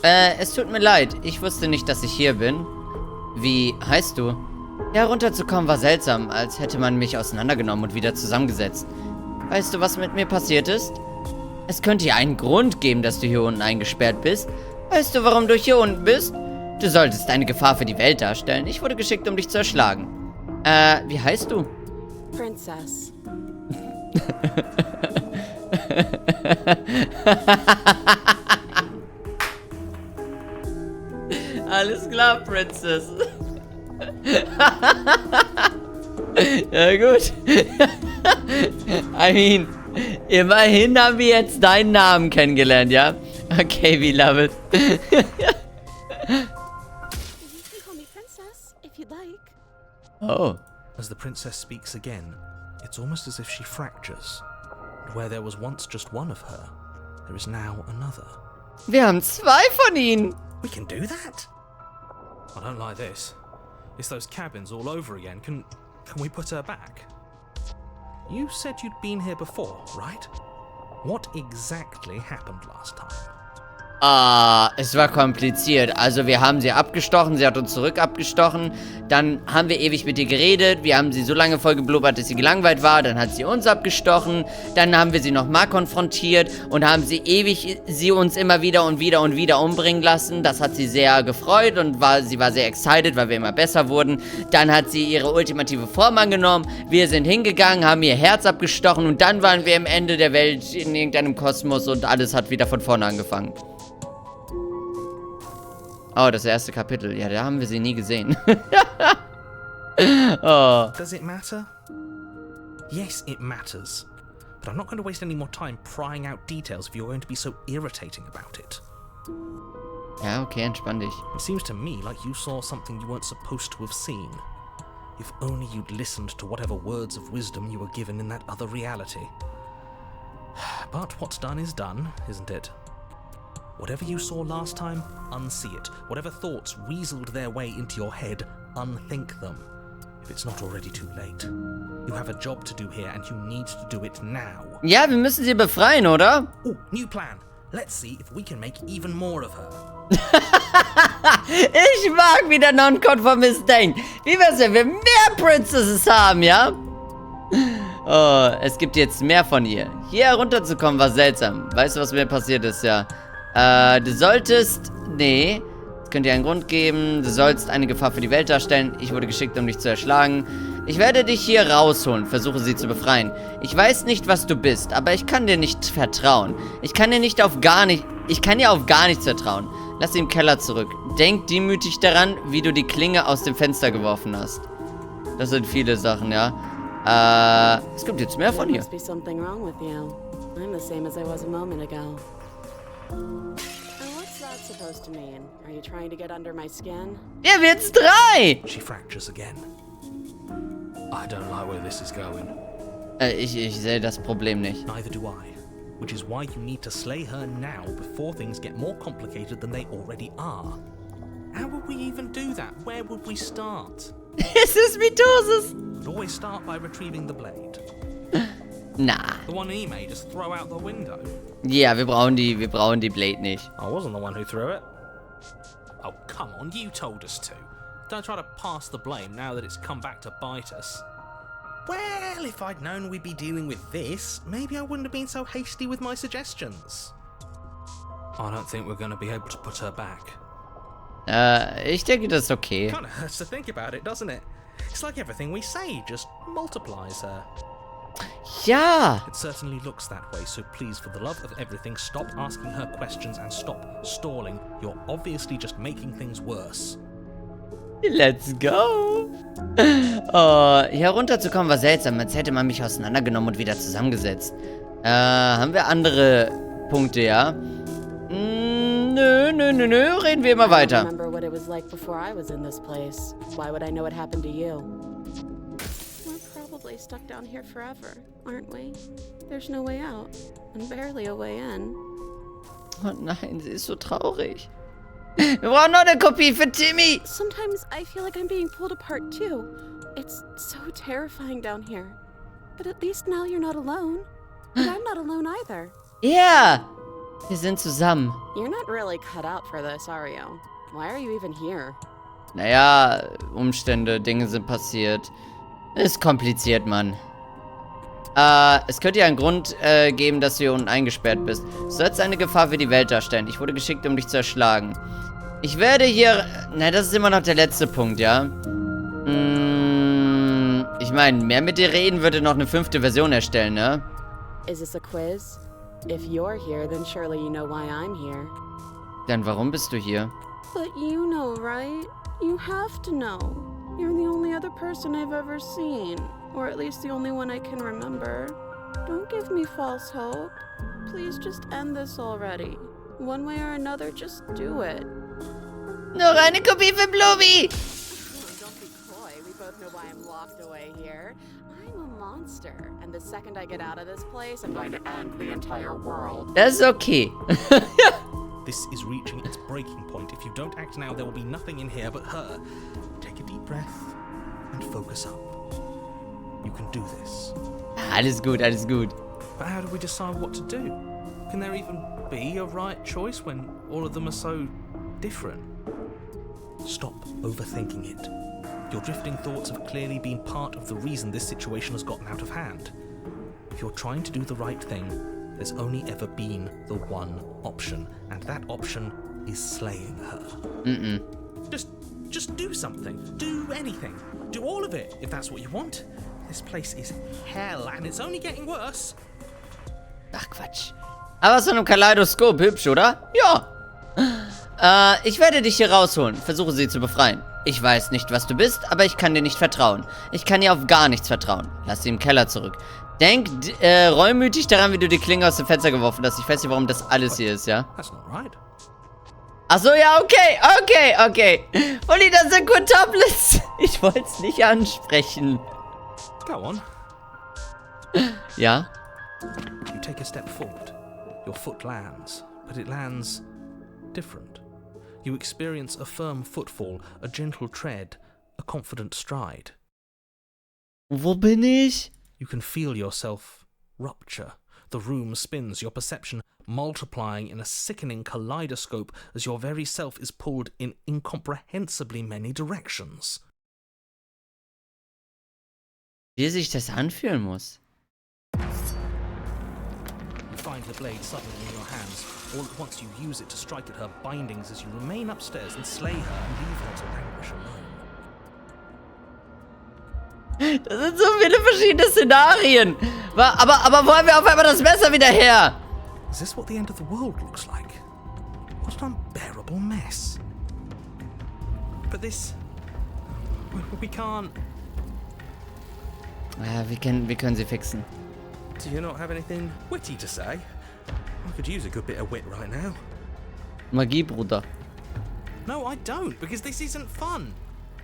Es tut mir leid. Ich wusste nicht, dass ich hier bin. Wie heißt du? Ja, runterzukommen war seltsam, als hätte man mich auseinandergenommen und wieder zusammengesetzt. Weißt du, was mit mir passiert ist? Es könnte ja einen Grund geben, dass du hier unten eingesperrt bist. Weißt du, warum du hier unten bist? Du solltest eine Gefahr für die Welt darstellen. Ich wurde geschickt, um dich zu erschlagen. Wie heißt du? Princess. Alles klar, Princess. Ja, gut. I mean, immerhin haben wir jetzt deinen Namen kennengelernt, ja? Okay, we love it. You can call me Princess if you'd like. Oh. As the princess speaks again, it's almost as if she fractures. And where there was once just one of her, there is now another. Wir haben zwei von ihnen. We can do that? I don't like this. It's those cabins all over again. Can we put her back? You said you'd been here before, right? What exactly happened last time? Es war kompliziert. Also wir haben sie abgestochen, sie hat uns zurück abgestochen. Dann haben wir ewig mit ihr geredet. Wir haben sie so lange voll geblubbert, dass sie gelangweilt war. Dann hat sie uns abgestochen. Dann haben wir sie nochmal konfrontiert und haben sie uns immer wieder und wieder und wieder umbringen lassen. Das hat sie sehr gefreut und sie war sehr excited, weil wir immer besser wurden. Dann hat sie ihre ultimative Form angenommen. Wir sind hingegangen, haben ihr Herz abgestochen und dann waren wir am Ende der Welt in irgendeinem Kosmos und alles hat wieder von vorne angefangen. Oh, das erste Kapitel. Ja, da haben wir sie nie gesehen. Oh. Does it matter? Yes, it matters. But I'm not going to waste any more time prying out details if you're going to be so irritating about it. Ja, okay, entspann dich. It seems to me like you saw something you weren't supposed to have seen. If only you'd listened to whatever words of wisdom you were given in that other reality. But what's done is done, isn't it? Whatever you saw last time, unsee it. Whatever thoughts weaseled their way into your head, unthink them. If it's not already too late. You have a job to do here and you need to do it now. Ja, wir müssen sie befreien, oder? Oh, new plan. Let's see if we can make even more of her. Ich mag, wie der Nonkonformist denkt. Wie wär's, wenn wir mehr Princesses haben, ja? Oh, es gibt jetzt mehr von ihr. Hier herunterzukommen war seltsam. Weißt du, was mir passiert ist, ja? Du solltest... Nee. Es könnte dir einen Grund geben. Du sollst eine Gefahr für die Welt darstellen. Ich wurde geschickt, um dich zu erschlagen. Ich werde dich hier rausholen. Versuche sie zu befreien. Ich weiß nicht, was du bist, aber ich kann dir nicht vertrauen. Ich kann dir auf gar nichts vertrauen. Lass sie im Keller zurück. Denk demütig daran, wie du die Klinge aus dem Fenster geworfen hast. Das sind viele Sachen, ja. Es gibt jetzt mehr von There ihr. must be something wrong with you. I'm the same as I was a moment ago. And what's that supposed to mean? Are you trying to get under my skin? Ihr wird's 3! She fractures again. I don't like where this is going. Ich sehe das Problem nicht. Neither do I. Which is why you need to slay her now before things get more complicated than they already are. How would we even do that? Where would we start? Es ist Mitosis. We'd always start by retrieving the blade. Na. The one he made just throw out the window. Ja, wir brauchen die Blade nicht. I wasn't the one who threw it. Oh, come on, you told us to. Don't try to pass the blame now that it's come back to bite us. Well, if I'd known we'd be dealing with this, maybe I wouldn't have been so hasty with my suggestions. I don't think we're going to be able to put her back. Ich denke, das ist okay. Kind of hurts to think about it, doesn't it? It's like everything we say just multiplies her. Ja. It certainly looks that way, so please, for the love of everything, stop asking her questions and stop stalling. You're obviously just making things worse. Let's go. Oh, hier runterzukommen war seltsam, als hätte man mich auseinandergenommen und wieder zusammengesetzt. Haben wir andere Punkte, ja? Nö, reden wir immer weiter. I remember what it was like before I was in this place. Why would I know what happened to you? We're probably stuck down here forever, aren't we? There's no way out, and barely a way in. Oh nein, sie ist so traurig. Wir brauchen noch eine Kopie für Timmy. Sometimes I feel like I'm being pulled apart too. It's so terrifying down here. But at least now you're not alone. And I'm not alone either. Ja, wir sind zusammen. You're not really cut out for this, are you? Why are you even here? Naja, Umstände, Dinge sind passiert. Ist kompliziert, Mann. Es könnte ja einen Grund geben, dass du hier unten eingesperrt bist. Du sollst eine Gefahr für die Welt darstellen. Ich wurde geschickt, um dich zu erschlagen. Ich werde hier... Na, das ist immer noch der letzte Punkt, ja? Ich meine, mehr mit dir reden würde noch eine 5. Version erstellen, ne? Is this a quiz? If you're here, then surely you know why I'm here. Dann warum bist du hier? But you know, right? You have to know. You're the only other person I've ever seen. Or at least the only one I can remember. Don't give me false hope. Please just end this already. One way or another, just do it. Noch eine Kopie für Blubi! Don't be coy. We both know why I'm locked away here. I'm a monster. And the second I get out of this place, I'm going to end the entire world. Das ist okay. This is reaching its breaking point. If you don't act now, there will be nothing in here but her. Take a deep breath and focus up. You can do this. Alles gut, alles gut. But how do we decide what to do? Can there even be a right choice when all of them are so different? Stop overthinking it. Your drifting thoughts have clearly been part of the reason this situation has gotten out of hand. If you're trying to do the right thing, there's only ever been the one option, and that option is slaying her. Just do something. Do anything. Do all of it, if that's what you want. This place is hell, and it's only getting worse. Ach, Quatsch. Aber so ein Kaleidoskop, hübsch, oder? Ja. Ich werde dich hier rausholen. Versuche sie zu befreien. Ich weiß nicht, was du bist, aber ich kann dir nicht vertrauen. Ich kann dir auf gar nichts vertrauen. Lass sie im Keller zurück. Denk reumütig daran, wie du die Klinge aus dem Fenster geworfen hast. Ich weiß nicht, warum das alles hier ist, ja? That's not right. Achso, ja, okay. Uli, das sind Quintuplets. Ich wollte es nicht ansprechen. Go on. Ja? You take a step forward. Your foot lands, but it lands different. You experience a firm footfall, a gentle tread, a confident stride. Wo bin ich? You can feel yourself rupture. The room spins, your perception multiplying in a sickening kaleidoscope as your very self is pulled in incomprehensibly many directions. Wie sich das anfühlen muss. You find the blade suddenly in your hands. All at once you use it to strike at her bindings as you remain upstairs and slay her and leave her to languish alone. Das sind so viele verschiedene Szenarien. Aber wo haben wir auf einmal das Messer wieder her? Is this what the end of the world looks like? What an unbearable mess. But this... We can't... Wir können sie fixen. Do you not have anything witty to say? I could use a good bit of wit right now. Magie, Bruder. No, I don't, because this isn't fun.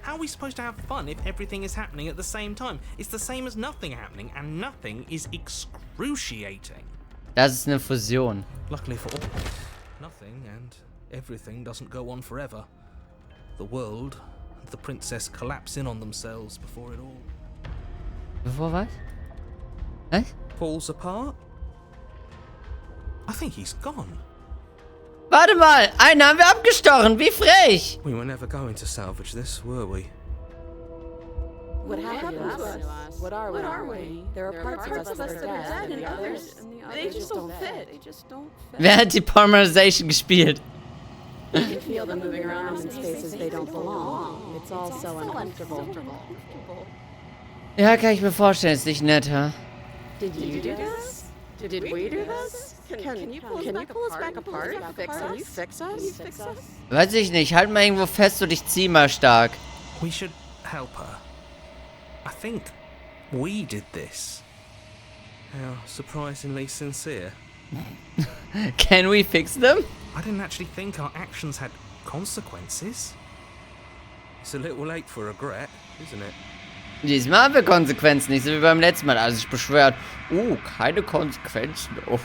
How are we supposed to have fun if everything is happening at the same time? It's the same as nothing happening, and nothing is excruciating. Das ist eine Fusion. Luckily for all, nothing and everything doesn't go on forever. The world and the princess collapse in on themselves before it all Bevor was? Was? falls apart. I think he's gone. Warte mal, einen haben wir abgestochen. Wie frech. We were never going to salvage this, were we? What happened to us? What are we? There are parts of us that are dead, and the others, they just don't fit. Wer hat die Polymerization gespielt? You can feel them moving around in spaces they don't belong. It's all so uncomfortable. Ja, kann ich mir vorstellen. Ist nicht nett, ha? Did you do this? Did we do this? Can you pull us back apart? Can you fix us? Weiß ich nicht. Halt mal irgendwo fest und ich zieh mal stark. We should help her. I think we did this. How surprisingly sincere. Can we fix them? I didn't actually think our actions had consequences. It's a little late for regret, isn't it? Diesmal haben wir Konsequenzen, nicht so wie beim letzten Mal, als ich beschwört. Keine Konsequenzen. Oh.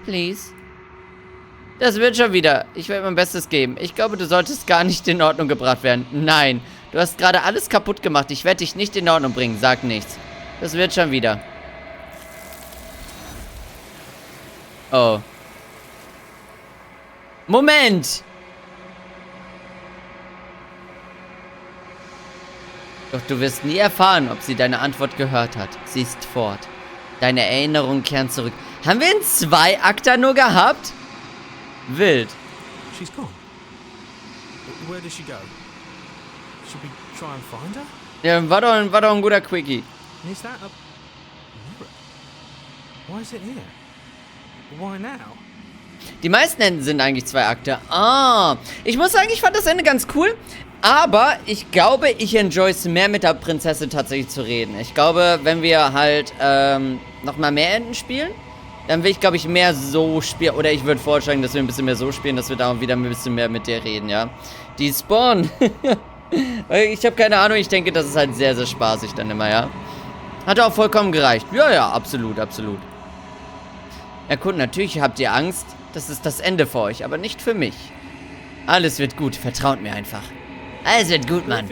Please. Das wird schon wieder. Ich werde mein Bestes geben. Ich glaube, du solltest gar nicht in Ordnung gebracht werden. Nein. Du hast gerade alles kaputt gemacht. Ich werde dich nicht in Ordnung bringen. Sag nichts. Das wird schon wieder. Oh. Moment! Doch du wirst nie erfahren, ob sie deine Antwort gehört hat. Sie ist fort. Deine Erinnerungen kehren zurück. Haben wir einen Zwei-Akter nur gehabt? Wild. She's gone. Where did she go? Should we try and find her? Ja, war doch ein guter Quickie. Is that a mirror? Why is it here? Why now? Die meisten Enden sind eigentlich Zwei-Akter. Ich muss sagen, ich fand das Ende ganz cool. Aber ich glaube, ich enjoy es mehr mit der Prinzessin tatsächlich zu reden. Ich glaube, wenn wir halt nochmal mehr Enden spielen, dann will ich, glaube ich, mehr so spielen. Oder ich würde vorschlagen, dass wir ein bisschen mehr so spielen, dass wir da wieder ein bisschen mehr mit dir reden, ja. Die Spawn. Ich habe keine Ahnung, ich denke, das ist halt sehr, sehr spaßig dann immer, ja. Hat auch vollkommen gereicht. Ja, absolut. Ja gut, natürlich habt ihr Angst. Das ist das Ende für euch, aber nicht für mich. Alles wird gut, vertraut mir einfach. Alles wird gut, Mann.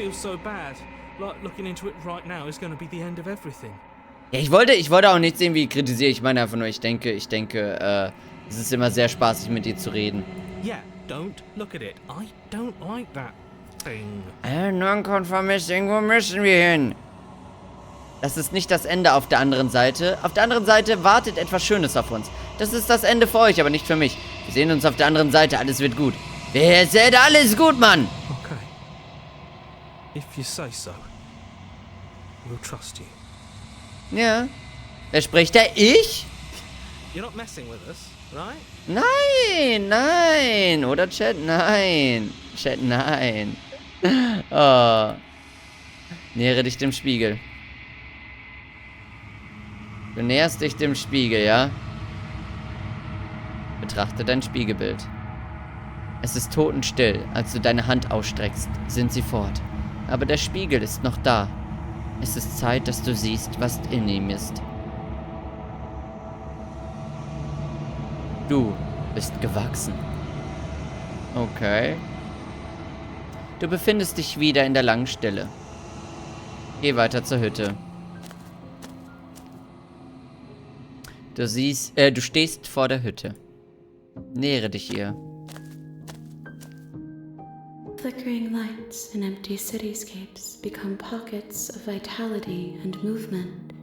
Ja, ich wollte auch nicht sehen, wie ich kritisiere. Ich meine einfach nur, ich denke, es ist immer sehr spaßig, mit dir zu reden. Yeah, don't look at it. I don't like that thing. Nonkonformist, irgendwo müssen wir hin. Das ist nicht das Ende auf der anderen Seite. Auf der anderen Seite wartet etwas Schönes auf uns. Das ist das Ende für euch, aber nicht für mich. Wir sehen uns auf der anderen Seite. Alles wird gut. Es wird alles gut, Mann. Okay. If you say so, we'll trust you. Ja. Wer spricht da? Ich? You're not messing with us, right? Nein. Oder Chat? Nein. Chat, nein. Oh. Nähere dich dem Spiegel. Du näherst dich dem Spiegel, ja? Betrachte dein Spiegelbild. Es ist totenstill. Als du deine Hand ausstreckst, sind sie fort. Aber der Spiegel ist noch da. Es ist Zeit, dass du siehst, was in ihm ist. Du bist gewachsen. Okay. Du befindest dich wieder in der Langstelle. Geh weiter zur Hütte. Du stehst vor der Hütte. Nähere dich ihr. Flickering lights in empty cityscapes become pockets of vitality and movement.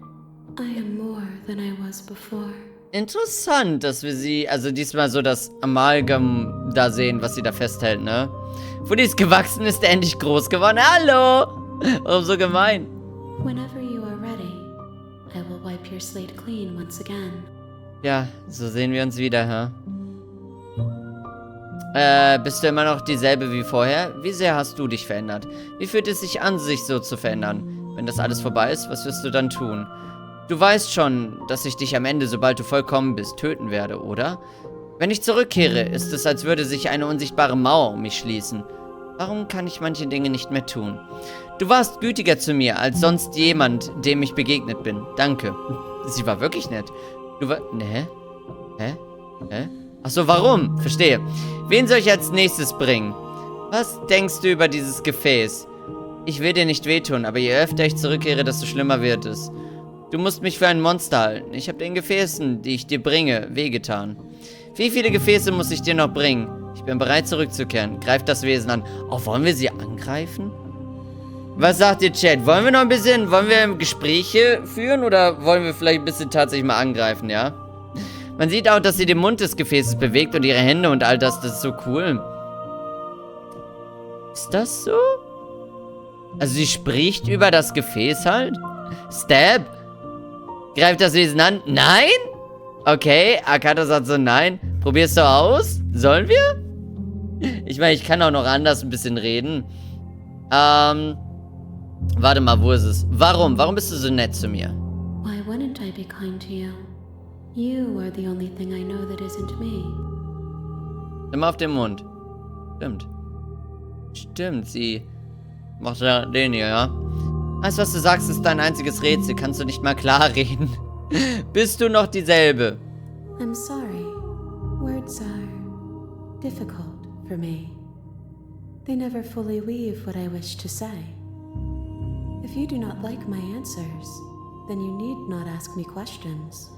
I am more than I was before. Interessant, dass wir sie, also diesmal so das Amalgam da sehen, was sie da festhält, ne? Wo die ist gewachsen, ist er endlich groß geworden. Hallo! Warum so gemein? Whenever you are ready, I will wipe your slate clean once again. Ja, so sehen wir uns wieder, hä? Bist du immer noch dieselbe wie vorher? Wie sehr hast du dich verändert? Wie fühlt es sich an, sich so zu verändern? Wenn das alles vorbei ist, was wirst du dann tun? Du weißt schon, dass ich dich am Ende, sobald du vollkommen bist, töten werde, oder? Wenn ich zurückkehre, ist es, als würde sich eine unsichtbare Mauer um mich schließen. Warum kann ich manche Dinge nicht mehr tun? Du warst gütiger zu mir, als sonst jemand, dem ich begegnet bin. Danke. Sie war wirklich nett. Du war... Ne? Hä? Achso, warum? Verstehe. Wen soll ich als nächstes bringen? Was denkst du über dieses Gefäß? Ich will dir nicht wehtun, aber je öfter ich zurückkehre, desto schlimmer wird es. Du musst mich für ein Monster halten. Ich habe den Gefäßen, die ich dir bringe, wehgetan. Wie viele Gefäße muss ich dir noch bringen? Ich bin bereit zurückzukehren. Greif das Wesen an. Oh, wollen wir sie angreifen? Was sagt ihr, Chat? Wollen wir noch ein bisschen, wollen wir Gespräche führen oder wollen wir vielleicht ein bisschen tatsächlich mal angreifen, ja? Man sieht auch, dass sie den Mund des Gefäßes bewegt und ihre Hände und all das. Das ist so cool. Ist das so? Also sie spricht über das Gefäß halt? Stab? Greift das Wesen an? Nein? Okay, Akata sagt so nein. Probierst du aus? Sollen wir? Ich meine, ich kann auch noch anders ein bisschen reden. Warte mal, wo ist es? Warum? Warum bist du so nett zu mir? Why wouldn't I be kind to you? You are the only thing I know that isn't me. Immer auf den Mund. Stimmt. Stimmt, sie macht ja den hier, ja? Alles, was du sagst, ist dein einziges Rätsel. Kannst du nicht mal klar reden? Bist du noch dieselbe? I'm sorry. Words are difficult for me. They never fully weave what I wish to say. If you do not like my answers, then you need not ask me questions.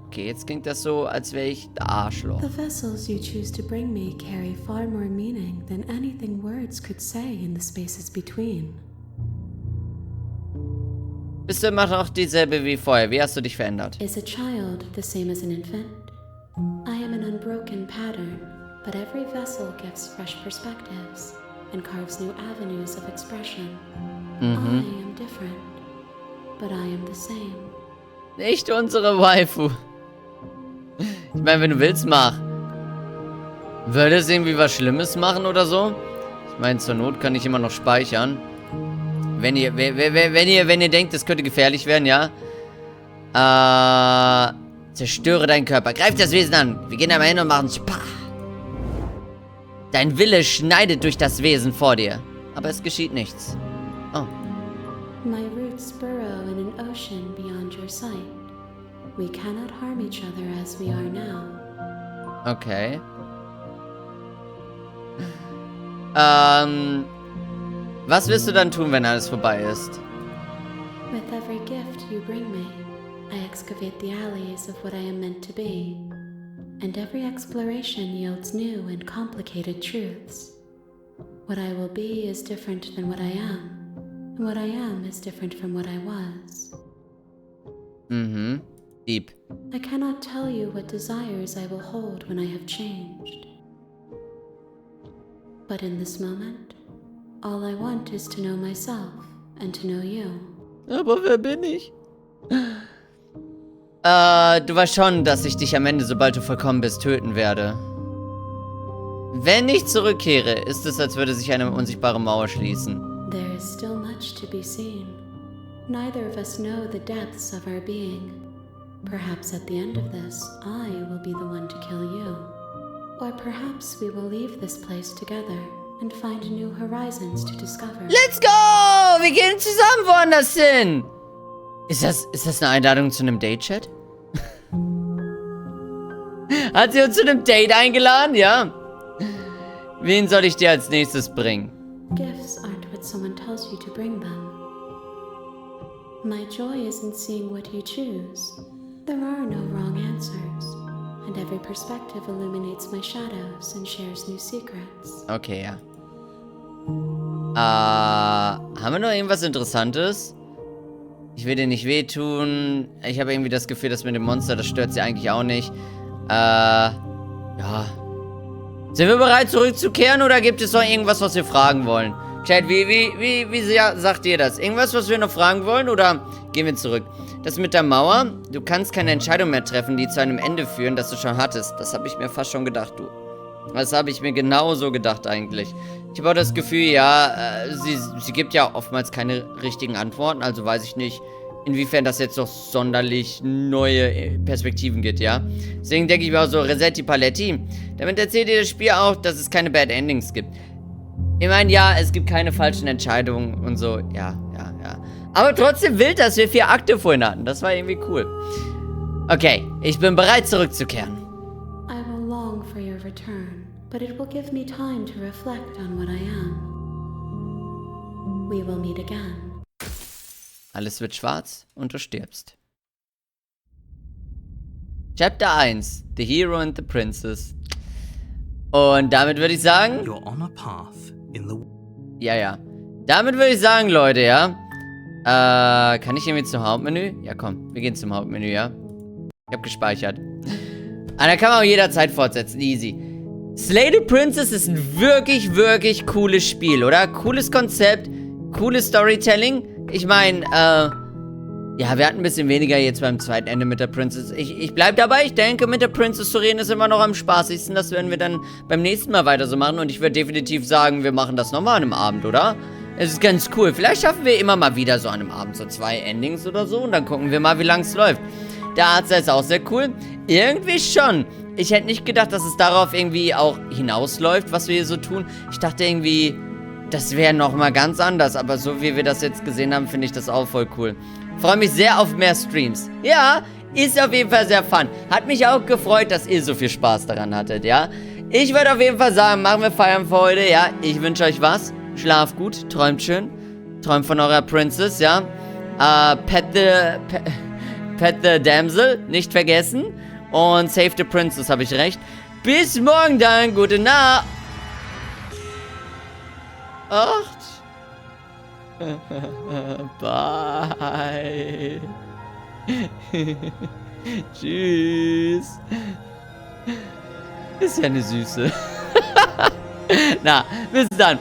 Okay, jetzt klingt das so, als wäre ich der Arschloch. The vessels you choose to bring me carry far more meaning than anything words could say in the spaces between. Bist du immer noch dieselbe wie vorher? Wie hast du dich verändert? Is a child the same as an infant? I am an unbroken pattern, but every vessel gives fresh perspectives and carves new avenues of expression. I am different, but I am the same. Nicht unsere Waifu. Ich meine, wenn du willst, mach. Würde es irgendwie was Schlimmes machen oder so? Ich meine, zur Not kann ich immer noch speichern. Wenn ihr denkt, das könnte gefährlich werden, ja? Zerstöre deinen Körper. Greif das Wesen an. Wir gehen einmal hin und machen Spah. Dein Wille schneidet durch das Wesen vor dir. Aber es geschieht nichts. Oh. My roots burrow in an ocean beyond your sight. We cannot harm each other as we are now. Okay. Was wirst du dann tun, wenn alles vorbei ist? With every gift you bring me, I excavate the alleys of what I am meant to be. And every exploration yields new and complicated truths. What I will be is different than what I am. And what I am is different from what I was. Deep. I cannot tell you what desires I will hold when I have changed. But in this moment, all I want is to know myself and to know you. Aber wer bin ich? Du weißt schon, dass ich dich am Ende, sobald du vollkommen bist, töten werde. Wenn ich zurückkehre, ist es, als würde sich eine unsichtbare Mauer schließen. There is still much to be seen. Neither of us know the depths of our being. Perhaps at the end of this, I will be the one to kill you. Or perhaps we will leave this place together and find new horizons to discover. Let's go! Wir gehen zusammen woanders hin! Ist das eine Einladung zu einem Date-Chat? Hat sie uns zu einem Date eingeladen? Ja. Wen soll ich dir als nächstes bringen? Gifts aren't what someone tells you to bring them. My joy is in seeing what you choose. There are no wrong answers. And every perspective illuminates my shadows and shares new secrets. Okay, ja. Haben wir noch irgendwas Interessantes? Ich will dir nicht wehtun. Ich habe irgendwie das Gefühl, dass mit dem Monster, das stört sie eigentlich auch nicht. Ja. Sind wir bereit, zurückzukehren oder gibt es noch irgendwas, was wir fragen wollen? Chat, wie sagt ihr das? Irgendwas, was wir noch fragen wollen oder gehen wir zurück? Das mit der Mauer, du kannst keine Entscheidung mehr treffen, die zu einem Ende führen, das du schon hattest. Das habe ich mir fast schon gedacht, du. Das habe ich mir genauso gedacht eigentlich. Ich habe auch das Gefühl, ja, sie gibt ja oftmals keine richtigen Antworten, also weiß ich nicht, inwiefern das jetzt noch sonderlich neue Perspektiven gibt, ja. Deswegen denke ich mir auch so, Resetti Paletti. Damit erzählt ihr das Spiel auch, dass es keine Bad Endings gibt. Ich meine, ja, es gibt keine falschen Entscheidungen und so, ja. Aber trotzdem wild, dass wir 4 Akte vorhin hatten. Das war irgendwie cool. Okay, ich bin bereit zurückzukehren. I will long for your return, but it will give me time to reflect on what I am. We will meet again. Alles wird schwarz und du stirbst. Chapter 1. The Hero and the Princess. Und damit würde ich sagen... You're on a path in the... Ja. Damit würde ich sagen, Leute, ja. Kann ich irgendwie zum Hauptmenü? Ja, komm. Wir gehen zum Hauptmenü, ja. Ich habe gespeichert. Da kann man auch jederzeit fortsetzen. Easy. Slay the Princess ist ein wirklich, wirklich cooles Spiel, oder? Cooles Konzept. Cooles Storytelling. Ich meine, Ja, wir hatten ein bisschen weniger jetzt beim zweiten Ende mit der Princess. Ich bleib dabei, ich denke, mit der Princess zu reden ist immer noch am spaßigsten. Das werden wir dann beim nächsten Mal weiter so machen. Und ich würde definitiv sagen, wir machen das nochmal an einem Abend, oder? Es ist ganz cool. Vielleicht schaffen wir immer mal wieder so an einem Abend so 2 Endings oder so. Und dann gucken wir mal, wie lang es läuft. Der Arzt ist auch sehr cool. Irgendwie schon. Ich hätte nicht gedacht, dass es darauf irgendwie auch hinausläuft, was wir hier so tun. Ich dachte irgendwie, das wäre nochmal ganz anders. Aber so wie wir das jetzt gesehen haben, finde ich das auch voll cool. Freue mich sehr auf mehr Streams. Ja, ist auf jeden Fall sehr fun. Hat mich auch gefreut, dass ihr so viel Spaß daran hattet, ja. Ich würde auf jeden Fall sagen, machen wir Feiern für heute, ja. Ich wünsche euch was. Schlaft gut, träumt schön. Träumt von eurer Princess, ja. Pet the Damsel, nicht vergessen. Und save the Princess, habe ich recht. Bis morgen dann, gute Nacht. 8. Bye. Tschüss. Ist ja eine Süße. Na, bis dann.